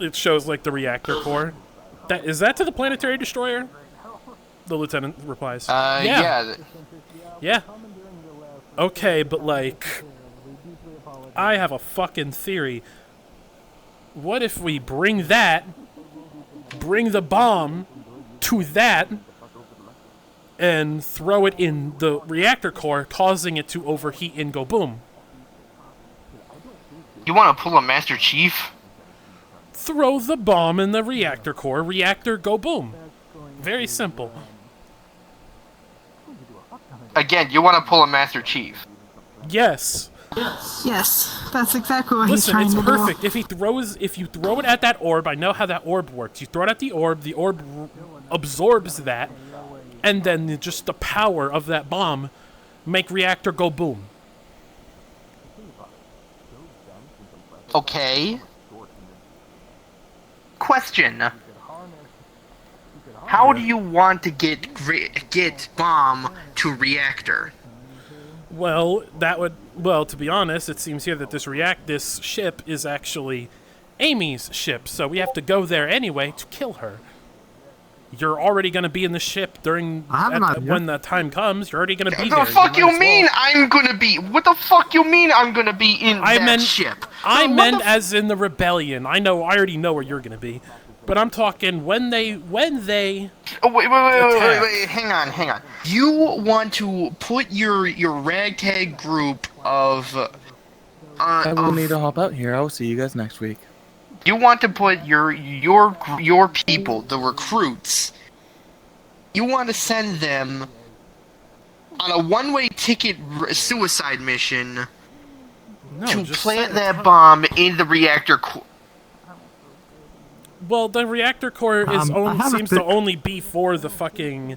it shows like the reactor core. That is that to the planetary destroyer? The lieutenant replies. Yeah. Yeah. Okay, but like, I have a fucking theory. What if we bring the bomb to that, and throw it in the reactor core, causing it to overheat and go boom? You want to pull a Master Chief? Throw the bomb in the reactor core, reactor go boom. Very simple. Again, you want to pull a Master Chief? Yes. Yes, that's exactly what he's Listen, trying it's to perfect. do. If you throw it at that orb, I know how that orb works. You throw it at the orb absorbs that, and then just the power of that bomb make reactor go boom. Okay. Question. How do you want to get bomb to reactor? Well, to be honest, it seems here that this ship is actually Amy's ship, so we have to go there anyway to kill her. You're already going to be in the ship when the time comes. You're already going to be there. What the fuck you mean I'm going to be? What the fuck you mean I'm going to be in that ship? I meant as in the rebellion. I already know where you're going to be. But I'm talking when they Oh, wait, hang on. You want to put your ragtag group of I will need to hop out here. I will see you guys next week. you want to put your people, the recruits, you want to send them on a one-way ticket suicide mission to plant that bomb in the reactor core. Well, the reactor core seems to only be for the fucking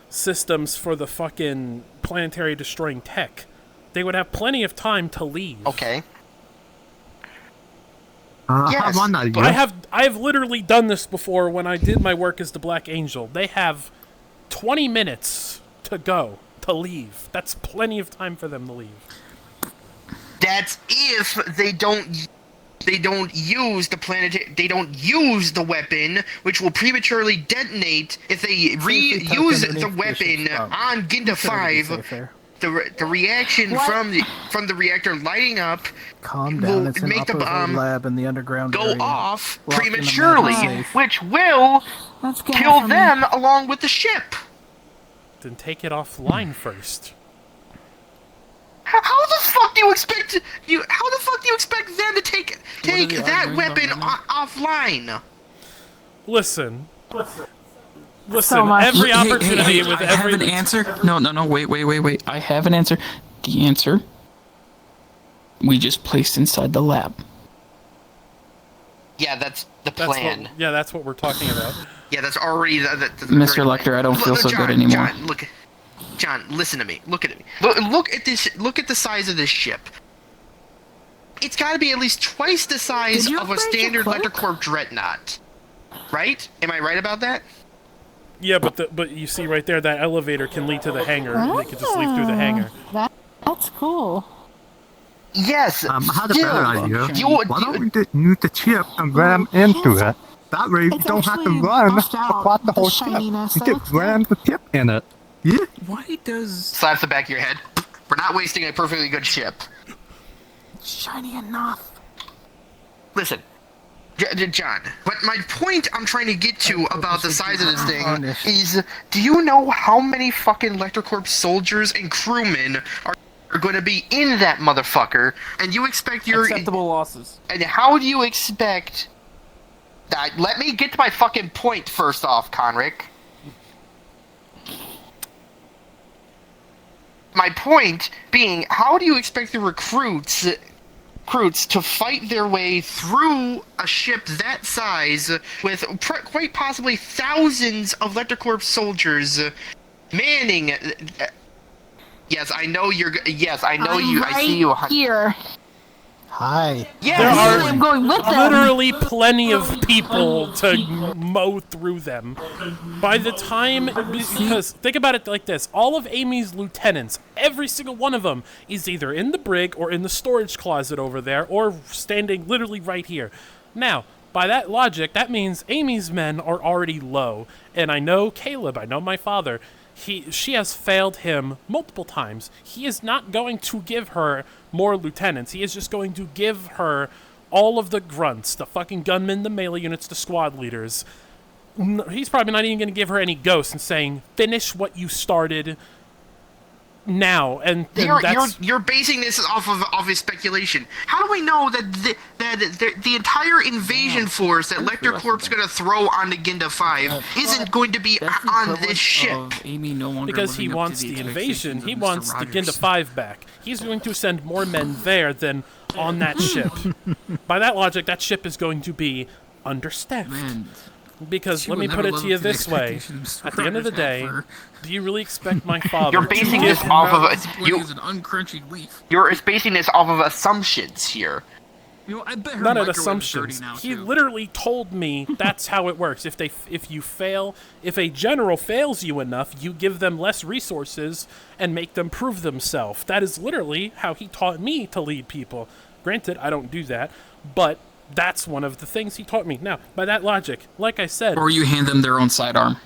systems for the fucking planetary destroying tech. They would have plenty of time to leave. Okay. Yes, I have literally done this before when I did my work as the Black Angel. They have 20 minutes to leave. That's plenty of time for them to leave. That's if they don't use the weapon, which will prematurely detonate if they reuse the weapon on Ginta 5. The reaction from the reactor lighting up Calm down. will It's an make the upper bomb lab in the underground go area. off Locked in a prematurely, metal safe. which will kill them along with the ship. Then take it offline first. How the fuck do you expect them to take that weapon offline? Listen. So much. Every opportunity with I every... have an answer. No, wait. I have an answer. The answer we just placed inside the lab. Yeah, that's the plan. That's what we're talking about. Yeah, that's already the Mr. Lecter, I don't feel so good anymore. John, listen to me. Look at me. Look at this. Look at the size of this ship. It's got to be at least twice the size of a standard Electrocorp Dreadnought. Right? Am I right about that? Yeah, but you see right there, that elevator can lead to the hangar. They can just leave through the hangar. That's cool. Yes. I had a better idea. Why don't we just use the chip and ram into it? That way you It's don't have to actually run washed out, across the the whole ship. shininess. You It get looks grand the tip in it. Yeah. Why does... Slaps the back of your head. We're not wasting a perfectly good ship. Shiny enough. Listen, John, but my point I'm trying to get to about the size of this thing is, do you know how many fucking Electrocorp soldiers and crewmen are going to be in that motherfucker, and you expect your... Acceptable losses. And how do you expect... that? Let me get to my fucking point first off, Conric. My point being, how do you expect the recruits to fight their way through a ship that size with quite possibly thousands of Electrocorp soldiers manning? Yes, I know you're. Yes, I know you. I see you. Here. Hi. Yeah, There I'm going with them. literally plenty of people to mow through them. By the time, because think about it like this, all of Amy's lieutenants, every single one of them, is either in the brig or in the storage closet over there, or standing literally right here. Now, by that logic, that means Amy's men are already low, and I know Caleb, I know my father, she has failed him multiple times. He is not going to give her more lieutenants. He is just going to give her all of the grunts, the fucking gunmen, the melee units, the squad leaders. He's probably not even going to give her any ghosts and saying, finish what you started now. And you're basing this off of speculation. How do we know that the entire invasion force that Electrocorp's going to throw on the Ginda 5 isn't going to be on this ship? Amy no longer because he living up wants to the the invasion. expectations He of Mr. wants the Rogers. Ginda 5 back. He's going to send more men there than on that ship. By that logic, that ship is going to be understaffed. Man, because she let will me never put it live to you up to the this way: expectations at the end of the Rogers day, had for do you really expect my father? You're basing to this give off him- of Disappointing as an uncrunchy leaf. You're basing this off of assumptions here. You know, I bet her None of microwave is assumptions. dirty now, He too. literally told me that's how it works. If a general fails you enough, you give them less resources and make them prove themselves. That is literally how he taught me to lead people. Granted, I don't do that, but that's one of the things he taught me. Now, by that logic, like I said... Or you hand them their own sidearm.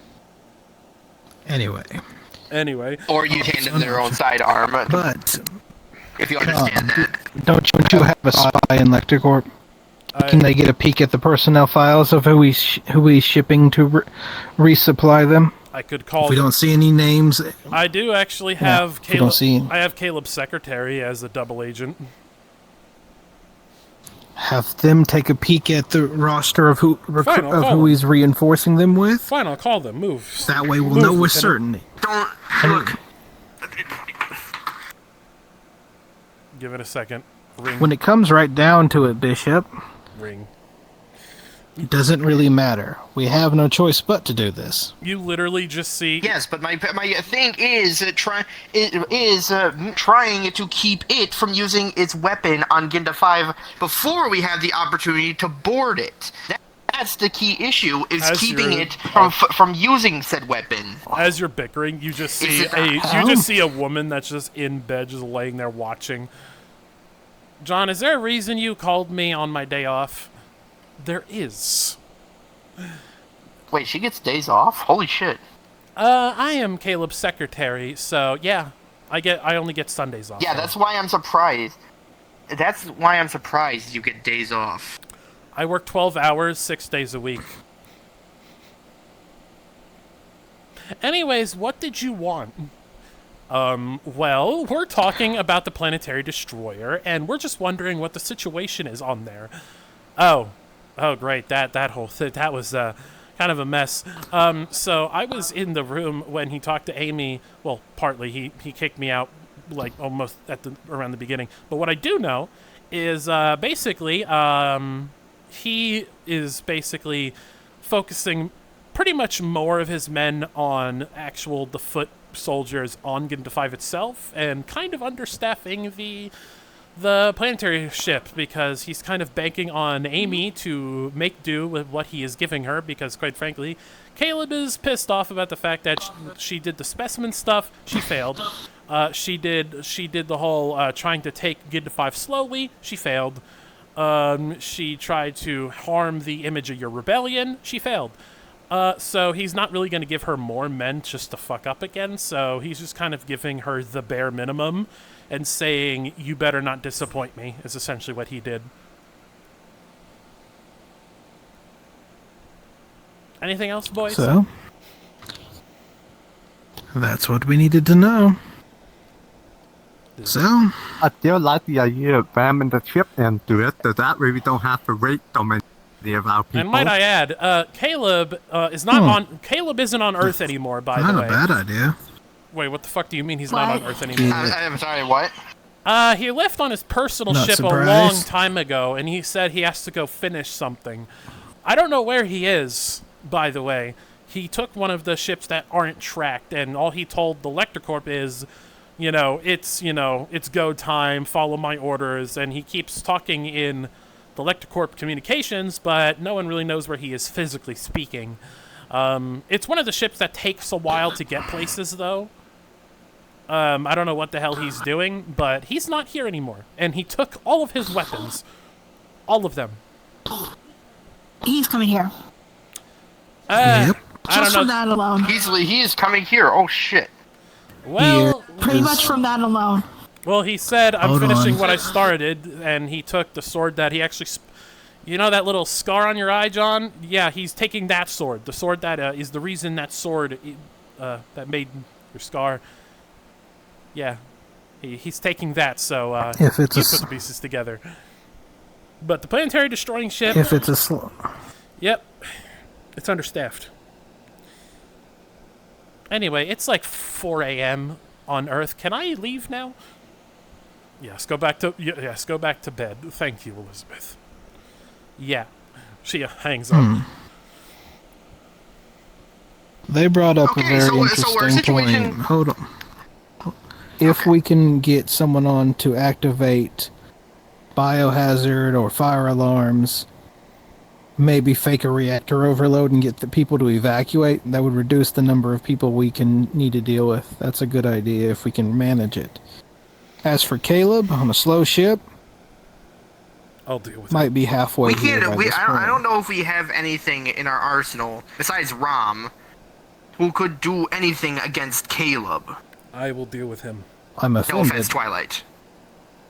Anyway. Or you hand them their own sidearm. But if you understand that. don't you have a spy in Electrocorp? Can they get a peek at the personnel files of who he's shipping to resupply them? I could call If we them. don't see any names, I do actually Yeah, have if you don't Caleb. see- I have Caleb's secretary as a double agent. have them take a peek at the roster of who Fine, I'll call who them. he's reinforcing them with. Fine, I'll call them. Move. That way we'll Move, know with Lieutenant. certainty. Look. Give it a second. Ring. When it comes right down to it, Bishop, Ring. it doesn't really matter. We have no choice but to do this. You literally just see. Yes, but my thing is trying to keep it from using its weapon on Ginda 5 before we have the opportunity to board it. That's the key issue: is As keeping you're- it from using said weapon. As you're bickering, you just Is see it- a woman that's just in bed, just laying there watching. John, is there a reason you called me on my day off? There is. Wait, she gets days off? Holy shit! I am Caleb's secretary, so yeah, I only get Sundays off. Yeah, that's why I'm surprised. That's why I'm surprised you get days off. I work 12 hours, 6 days a week. Anyways, what did you want? Well, we're talking about the planetary destroyer, and we're just wondering what the situation is on there. Oh, great, that whole thing, that was, kind of a mess. So I was in the room when he talked to Amy. Well, partly, he kicked me out, like, almost around the beginning. But what I do know is, basically, he is basically focusing pretty much more of his men on the foot soldiers on Ginda 5 itself, and kind of understaffing the planetary ship, because he's kind of banking on Amy to make do with what he is giving her, because quite frankly, Caleb is pissed off about the fact that she did the specimen stuff, she failed. She did the whole trying to take Ginda 5 slowly, she failed. She tried to harm the image of your rebellion. She failed. So he's not really going to give her more men just to fuck up again. So he's just kind of giving her the bare minimum and saying, you better not disappoint me, is essentially what he did. Anything else, boys? So, that's what we needed to know. So, I still like the idea of ramming the ship into it, so that way we don't have to wait so many of our people. And might I add, Caleb is not on. Caleb isn't on Earth anymore. By the way, not a bad idea. Wait, what the fuck do you mean he's not on Earth anymore? I'm sorry, what? He left on his personal Not ship surprised. a long time ago, and he said he has to go finish something. I don't know where he is, by the way. He took one of the ships that aren't tracked, and all he told the LectorCorp is, it's go time, follow my orders, and he keeps talking in the LectorCorp communications, but no one really knows where he is physically speaking. It's one of the ships that takes a while to get places, though. I don't know what the hell he's doing, but he's not here anymore. And he took all of his weapons. All of them. He's coming here. I Just don't from know. that alone. He is coming here. Oh shit. Well, Pretty much from that alone. Well, he said, I'm Hold finishing on. what I started, and he took the sword that he actually... You know that little scar on your eye, John? Yeah, he's taking that sword. The sword that is the reason that sword that made your scar... Yeah, he's taking that, so If it's you a put the pieces together. But the planetary destroying ship... If it's a Yep, it's understaffed. Anyway, it's like 4 a.m. on Earth. Can I leave now? Yes, go back to bed. Thank you, Elizabeth. Yeah, she hangs up. They brought up a Okay, very so our interesting situation- point. Hold on. If we can get someone on to activate biohazard or fire alarms, maybe fake a reactor overload and get the people to evacuate, that would reduce the number of people we can need to deal with. That's a good idea if we can manage it. As for Caleb on a slow ship, I'll deal with might be halfway We here can't. by We, this I point. don't know if we have anything in our arsenal besides Rom, who could do anything against Caleb. I will deal with him. I'm No offended. offense, Twilight.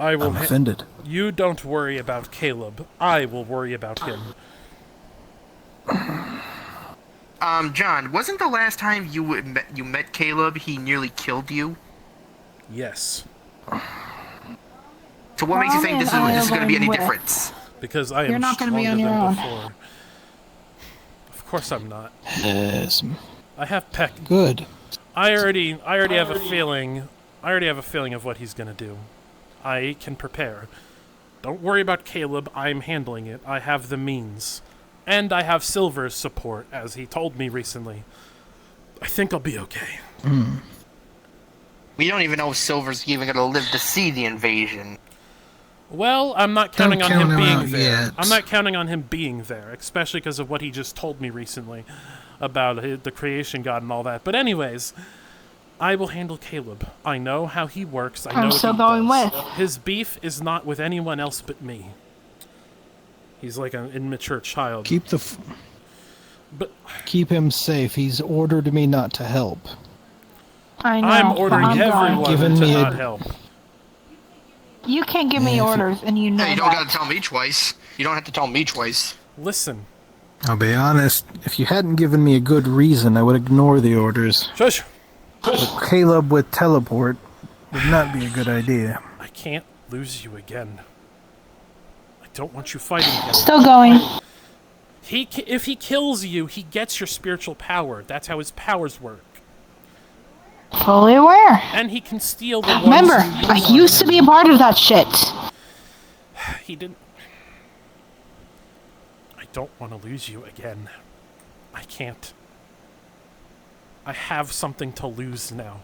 I will. I'm offended. You don't worry about Caleb. I will worry about him. John, wasn't the last time you met Caleb, he nearly killed you? Yes. So what makes you think this is going to be any difference? Because I am You're not gonna stronger be on your than own. before. Of course I'm not. Yes. I have Peck. Good. I already have a feeling. I already have a feeling of what he's gonna do. I can prepare. Don't worry about Caleb. I'm handling it. I have the means, and I have Silver's support, as he told me recently. I think I'll be okay. We don't even know if Silver's even going to live to see the invasion. Well, I'm not counting on count him him being out there. yet. I'm not counting on him being there, especially because of what he just told me recently about the creation god and all that. But anyways, I will handle Caleb. I know how he works. I know I'm what still he going does. with. His beef is not with anyone else but me. He's like an immature child. Keep him safe. He's ordered me not to help. I know. I'm ordering I'm everyone going. Giving to me not a- help. You can't give me orders, and you know Hey, you don't that. got to tell me twice. You don't have to tell me twice. Listen. I'll be honest, if you hadn't given me a good reason, I would ignore the orders. Shush! But Caleb with teleport would not be a good idea. I can't lose you again. I don't want you fighting him. Still going. If he kills you, he gets your spiritual power. That's how his powers work. Fully aware. And he can steal the ones Remember, you I use on used to him. be a part of that shit. He didn't... I don't want to lose you again. I can't. I have something to lose now.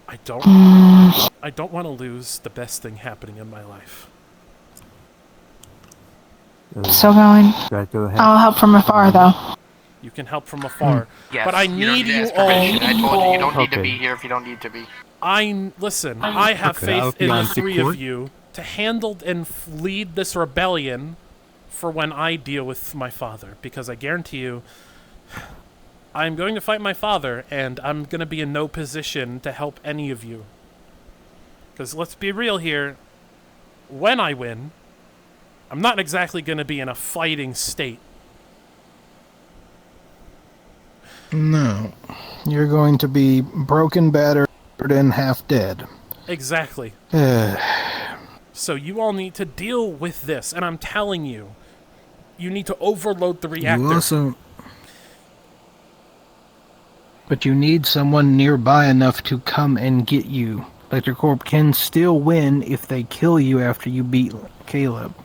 I don't want to lose the best thing happening in my life. Still going. Go ahead. I'll help from afar, though. You can help from afar. Yes, but I you don't need to you ask permission. I told you, all... you don't need to Okay. be here if you don't need to be. Listen, I have Okay, I'll faith be in the on three support. of you to handle and lead this rebellion for when I deal with my father, because I guarantee you, I'm going to fight my father, and I'm going to be in no position to help any of you. Because let's be real here, when I win, I'm not exactly going to be in a fighting state. No. You're going to be broken, battered, and half dead. Exactly. So you all need to deal with this, and I'm telling you, you need to overload the reactor. You also... But you need someone nearby enough to come and get you. ElectroCorp can still win if they kill you after you beat Caleb.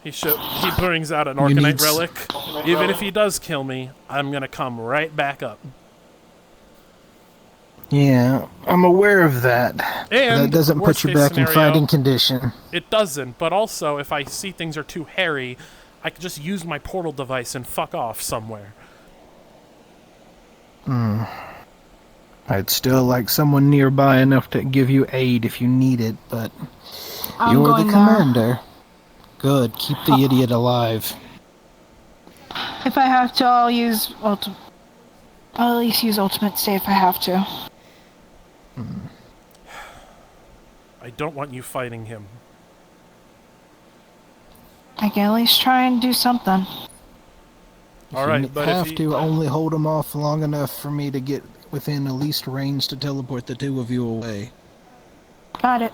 He brings out an You need Arcanite relic. Even if he does kill me, I'm gonna come right back up. Yeah, I'm aware of that. And that doesn't put you worst-case back in scenario, fighting condition. It doesn't, but also if I see things are too hairy, I could just use my portal device and fuck off somewhere. I'd still like someone nearby enough to give you aid if you need it, but I'm you're going the there. commander. Good, keep the idiot alive. If I have to, I'll use I'll at least use Ultimate Stay if I have to. I don't want you fighting him. I can at least try and do something. Alright, You but have if to only hold them off long enough for me to get within the least range to teleport the two of you away. Got it.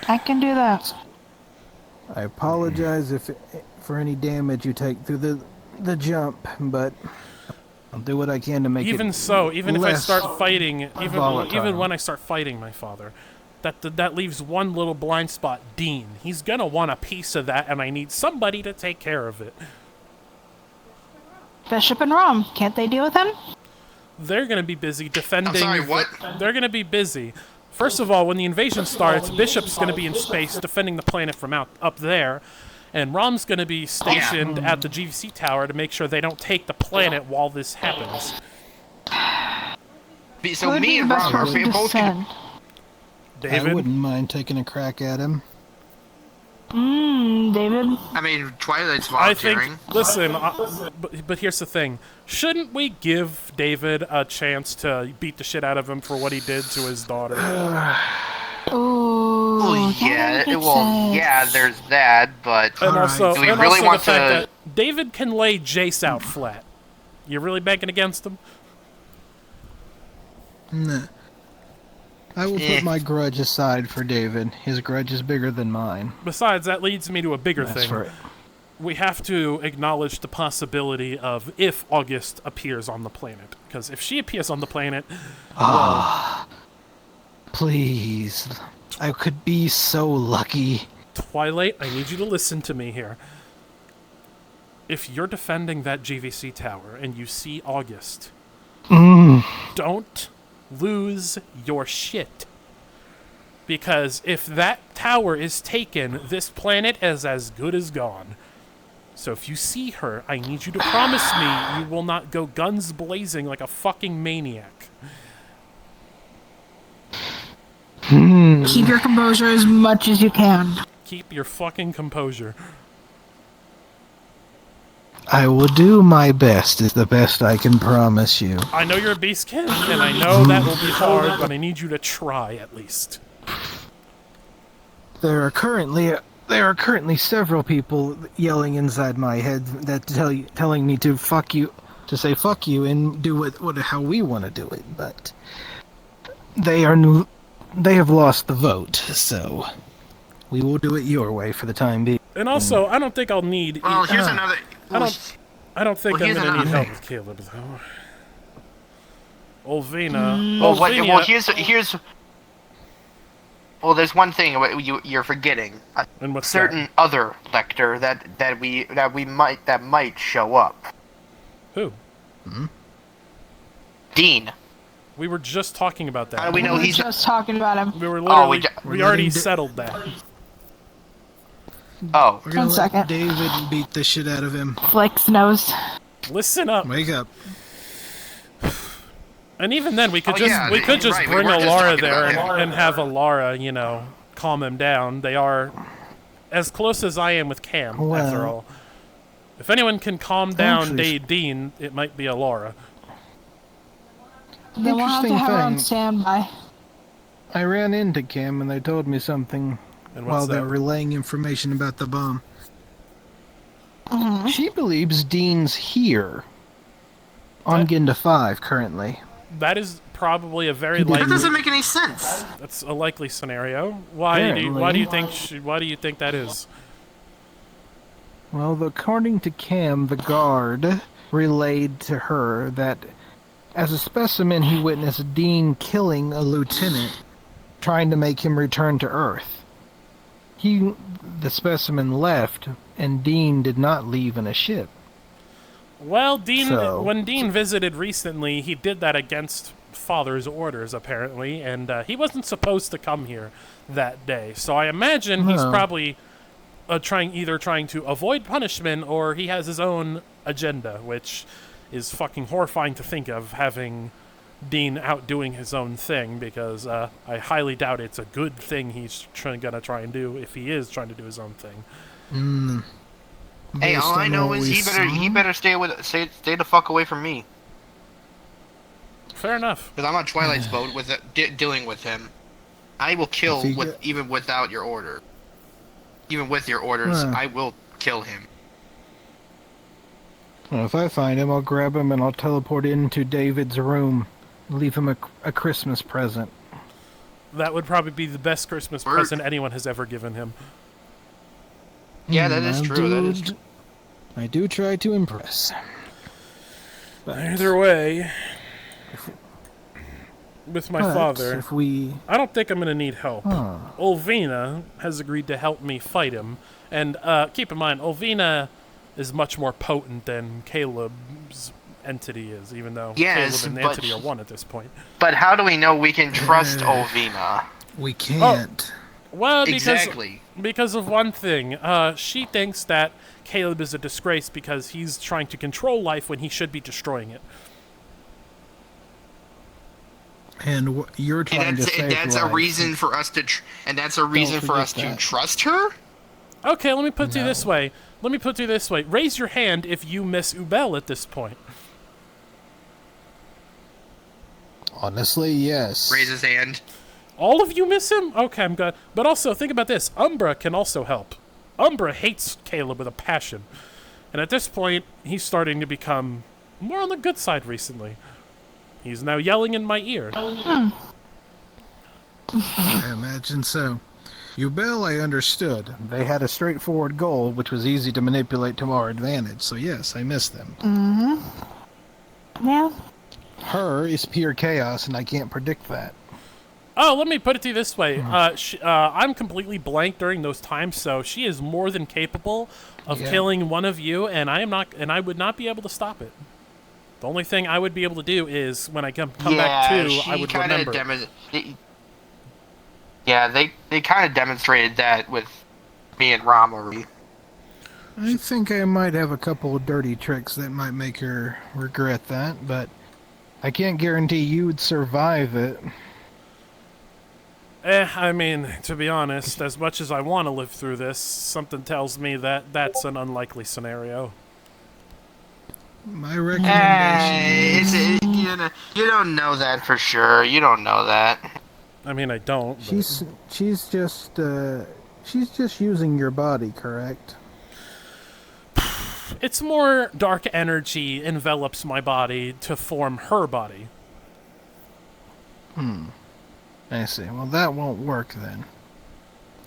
I can do that. I apologize for any damage you take through the jump, but I'll do what I can to make it even so, even if I less start fighting, volatile. even when I start fighting my father, that leaves one little blind spot, Dean. He's gonna want a piece of that, and I need somebody to take care of it. Bishop and Rom, can't they deal with him? They're gonna be busy defending. I'm sorry, what? They're gonna be busy. First of all, when the invasion starts, Bishop's gonna be in space defending the planet from up there, and Rom's gonna be stationed at the GVC tower to make sure they don't take the planet while this happens. So Who would me be and the best Rom are person to both gonna send? David? I wouldn't mind taking a crack at him. David. I mean, Twilight's I volunteering. think. Listen, but here's the thing: shouldn't we give David a chance to beat the shit out of him for what he did to his daughter? Ooh. Well, yeah, yeah, there's that, but And also, do we and really also want the fact to? that David can lay Jace out flat. You really banking against him? Nah. I will put my grudge aside for David. His grudge is bigger than mine. Besides, that leads me to a bigger That's thing. right. We have to acknowledge the possibility of if August appears on the planet. Because if she appears on the planet, Please. I could be so lucky. Twilight, I need you to listen to me here. If you're defending that GVC tower and you see August, don't lose your shit. Because if that tower is taken, this planet is as good as gone. So if you see her, I need you to promise me you will not go guns blazing like a fucking maniac. Keep your composure as much as you can. Keep your fucking composure. I will do my best, is the best I can promise you. I know you're a beastkin, and I know that will be hard, but I need you to try at least. There are currently several people yelling inside my head that telling me to fuck you, to say fuck you and do how we want to do it, but they have lost the vote, so we will do it your way for the time being. And also, I don't think I'll need. Well, here's another. I don't think well, I'm here's gonna need another help with Caleb though. Olvina. Well, here's. Well, there's one thing you're forgetting. And what's certain other lector that might show up. Who? Dean. We were just talking about that. How do we know he's just talking about him? We were literally. we already settled that. Oh. We're gonna One second. let David beat the shit out of him. Flex nose. Listen up. Wake up. And even then, we could Oh, just yeah, right, we bring were just Alara talking there about and have Alara, you know, calm him down. They are as close as I am with Cam, after Well- all. If anyone can calm down Actually- Dean, it might be Alara. Then we'll have to Interesting have her on thing. standby. I ran into Cam and they told me something And while what's they that? were relaying information about the bomb. Mm-hmm. She believes Dean's here on Ginda 5 currently. That is probably a very That likely. That doesn't make any sense. That's a likely scenario. Why do you think that is? Well, according to Cam, the guard relayed to her that as a specimen he witnessed Dean killing a lieutenant, trying to make him return to Earth. The specimen left, and Dean did not leave in a ship. Well, Dean, So- when Dean visited recently, he did that against Father's orders, apparently, and he wasn't supposed to come here that day. So I imagine he's No. probably either trying to avoid punishment or he has his own agenda, which is fucking horrifying to think of, having Dean out doing his own thing, because I highly doubt it's a good thing he's gonna try and do if he is trying to do his own thing. Hey, Based all I on know what is we he saw- better stay the fuck away from me. Fair enough. Because I'm on Twilight's boat with dealing with him. I will kill If he even without your order. Even with your orders, Huh. I will kill him. Well, if I find him, I'll grab him and I'll teleport into David's room. Leave him a Christmas present. That would probably be the best Christmas present anyone has ever given him. Yeah, that is I true. That is do- true. I do try to impress. But Either way, with my But father, if we- I don't think I'm going to need help. Huh. Ulvina has agreed to help me fight him. And keep in mind, Ulvina is much more potent than Caleb's entity is, even though Yes, Caleb and the but- entity are one at this point. But how do we know we can trust Olvina? We can't. Well, because, Exactly. because of one thing. She thinks that Caleb is a disgrace because he's trying to control life when he should be destroying it. And you're trying to save That's a life. reason for us to, that's a reason for us to forget that. trust her. Okay, let me put it to you this way. Raise your hand if you miss Ubel at this point. Honestly, yes. Raise his hand. All of you miss him? Okay, I'm good. But also, think about this. Umbra can also help. Umbra hates Caleb with a passion. And at this point, he's starting to become more on the good side recently. He's now yelling in my ear. I imagine so. Ubel, I understood. They had a straightforward goal, which was easy to manipulate to our advantage. So yes, I miss them. Mm-hmm. Yeah. Her is pure chaos, and I can't predict that. Oh, let me put it to you this way. I'm completely blank during those times, so she is more than capable of Yeah. killing one of you, and I would not be able to stop it. The only thing I would be able to do is when I come back to, I would remember. They kind of demonstrated that with me and Ram already. I think I might have a couple of dirty tricks that might make her regret that, but I can't guarantee you'd survive it. I mean, to be honest, as much as I want to live through this, something tells me that that's an unlikely scenario. My recommendation You don't know that for sure. You don't know that. I mean, I don't. But... She's just using your body, correct? It's more dark energy envelops my body to form her body. I see. Well, that won't work then.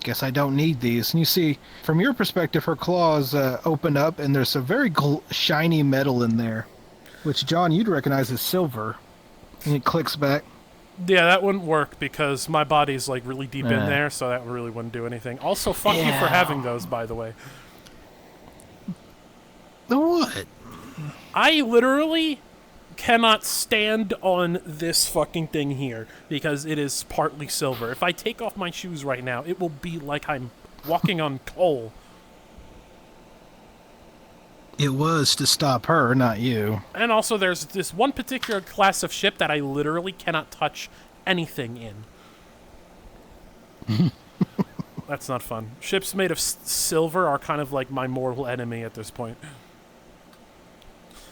Guess I don't need these. And you see, from your perspective, her claws open up, and there's a very shiny metal in there, which, John, you'd recognize as silver. And it clicks back. Yeah, that wouldn't work because my body's like really deep in Yeah. there, so that really wouldn't do anything. Also, fuck you for having those, by the way. The what? I literally cannot stand on this fucking thing here because it is partly silver. If I take off my shoes right now, it will be like I'm walking on coal. It was to stop her, not you. And also, there's this one particular class of ship that I literally cannot touch anything in. That's not fun. Ships made of silver are kind of like my mortal enemy at this point.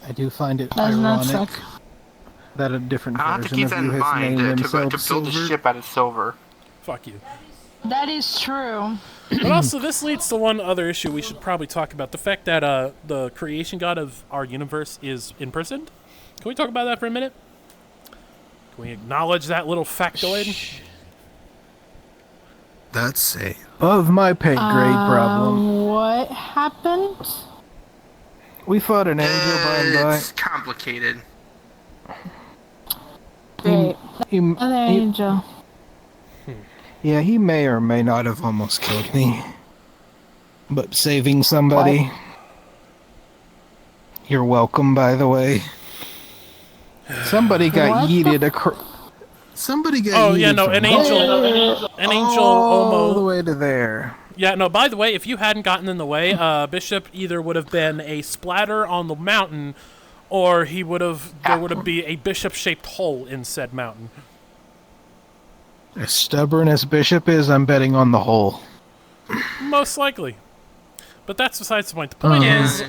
I do find it Doesn't that ironic suck? that a different I'll have to version keep of that you in has mind named to themselves build a Silver. ship out of silver. Fuck you. That is true. But also, this leads to one other issue we should probably talk about. The fact that the creation god of our universe is imprisoned. Can we talk about that for a minute? Can we acknowledge that little factoid? That's a above my pay grade problem. What happened? We fought an angel by and by. It's complicated. Great. He- Another he- angel. Yeah, he may or may not have almost killed me. But saving somebody. You're welcome, by the way. Somebody got What yeeted Somebody got Oh, yeeted yeah, no, from an angel all the almost... way to there. Yeah, no, by the way, if you hadn't gotten in the way, Bishop either would have been a splatter on the mountain, or there would have been a bishop-shaped hole in said mountain. As stubborn as Bishop is, I'm betting on the hole. Most likely. But that's besides the point. The point is,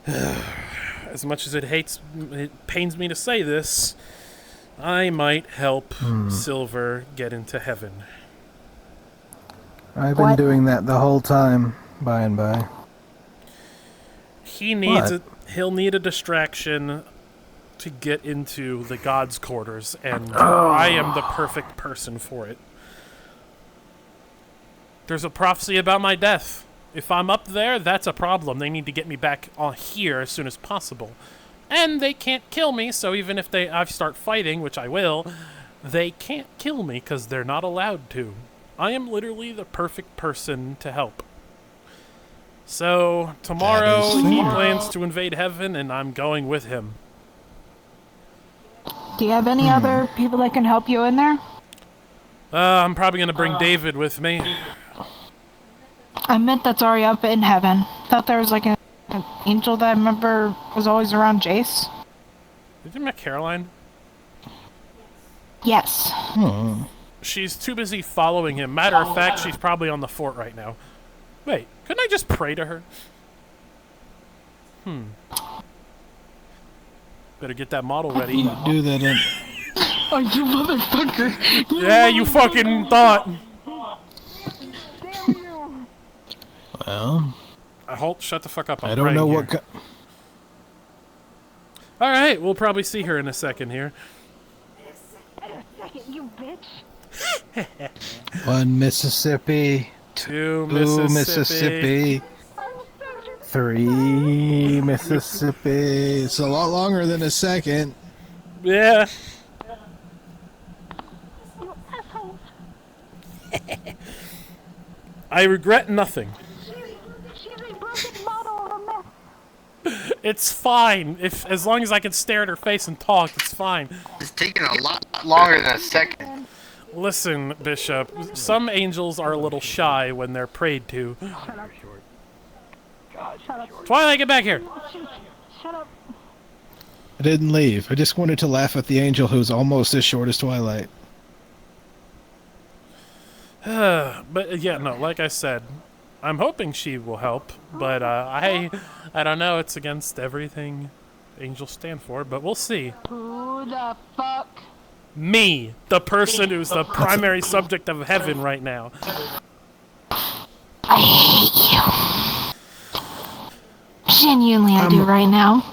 as much as it pains me to say this, I might help Silver get into heaven. I've been doing that the whole time, by and by. He'll need a distraction to get into the God's quarters, and I am the perfect person for it. There's a prophecy about my death. If I'm up there, that's a problem. They need to get me back on here as soon as possible. And they can't kill me, so even if I start fighting, which I will, they can't kill me because they're not allowed to. I am literally the perfect person to help. So, tomorrow he plans to invade heaven, and I'm going with him. Do you have any other people that can help you in there? I'm probably going to bring David with me. I meant that's already up in heaven. Thought there was like an angel that I remember was always around Jace. Did you met Caroline? Yes. She's too busy following him. Matter of fact, she's probably on the fort right now. Wait, couldn't I just pray to her? Better get that model ready. Do that in. Oh, you motherfucker! Yeah, you fucking thought. Well, Halt, shut the fuck up. I'm I don't know praying what. here. Alright, we'll probably see her in a second here. You bitch. One Mississippi. Two Mississippi. Three Mississippi. It's a lot longer than a second. Yeah. I regret nothing. It's fine. As long as I can stare at her face and talk, it's fine. It's taking a lot longer than a second. Listen, Bishop, some angels are a little shy when they're prayed to. Twilight, get back here! Shut up. I didn't leave. I just wanted to laugh at the angel who's almost as short as Twilight. But yeah, no, like I said, I'm hoping she will help, but I don't know, it's against everything angels stand for, but we'll see. Who the fuck? Me, the person who's the primary subject of heaven right now. I hate you. Genuinely, I do right now.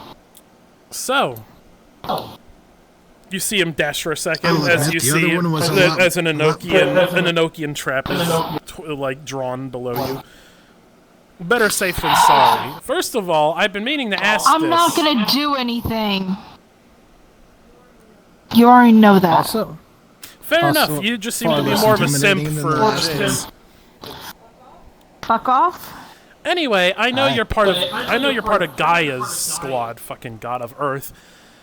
So, you see him dash for a second Oh, as that- you the see other one was a lot- as an lot Enochian trap is like drawn below you. Better safe than sorry. First of all, I've been meaning to ask I'm this. not gonna do anything. You already know that. Also, Fair also enough. You just seem far to be less more of a simp intimidating than for the last this. Fuck off. Anyway, I know you're part of Gaia's squad, fucking god of Earth.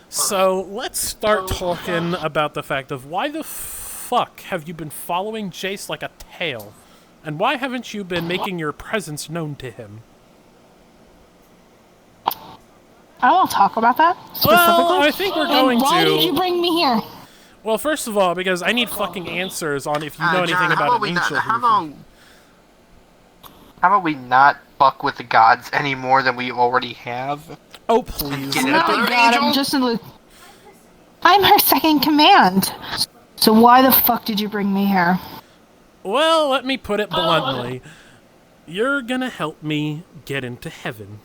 So let's start talking about the fact of why the fuck have you been following Jace like a tail, and why haven't you been making your presence known to him? I won't talk about that specifically. Well, I think we're going and why to. did you bring me here? Well, first of all, because I need fucking answers on if you know anything John, about an angel. How about we not fuck with the gods any more than we already have? Oh, please. Get Oh another my god, angel? I'm just I'm her second command. So why the fuck did you bring me here? Well, let me put it bluntly. You're gonna help me get into heaven.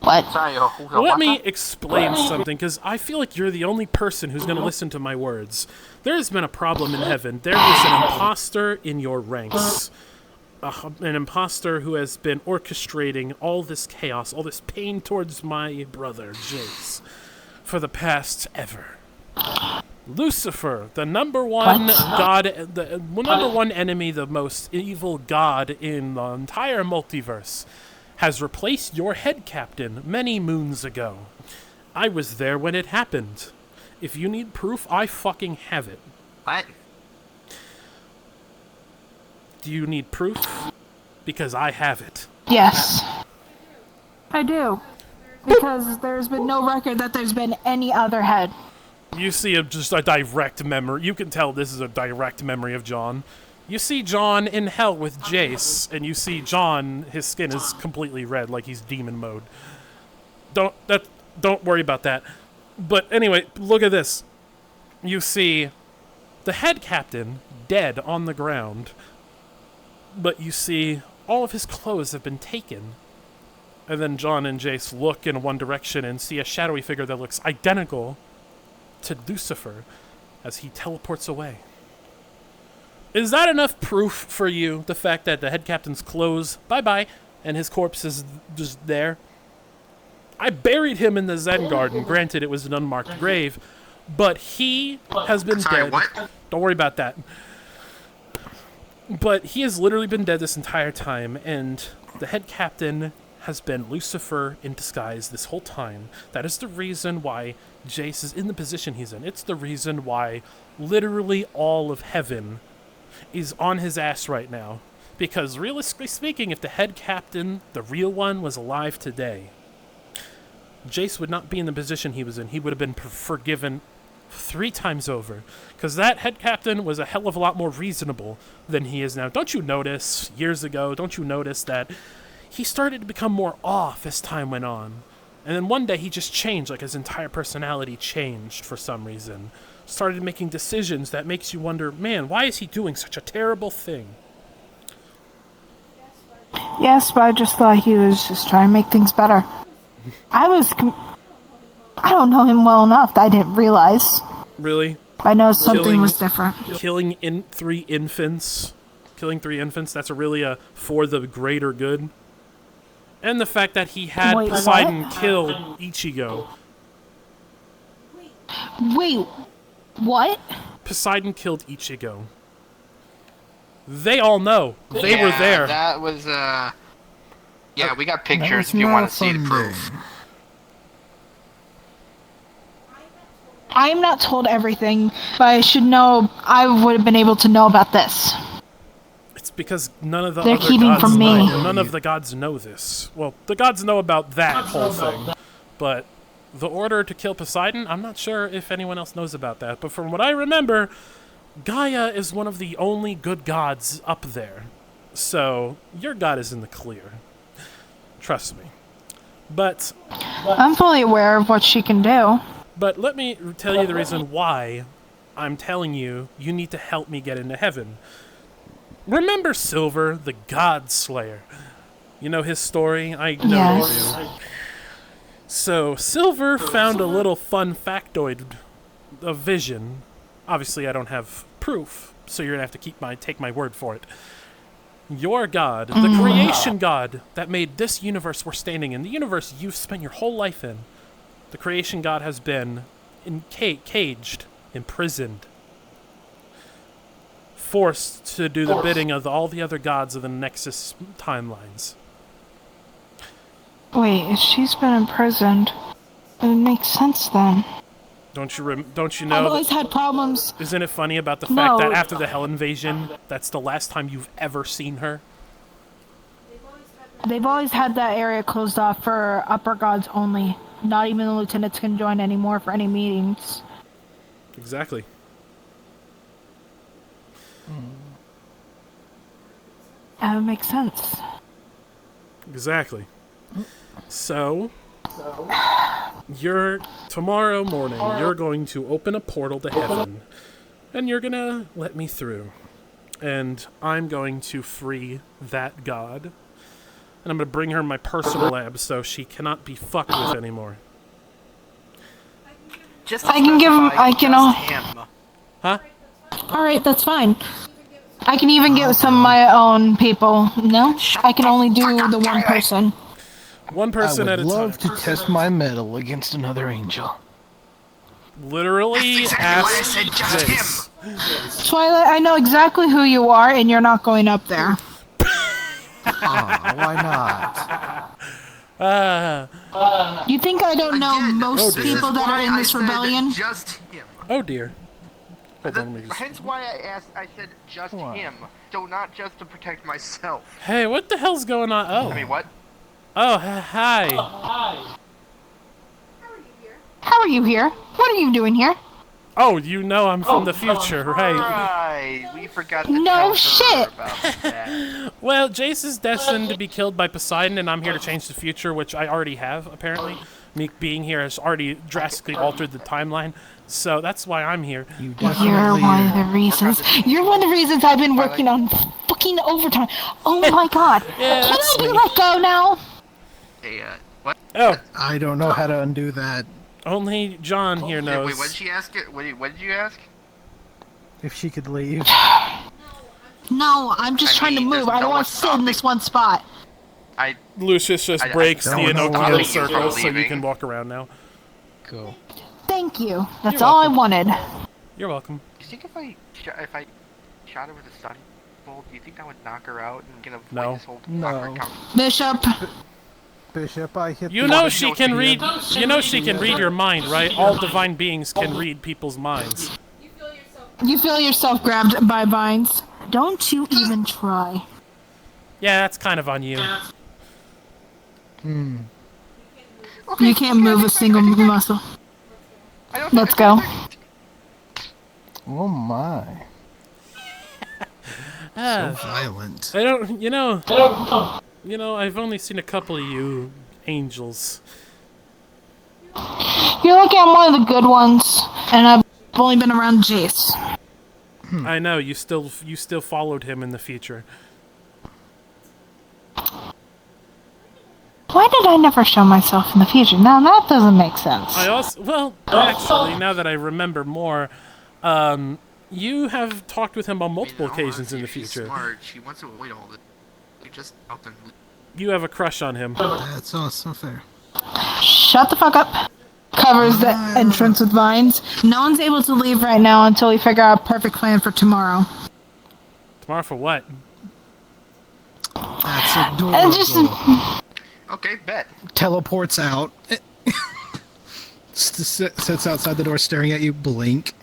What? Sorry, Let me explain something, because I feel like you're the only person who's going to listen to my words. There's been a problem in heaven. There is an imposter in your ranks. An imposter who has been orchestrating all this chaos, all this pain towards my brother, Jace, for the past ever. Lucifer, the number one god, the number one enemy, the most evil god in the entire multiverse, has replaced your head captain many moons ago. I was there when it happened. If you need proof, I fucking have it. What? Do you need proof? Because I have it. Yes. I do. Because there's been no record that there's been any other head. You see just a direct memory. You can tell this is a direct memory of John. You see John in hell with Jace, and you see John, his skin is completely red, like he's demon mode. Don't worry about that. But anyway, look at this. You see the head captain dead on the ground, but you see all of his clothes have been taken. And then John and Jace look in one direction and see a shadowy figure that looks identical to Lucifer as he teleports away. Is that enough proof for you, the fact that the head captain's clothes, bye-bye, and his corpse is just there? I buried him in the Zen Garden. Granted, it was an unmarked grave, but he has been dead. What? Don't worry about that. But he has literally been dead this entire time, and the head captain has been Lucifer in disguise this whole time. That is the reason why Jace is in the position he's in. It's the reason why literally all of heaven is on his ass right now. Because realistically speaking, if the head captain, the real one, was alive today, Jace would not be in the position he was in. He would have been forgiven 3 times over. Because that head captain was a hell of a lot more reasonable than he is now. Don't you notice, years ago, don't you notice that he started to become more off as time went on? And then one day he just changed, like his entire personality changed for some reason. Started making decisions that makes you wonder, man, why is he doing such a terrible thing? Yes, but I just thought he was just trying to make things better. I don't know him well enough that I didn't realize. Really? I know something was different. Killing 3 infants. Killing 3 infants, that's really for the greater good. And the fact that he had Wait, Poseidon what? kill Ichigo. Wait, what? Poseidon killed Ichigo. They all know. They were there. That was, yeah, we got pictures if you want to see the proof. I'm not told everything, but I should know. I would have been able to know about this. It's because none of the They're other keeping gods from me. know. None of the gods know this. Well, the gods know about that whole thing, but the order to kill Poseidon, I'm not sure if anyone else knows about that. But from what I remember, Gaia is one of the only good gods up there. So your god is in the clear. Trust me. But I'm fully aware of what she can do. But let me tell you the reason why I'm telling you you need to help me get into heaven. Remember Silver, the God Slayer? You know his story? I know Yes. you do. So, Silver found a little fun factoid, a vision. Obviously, I don't have proof, so you're gonna have to take my word for it. Your God, the creation God that made this universe we're standing in, the universe you've spent your whole life in, the creation God has been caged, imprisoned, forced to do the bidding of all the other gods of the Nexus timelines. Wait, if she's been imprisoned, it makes sense then. Don't you I've know? always had problems. Isn't it funny about the fact No. that after the Hell invasion, that's the last time you've ever seen her? They've always had that area closed off for upper gods only. Not even the lieutenants can join anymore for any meetings. Exactly. That would make sense. Exactly. So, tomorrow morning, you're going to open a portal to heaven, and you're gonna let me through. And I'm going to free that god. And I'm gonna bring her my personal lab so she cannot be fucked with anymore. I can give him. I can. Huh? All right, that's fine. I can even get some of my own people. No, I can only do the one person. One person I at would a time. love to test my mettle against another angel. Literally ask this. Twilight, I know exactly who you are, and you're not going up there. Why not? You think I don't know most Oh, dear. people that are in this rebellion? Just him. Oh dear. Hold on, let me just... Hence why I said just him, so not just to protect myself. Hey, what the hell's going on? Oh. I mean, what? Oh, hi. How are you here? What are you doing here? Oh, you know I'm from the future, right? Right, we forgot to No tell her shit. about that. Well, Jace is destined to be killed by Poseidon, and I'm here to change the future, which I already have, apparently. Me being here has already drastically altered the timeline, so that's why I'm here. You're one of the reasons. You're one of the reasons I've been working on fucking overtime. Oh my god. Yeah, Can that's I be sweet. let go now? Hey, what? Oh. I don't know how to undo that. Only John here knows. Wait, what did she ask it? What did you ask? If she could leave. No, I'm just trying to move. I don't want to sit in this one spot. Lucius just I breaks the don't know why Inokiel you're circle so you leaving. can walk around now. Cool. Thank you. That's You're all welcome. I wanted. You're welcome. Do you think if I shot her with a stun bolt, do you think that would knock her out and get avoid No. this whole No. awkward Bishop. Bishop, I hit You know she can read. You know she can read your mind, right? All divine beings can read people's minds. You feel yourself grabbed by vines. Don't you even try. Yeah, that's kind of on you. You can't move a single muscle. Let's go. Oh my. Ah, Violent. I don't. You know. I've only seen a couple of you angels. You're lucky I'm one of the good ones, and I've only been around Jace. I know you still followed him in the future. Why did I never show myself in the future? Now that doesn't make sense. I also, well, actually, now that I remember more, you have talked with him on multiple occasions in the She's future. smart. She wants to avoid all this. You just help them. You have a crush on him. That's also fair. Shut the fuck up. Covers the entrance with vines. No one's able to leave right now until we figure out a perfect plan for tomorrow. Tomorrow for what? That's adorable. And just Okay, bet. Teleports out. Sits outside the door staring at you, blink.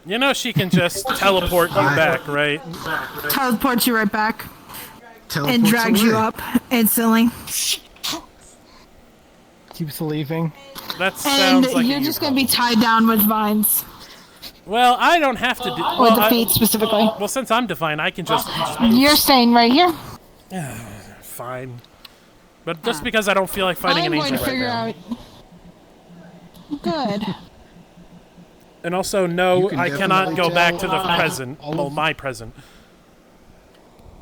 You know she can just teleport you back, right? teleports you right back and Teleports drags you away. up instantly. Keeps leaving. That And sounds like you're a just gonna be tied down with vines. Well, I don't have to do. With Well, the feet specifically. well, since I'm divine, I can just. You're staying right here. Fine. But just because I don't feel like fighting I'm an going angel to right figure now. out. Good. And also, You no, can I cannot definitely go back to tell the present. all Well, of- my present.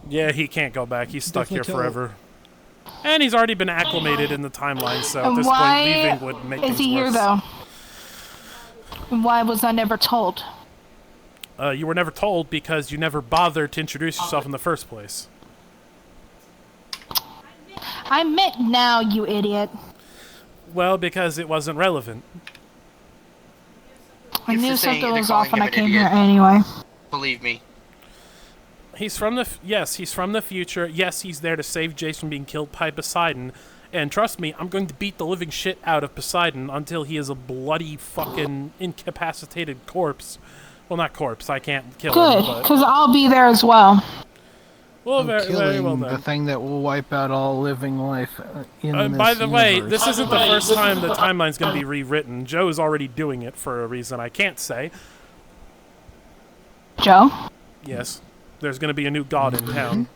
Yeah, he can't go back. He's stuck here Definitely tell- forever. And he's already been acclimated in the timeline, so at And this why point, leaving would make is things he here worse. though? And why was I never told? You were never told because you never bothered to introduce yourself in the first place. I meant now, you idiot. Well, because it wasn't relevant. I It's knew the saying, something they're was off when calling I him came an here idiot. anyway. Believe me. He's from the yes, he's from the future. Yes, he's there to save Jace from being killed by Poseidon. And trust me, I'm going to beat the living shit out of Poseidon until he is a bloody fucking incapacitated corpse. Well, not corpse. I can't kill Good, him. But, because I'll be there as well. Well, of very killing well the done. thing that will wipe out all living life in this By the way, universe. this isn't the first time the timeline's going to be rewritten. Joe is already doing it for a reason I can't say. Joe? Yes, there's going to be a new god in town.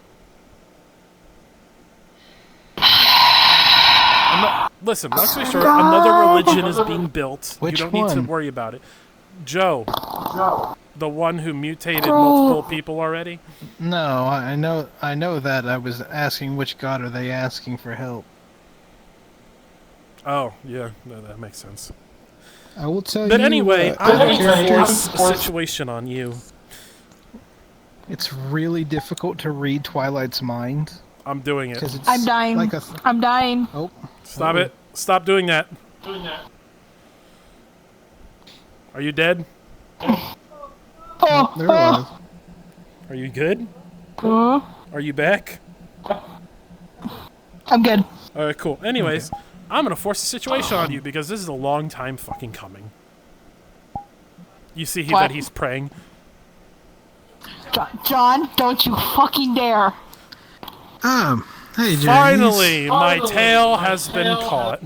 Listen, long story short, another religion is being built. Which you don't need to one? worry about it. Joe, the one who mutated multiple people already. No, I know that. I was asking which god are they asking for help. Oh, yeah, no, that makes sense. I will tell you. But anyway, I'm other going to characters- force a situation on you. It's really difficult to read Twilight's mind. I'm doing it. 'Cause it's I'm dying. like a I'm dying. Oh. Stop it. Stop doing that. Are you dead? Oh, there was. Are you good? Oh. Are you back? I'm good. Alright, cool. Anyways, I'm gonna force a situation on you because this is a long time fucking coming. You see What? that he's praying. John, don't you fucking dare. Hey, James. Finally, my tail has been caught.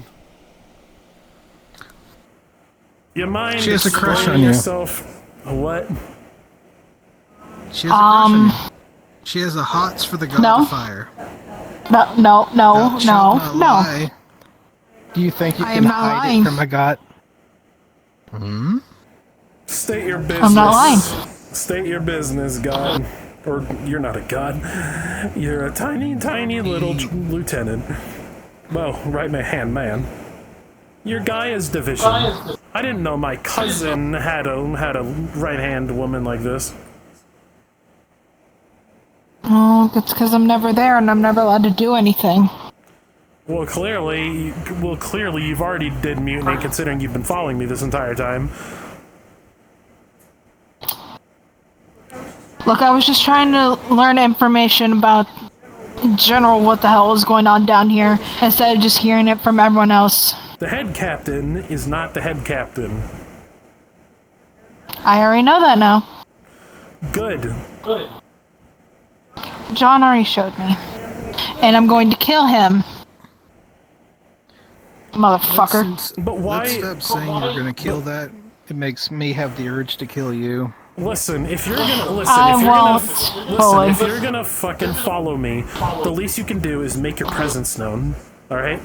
You mind She has a crush explaining on you. yourself? What? She has a crush on you. She has a hots for the god No. of fire. No. Thou shalt not lie. Do you think you I can am not hide lying. it from a god? Hmm? State your business. I'm not lying. State your business, God. Or you're not a god. You're a tiny, tiny little lieutenant. Well, right hand man. You're Gaia's division. I didn't know my cousin had a right-hand woman like this. Oh, that's because I'm never there and I'm never allowed to do anything. Well, clearly you've already did mutiny, considering you've been following me this entire time. Look, I was just trying to learn information about, in general, what the hell is going on down here, instead of just hearing it from everyone else. The head captain is not the head captain. I already know that now. Good. John already showed me. And I'm going to kill him. Motherfucker. But why? Let's stop saying you're gonna kill that. It makes me have the urge to kill you. Listen, if you're gonna if you're gonna fucking follow me, the least you can do is make your presence known. All right.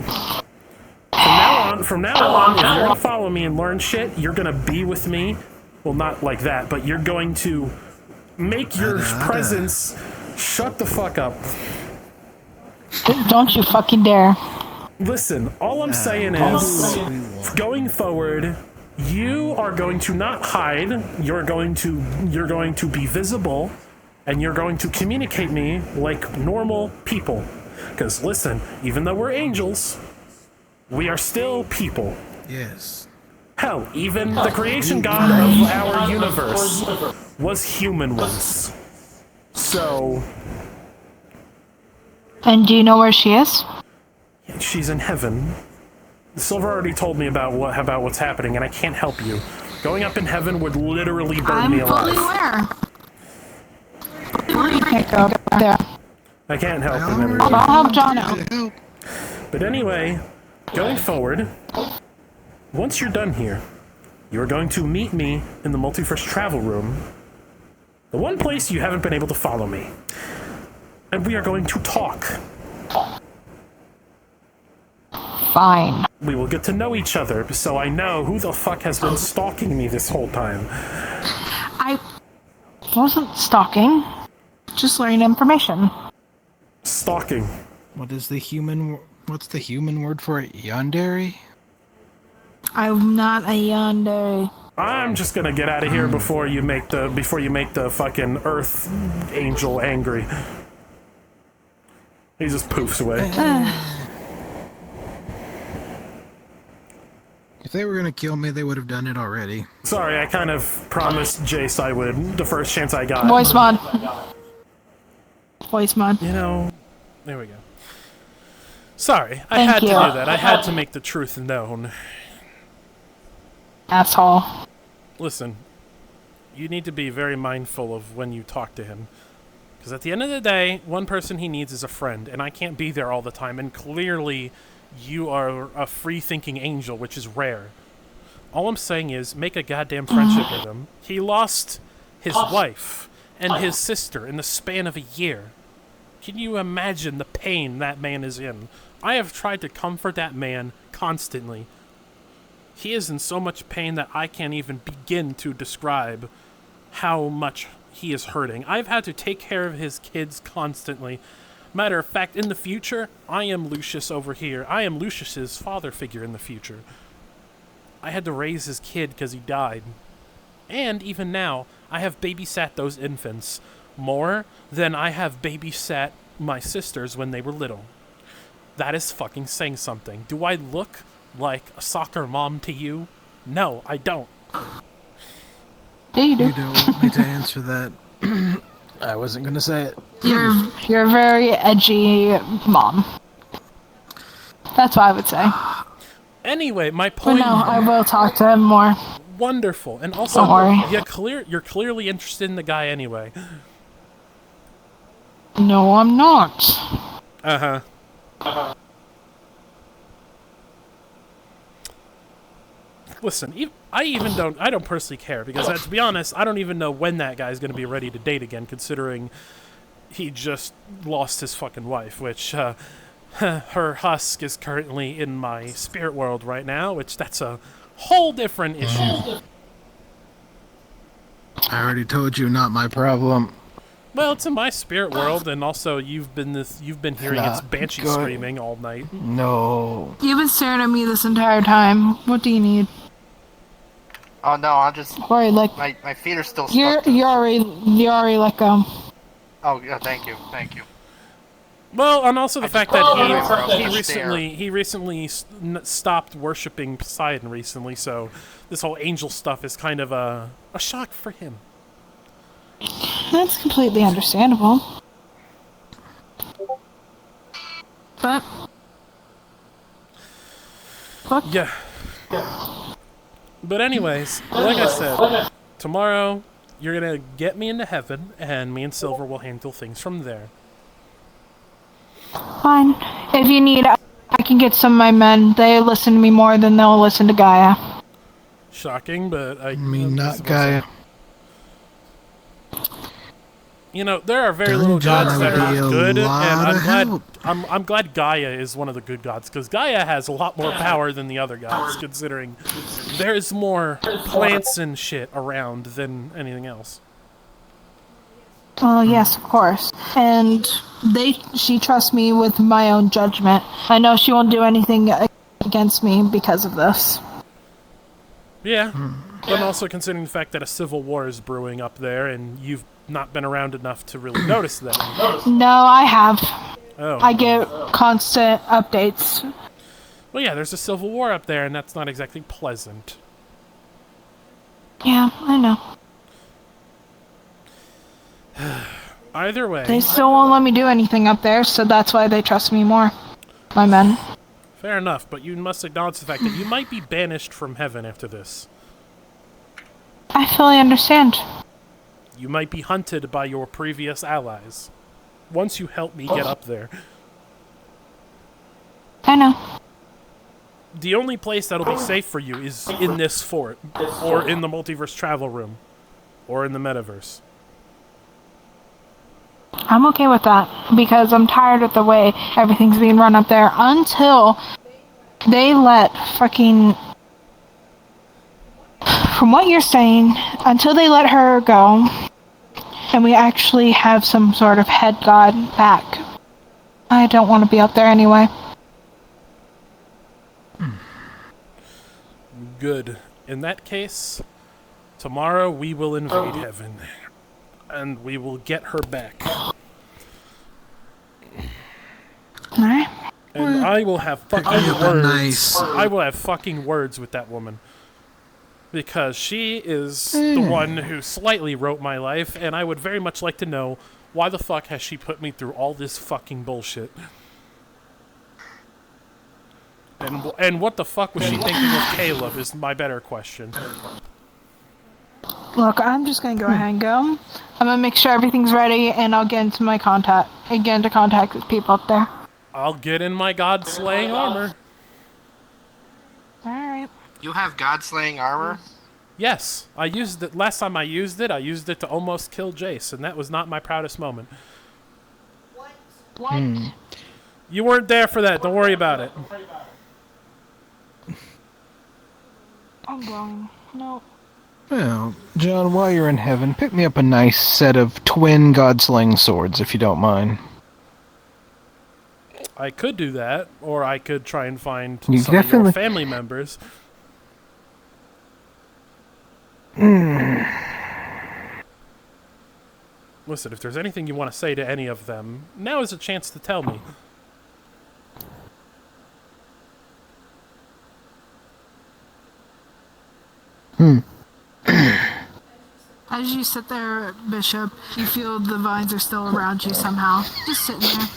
From now on, if you're gonna follow me and learn shit, you're gonna be with me. Well, not like that, but you're going to make your presence. Shut the fuck up. Don't you fucking dare. Listen, all I'm saying is, going forward, you are going to not hide. You're going to be visible, and you're going to communicate me like normal people. Because listen, even though we're angels, we are still people. Yes. Hell, even the creation god of our universe was human once. So, And do you know where she is? she's in heaven. Silver already told me about what's happening, and I can't help you. Going up in heaven would literally burn me I'm fully alive. aware. You can't go there. I can't help him. I'll help John out. But anyway, going forward, once you're done here, you're going to meet me in the Multiverse Travel Room, the one place you haven't been able to follow me. And we are going to talk. Fine. We will get to know each other, so I know who the fuck has been stalking me this whole time. I wasn't stalking. Just learning information. Stalking. What's the human word for it? Yandere? I'm not a yandere. I'm just gonna get out of here before you make the fucking Earth Angel angry. He just poofs away. If they were gonna kill me, they would have done it already. Sorry, I kind of promised Jace I would the first chance I got. Voice mod. Voice mod. You know, there we go. Sorry, I Thank had to you. do that. I had to make the truth known. Asshole. Listen, you need to be very mindful of when you talk to him. Because at the end of the day, one person he needs is a friend, and I can't be there all the time, and clearly you are a free-thinking angel, which is rare. All I'm saying is, make a goddamn friendship with him. He lost his wife and his sister in the span of a year. Can you imagine the pain that man is in? I have tried to comfort that man constantly. He is in so much pain that I can't even begin to describe how much he is hurting. I've had to take care of his kids constantly. Matter of fact, in the future, I am Lucius over here. I am Lucius's father figure in the future. I had to raise his kid because he died. And even now, I have babysat those infants more than I have babysat my sisters when they were little. That is fucking saying something. Do I look like a soccer mom to you? No, I don't. Yeah, you do. You don't want me to answer that. I wasn't gonna say it. You're a very edgy mom. That's what I would say. Anyway, my But point... no, I will talk to him more. Wonderful. And also, Don't worry. you're clearly interested in the guy anyway. No, I'm not. Uh-huh. Listen, I don't personally care, because to be honest, I don't even know when that guy's going to be ready to date again, considering he just lost his fucking wife, which, her husk is currently in my spirit world right now, which that's a whole different issue. I already told you, not my problem. Well, it's in my spirit world, and also you've been hearing its Not banshee good. screaming all night. No. You've been staring at me this entire time. What do you need? Oh no, I'll just. Worry, like My feet are still you're stuck. you already let go. Oh yeah, thank you. Well, and also the fact that he Stare. recently stopped worshiping Poseidon recently, so this whole angel stuff is kind of a shock for him. That's completely understandable. But Yeah. But anyways, like I said, tomorrow you're gonna get me into heaven, and me and Silver will handle things from there. fine. If you need, I can get some of my men. They listen to me more than they'll listen to Gaia. Shocking, but I mean, not suppose Gaia. You know, there are very little gods that are good, and I'm glad Gaia is one of the good gods, because Gaia has a lot more power than the other gods, considering there's more plants and shit around than anything else. Well, yes, of course. And she trusts me with my own judgment. I know she won't do anything against me because of this. Yeah, but also considering the fact that a civil war is brewing up there, and you've not been around enough to really notice that. No, I have. Oh. I get constant updates. Well, yeah, there's a civil war up there, and that's not exactly pleasant. Yeah, I know. Either way. They still won't let me do anything up there, so that's why they trust me more. My men. Fair enough, but you must acknowledge the fact that you might be banished from heaven after this. I fully understand. You might be hunted by your previous allies. Once you help me get up there. I know. The only place that'll be safe for you is in this fort, or in the multiverse travel room, or in the metaverse. I'm okay with that, because I'm tired of the way everything's being run up there until they let fucking... From what you're saying, until they let her go, and we actually have some sort of head god back, I don't want to be up there anyway. Good. In that case, tomorrow we will invade heaven, and we will get her back. Alright. And I will have fucking up words. nice. I will have fucking words with that woman. Because she is the one who slightly wrote my life, and I would very much like to know why the fuck has she put me through all this fucking bullshit. And what the fuck was she thinking of Caleb is my better question. Look, I'm just gonna go ahead and go. I'm gonna make sure everything's ready, and I'll get into contact with people up there. I'll get in my god-slaying armor. Alright. You have God-slaying armor? Yes, I used it. Last time I used it to almost kill Jace, and that was not my proudest moment. What? You weren't there for that. Don't worry about it. I'm going. No. Well, John, while you're in heaven, pick me up a nice set of twin Godslaying swords, if you don't mind. I could do that, or I could try and find You some of your definitely- family members. Listen, if there's anything you want to say to any of them, now is a chance to tell me. As you sit there, Bishop, you feel the vines are still around you somehow. Just sitting there.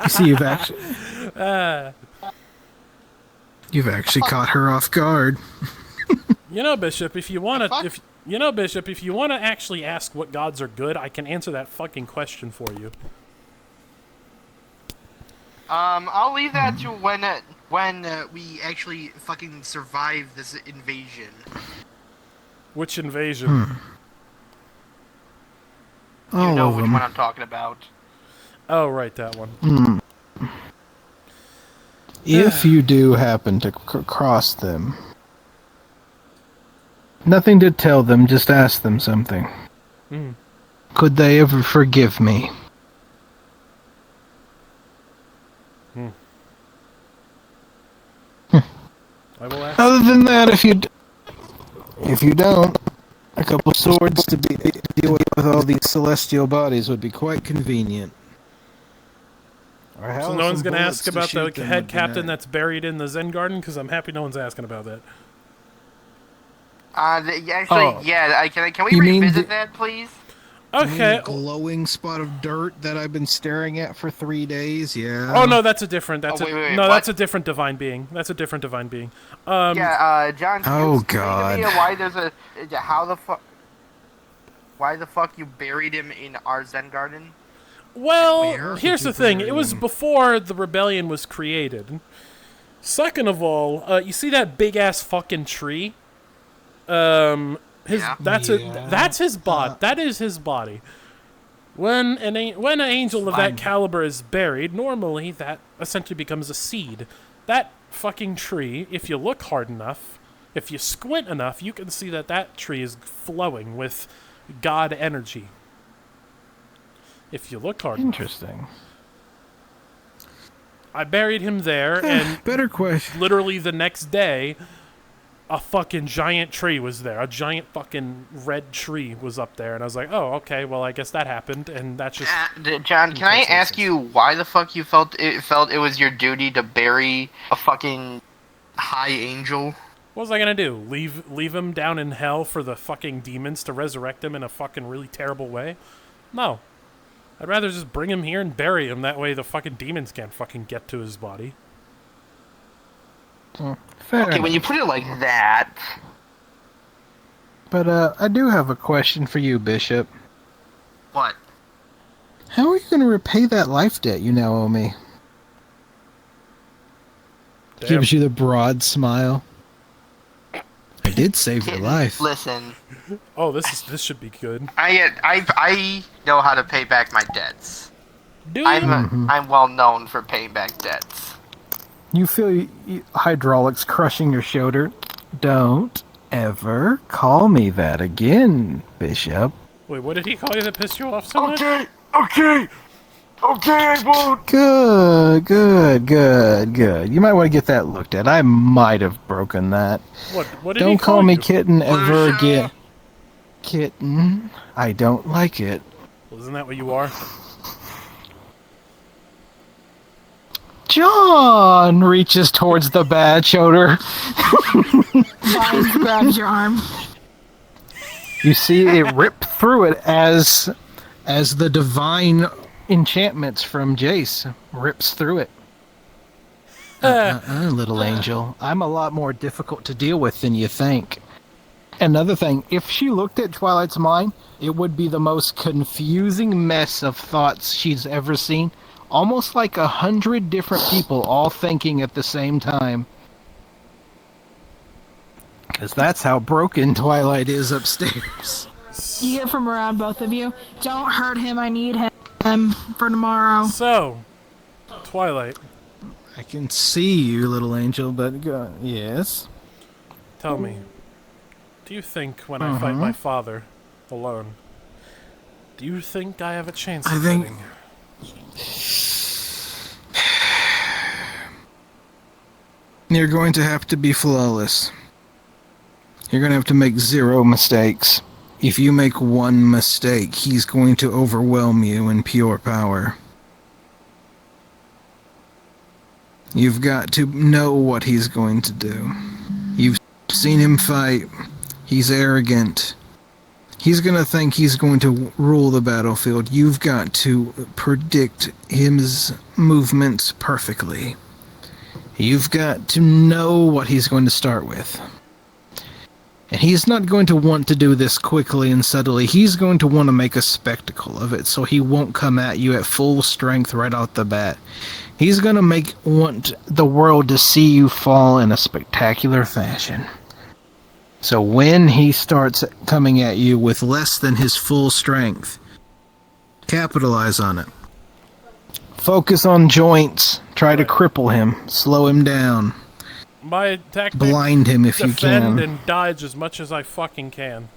You see, you've actually caught her off guard. You know, Bishop, if you want to actually ask what gods are good, I can answer that fucking question for you. I'll leave that to when we actually fucking survive this invasion. Which invasion? You know which one I'm talking about. Oh, right, that one. If you do happen to cross them, nothing to tell them, just ask them something. Could they ever forgive me? I will ask. Other than that, if you don't, a couple swords to deal with all these celestial bodies would be quite convenient. So no one's going to ask about the head captain that's buried in the Zen Garden? Because I'm happy no one's asking about that. Can we You mean revisit that, please? Okay. Glowing spot of dirt that I've been staring at for 3 days. Yeah. Oh no, that's a different. That's wait, that's a different divine being. That's a different divine being. John. Can Oh, you explain God. to me why there's why the fuck you buried him in our Zen Garden? Well, here's the thing. It was before the rebellion was created. Second of all, you see that big ass fucking tree? That's his body. That is his body. When an angel of that caliber is buried, normally that essentially becomes a seed. That fucking tree, if you look hard enough, if you squint enough, you can see that tree is flowing with God energy. If you look hard Interesting. enough. I buried him there, and better question. Literally the next day, a fucking giant tree was there. A giant fucking red tree was up there, and I was like, "Oh, okay. Well, I guess that happened." And that's just. John, can I ask you why the fuck you felt it was your duty to bury a fucking high angel? What was I gonna do? Leave him down in hell for the fucking demons to resurrect him in a fucking really terrible way? No. I'd rather just bring him here and bury him. That way, the fucking demons can't fucking get to his body. Okay, when you put it like that. But I do have a question for you, Bishop. What? How are you going to repay that life debt you now owe me? Damn. Gives you the broad smile. I did save your life. Listen. Oh, this should be good. I know how to pay back my debts. Do you? I'm well known for paying back debts. You feel hydraulics crushing your shoulder? Don't ever call me that again, Bishop. Wait, what did he call you that pissed you off so much? Okay, I won't. Good. You might want to get that looked at. I might have broken that. What did Don't he call me you? kitten ever again. Kitten? I don't like it. Well, isn't that what you are? John reaches towards the bad shoulder. Vines grabs your arm. You see it rip through it as the divine enchantments from Jace rips through it. Little angel. I'm a lot more difficult to deal with than you think. Another thing, if she looked at Twilight's mind, it would be the most confusing mess of thoughts she's ever seen. Almost like 100 different people all thinking at the same time. Because that's how broken Twilight is upstairs. You get from around both of you. Don't hurt him. I need him for tomorrow. So, Twilight. I can see you, little angel, but yes? Tell me, do you think when I fight my father alone, do you think I have a chance of winning? You're going to have to be flawless. You're going to have to make 0 mistakes. If you make 1 mistake, he's going to overwhelm you in pure power. You've got to know what he's going to do. You've seen him fight. He's arrogant. He's going to think he's going to rule the battlefield. You've got to predict his movements perfectly. You've got to know what he's going to start with. And he's not going to want to do this quickly and subtly. He's going to want to make a spectacle of it, so he won't come at you at full strength right out the bat. He's going to want the world to see you fall in a spectacular fashion. So when he starts coming at you with less than his full strength, capitalize on it. Focus on joints. Try to cripple him. Slow him down. My tactic, blind him if you can. Defend and dodge as much as I fucking can.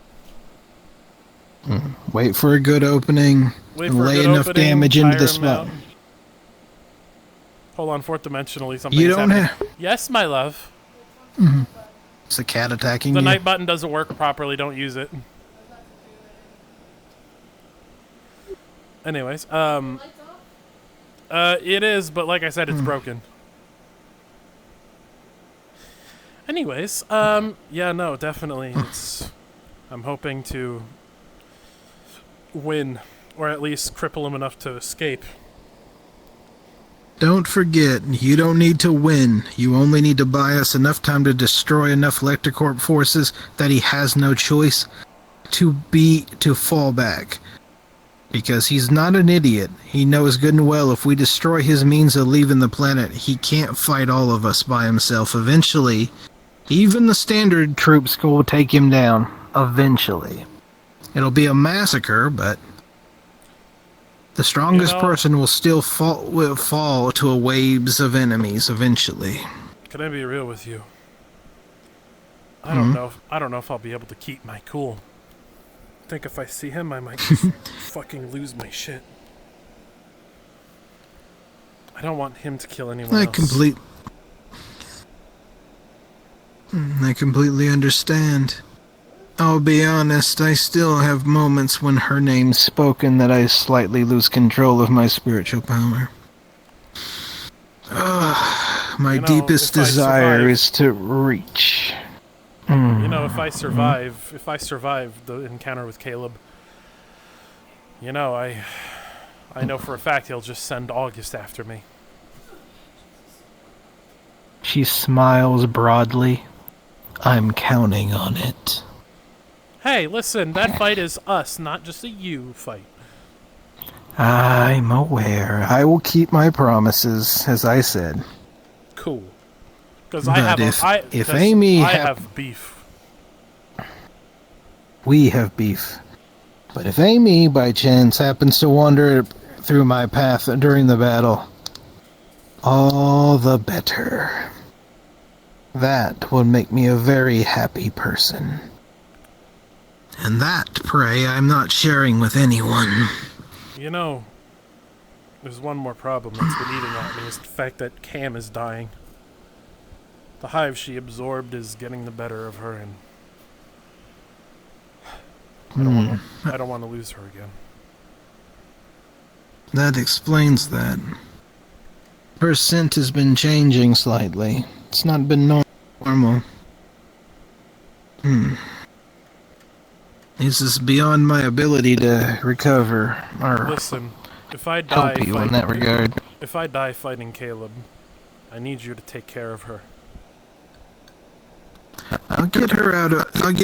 Wait for a good opening. Lay enough damage into the spot. Hold on, fourth dimensionally, something You is don't happening. Yes, my love. It's a cat attacking The you. night button doesn't work properly, don't use it. Anyways, it is, but like I said, it's broken. Anyways, yeah, no, definitely, I'm hoping to win, or at least cripple him enough to escape. Don't forget, you don't need to win. You only need to buy us enough time to destroy enough LectorCorp forces that he has no choice to fall back. Because he's not an idiot. He knows good and well if we destroy his means of leaving the planet, he can't fight all of us by himself. Eventually, even the standard troops will take him down. Eventually. It'll be a massacre, but the strongest person will still fall to a waves of enemies eventually. Can I be real with you? I don't know if I'll be able to keep my cool. I think if I see him, I might just fucking lose my shit. I don't want him to kill anyone else. I completely understand. I'll be honest, I still have moments when her name's spoken that I slightly lose control of my spiritual power. My deepest desire is to reach. You know, if I survive the encounter with Caleb, you know, I know for a fact he'll just send August after me. She smiles broadly. I'm counting on it. Hey, listen, that fight is us, not just a you fight. I'm aware. I will keep my promises, as I said. Cool. Because I have beef. We have beef. But if Amy, by chance, happens to wander through my path during the battle, all the better. That would make me a very happy person. And that, pray, I'm not sharing with anyone. You know, there's one more problem that's been eating at me, is the fact that Cam is dying. The hive she absorbed is getting the better of her, and I don't want to lose her again. That explains that. Her scent has been changing slightly. It's not been normal. This is beyond my ability to recover or Listen, if I die help you in that regard. If I die fighting Caleb, I need you to take care of her. I'll get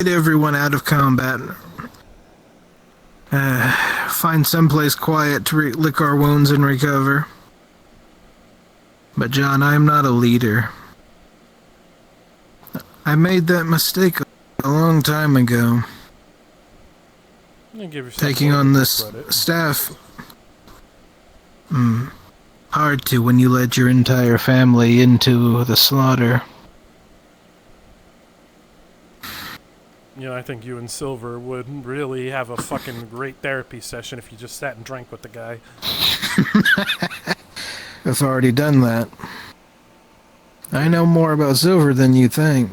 everyone out of combat. Find someplace quiet to lick our wounds and recover. But John, I am not a leader. I made that mistake a long time ago. Taking on this staff. Hard to when you led your entire family into the slaughter. You know, I think you and Silver would really have a fucking great therapy session if you just sat and drank with the guy. I've already done that. I know more about Silver than you think.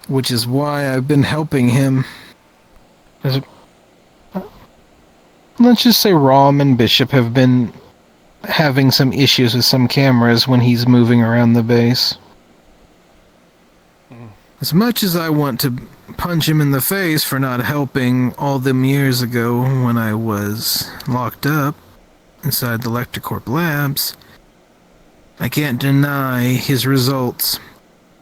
Which is why I've been helping him. Let's just say Rom and Bishop have been having some issues with some cameras when he's moving around the base. As much as I want to punch him in the face for not helping all them years ago when I was locked up inside the LectorCorp labs, I can't deny his results.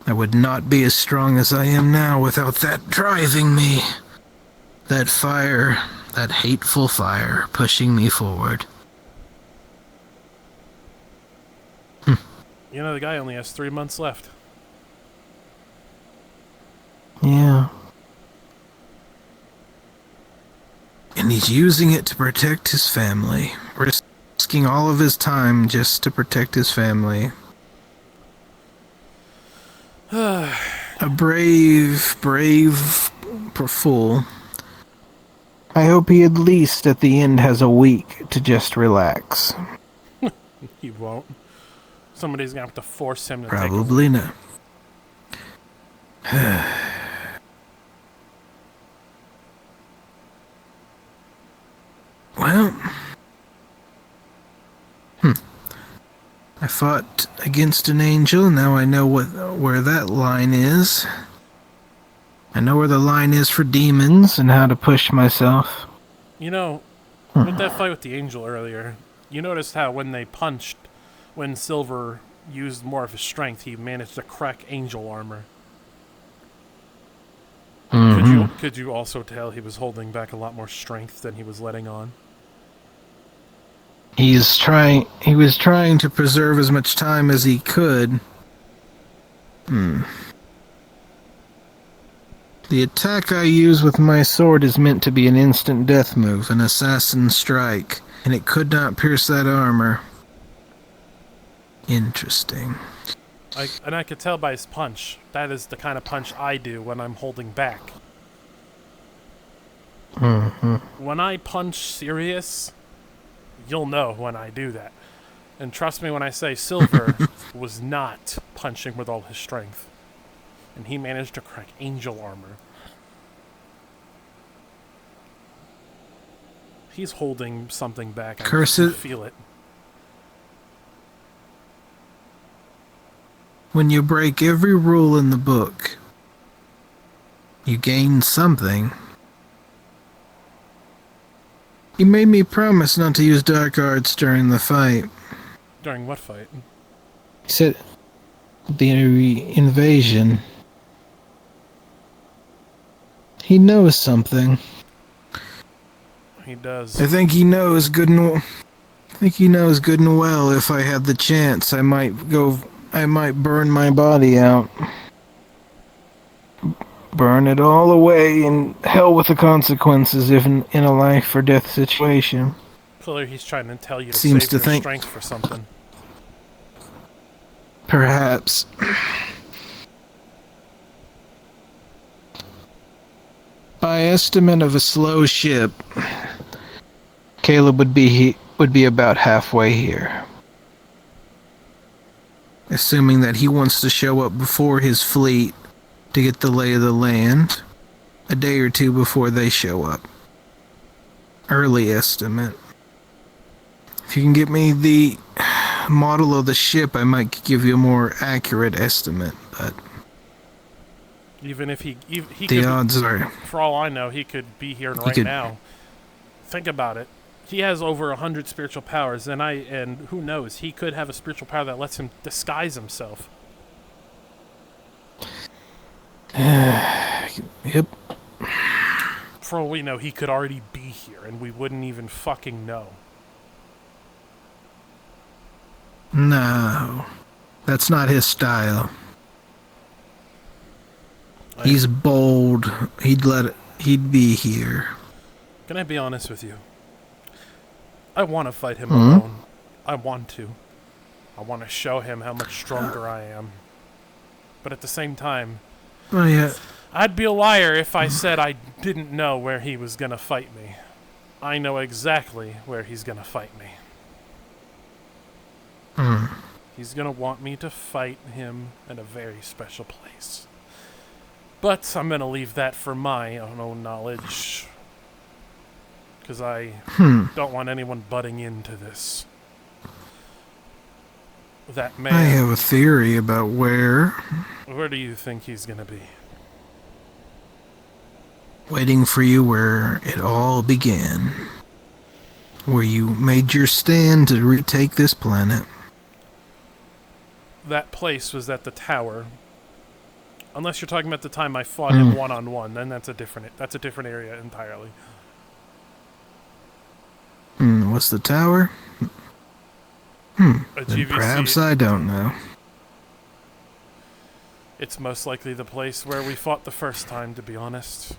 I would not be as strong as I am now without that driving me. That fire, that hateful fire, pushing me forward. You know, the guy only has 3 months left. Yeah. And he's using it to protect his family. Risking all of his time just to protect his family. A brave fool. I hope he at least at the end has a week to just relax. He won't. Somebody's gonna have to force him to Probably not. Well, I fought against an angel. Now I know where that line is. I know where the line is for demons and how to push myself. You know, with that fight with the angel earlier, you noticed how when Silver used more of his strength, he managed to crack angel armor. Could you also tell he was holding back a lot more strength than he was letting on? He was trying to preserve as much time as he could. The attack I use with my sword is meant to be an instant death move, an assassin strike, and it could not pierce that armor. Interesting. And I could tell by his punch. That is the kind of punch I do when I'm holding back. When I punch serious, you'll know when I do that. And trust me when I say Silver was not punching with all his strength. And he managed to crack angel armor. He's holding something back. I can feel it. When you break every rule in the book, you gain something. You made me promise not to use dark arts during the fight. During what fight? He said the invasion. He knows something. He does. I think he knows good and well if I had the chance I might burn my body out. Burn it all away and hell with the consequences if in a life or death situation. Clearly he's trying to tell you to Seems save to your think strength for something. Perhaps. By estimate of a slow ship, Caleb would be about halfway here. Assuming that he wants to show up before his fleet to get the lay of the land, a day or two before they show up. Early estimate. If you can get me the model of the ship, I might give you a more accurate estimate, but Even if he the odds are... For all I know, he could be here right now. Think about it. He has over 100 spiritual powers, and who knows, he could have a spiritual power that lets him disguise himself. Yep. For all we know, he could already be here, and we wouldn't even fucking know. No, that's not his style. He's bold. He'd be here. Can I be honest with you? I want to fight him alone. I want to. I want to show him how much stronger I am. But at the same time, Oh yeah. I'd be a liar if I said I didn't know where he was gonna fight me. I know exactly where he's gonna fight me. He's gonna want me to fight him in a very special place. But I'm gonna leave that for my own knowledge. Because I don't want anyone butting into this. That man... I have a theory about where. Where do you think he's gonna be? Waiting for you where it all began. Where you made your stand to retake this planet. That place was at the tower. Unless you're talking about the time I fought him one-on-one, then that's a different area entirely. What's the tower? Then GVC. perhaps I don't know. It's most likely the place where we fought the first time, to be honest.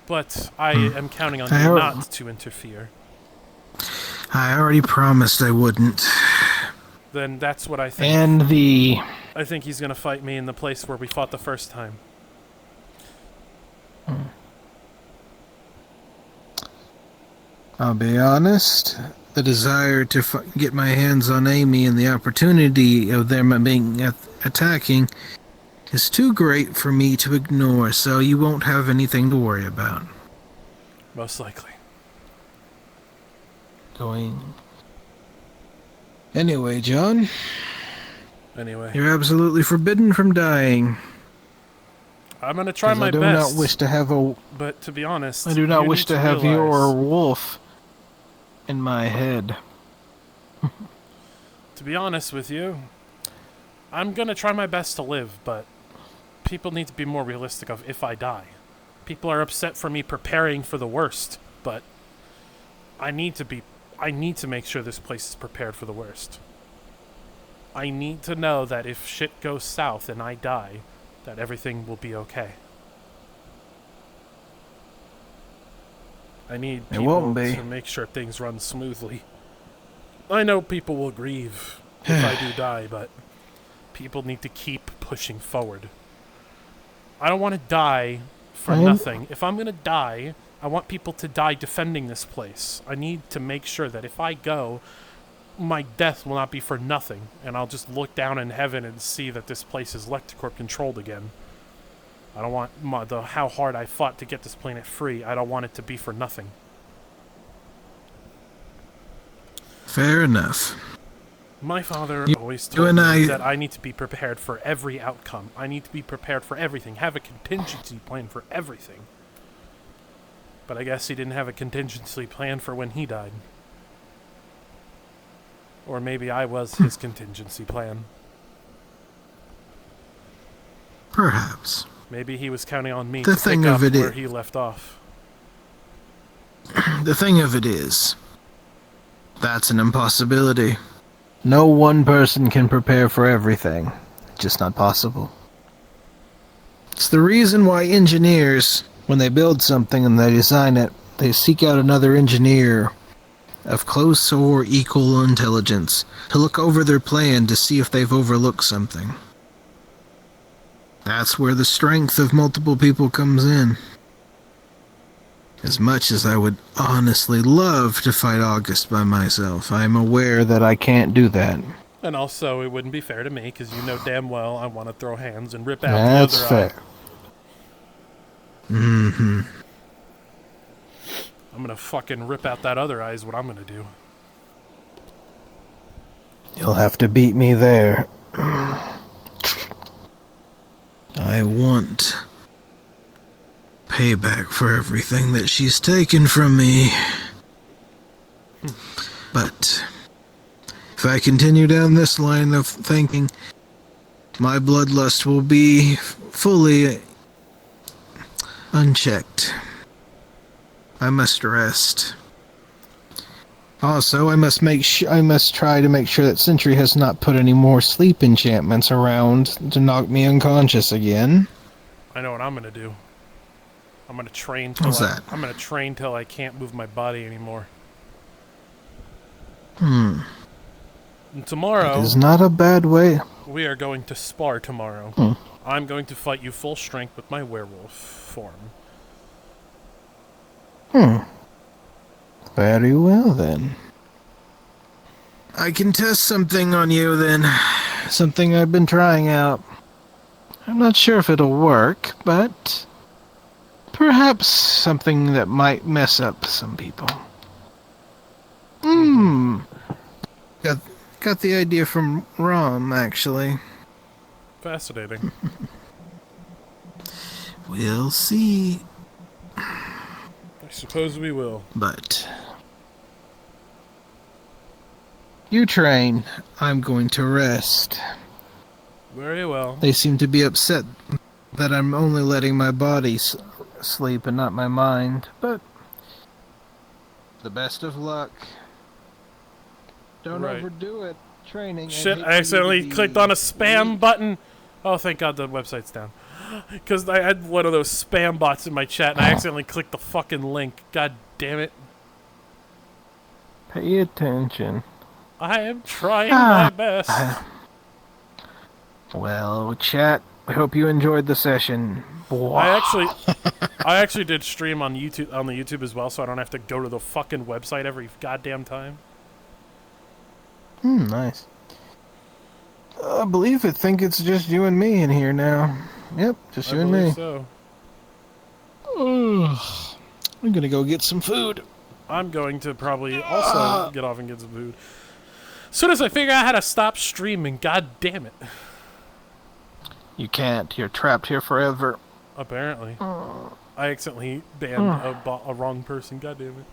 But I am counting on you not to interfere. I already promised I wouldn't. Then that's what I think. And I think he's gonna fight me in the place where we fought the first time. I'll be honest. The desire to get my hands on Amy and the opportunity of them being attacking is too great for me to ignore, so you won't have anything to worry about. Most likely. Anyway, John. Anyway. You're absolutely forbidden from dying. I'm gonna try my best. best. I do not wish to have a... But to be honest, I do not wish to have realize, your wolf in my head. To be honest with you, I'm gonna try my best to live, but people need to be more realistic of if I die. People are upset for me preparing for the worst, but I need to make sure this place is prepared for the worst. I need to know that if shit goes south and I die, that everything will be okay. I need people to make sure things run smoothly. I know people will grieve if I do die, but people need to keep pushing forward. I don't want to die for nothing. If I'm going to die, I want people to die defending this place. I need to make sure that if I go, my death will not be for nothing, and I'll just look down in heaven and see that this place is LectorCorp controlled again. I don't want how hard I fought to get this planet free. I don't want it to be for nothing. Fair enough. My father always told me that I need to be prepared for every outcome. I need to be prepared for everything. Have a contingency plan for everything. But I guess he didn't have a contingency plan for when he died. Or maybe I was his contingency plan. Perhaps. Maybe he was counting on me to pick up where he left off. The thing of it is, that's an impossibility. No one person can prepare for everything. It's just not possible. It's the reason why engineers, when they build something and they design it, they seek out another engineer of close or equal intelligence to look over their plan to see if they've overlooked something. That's where the strength of multiple people comes in. As much as I would honestly love to fight August by myself, I'm aware that I can't do that. And also, it wouldn't be fair to me, because you know damn well I want to throw hands and rip out That's the other fair. eye. Mm-hmm. I'm gonna fucking rip out that other eye is what I'm gonna do. You'll have to beat me there. I want payback for everything that she's taken from me. But if I continue down this line of thinking, my bloodlust will be fully unchecked. I must rest. Also, I must try to make sure that Sentry has not put any more sleep enchantments around to knock me unconscious again. I know what I'm gonna do. I'm gonna train I'm gonna train till I can't move my body anymore. And tomorrow It is not a bad way. we are going to spar tomorrow. I'm going to fight you full strength with my werewolf form. Very well, then. I can test something on you, then. Something I've been trying out. I'm not sure if it'll work, but perhaps something that might mess up some people. Got the idea from Rom, actually. Fascinating. We'll see. I suppose we will. But you train. I'm going to rest. Very well. They seem to be upset that I'm only letting my body sleep and not my mind, but the best of luck. Don't overdo it. Training. Shit, I accidentally clicked on a spam button. Oh, thank God the website's down. Because I had one of those spam bots in my chat and I accidentally clicked the fucking link. God damn it. Pay attention. I am trying my best. Well, chat, I hope you enjoyed the session. I actually did stream on the YouTube as well, so I don't have to go to the fucking website every goddamn time. Nice. I think it's just you and me in here now. Yep, just you and me. So. I'm gonna go get some food. I'm going to probably also get off and get some food. As soon as I figure out how to stop streaming, god damn it. You can't. You're trapped here forever. Apparently. I accidentally banned a wrong person, god damn it.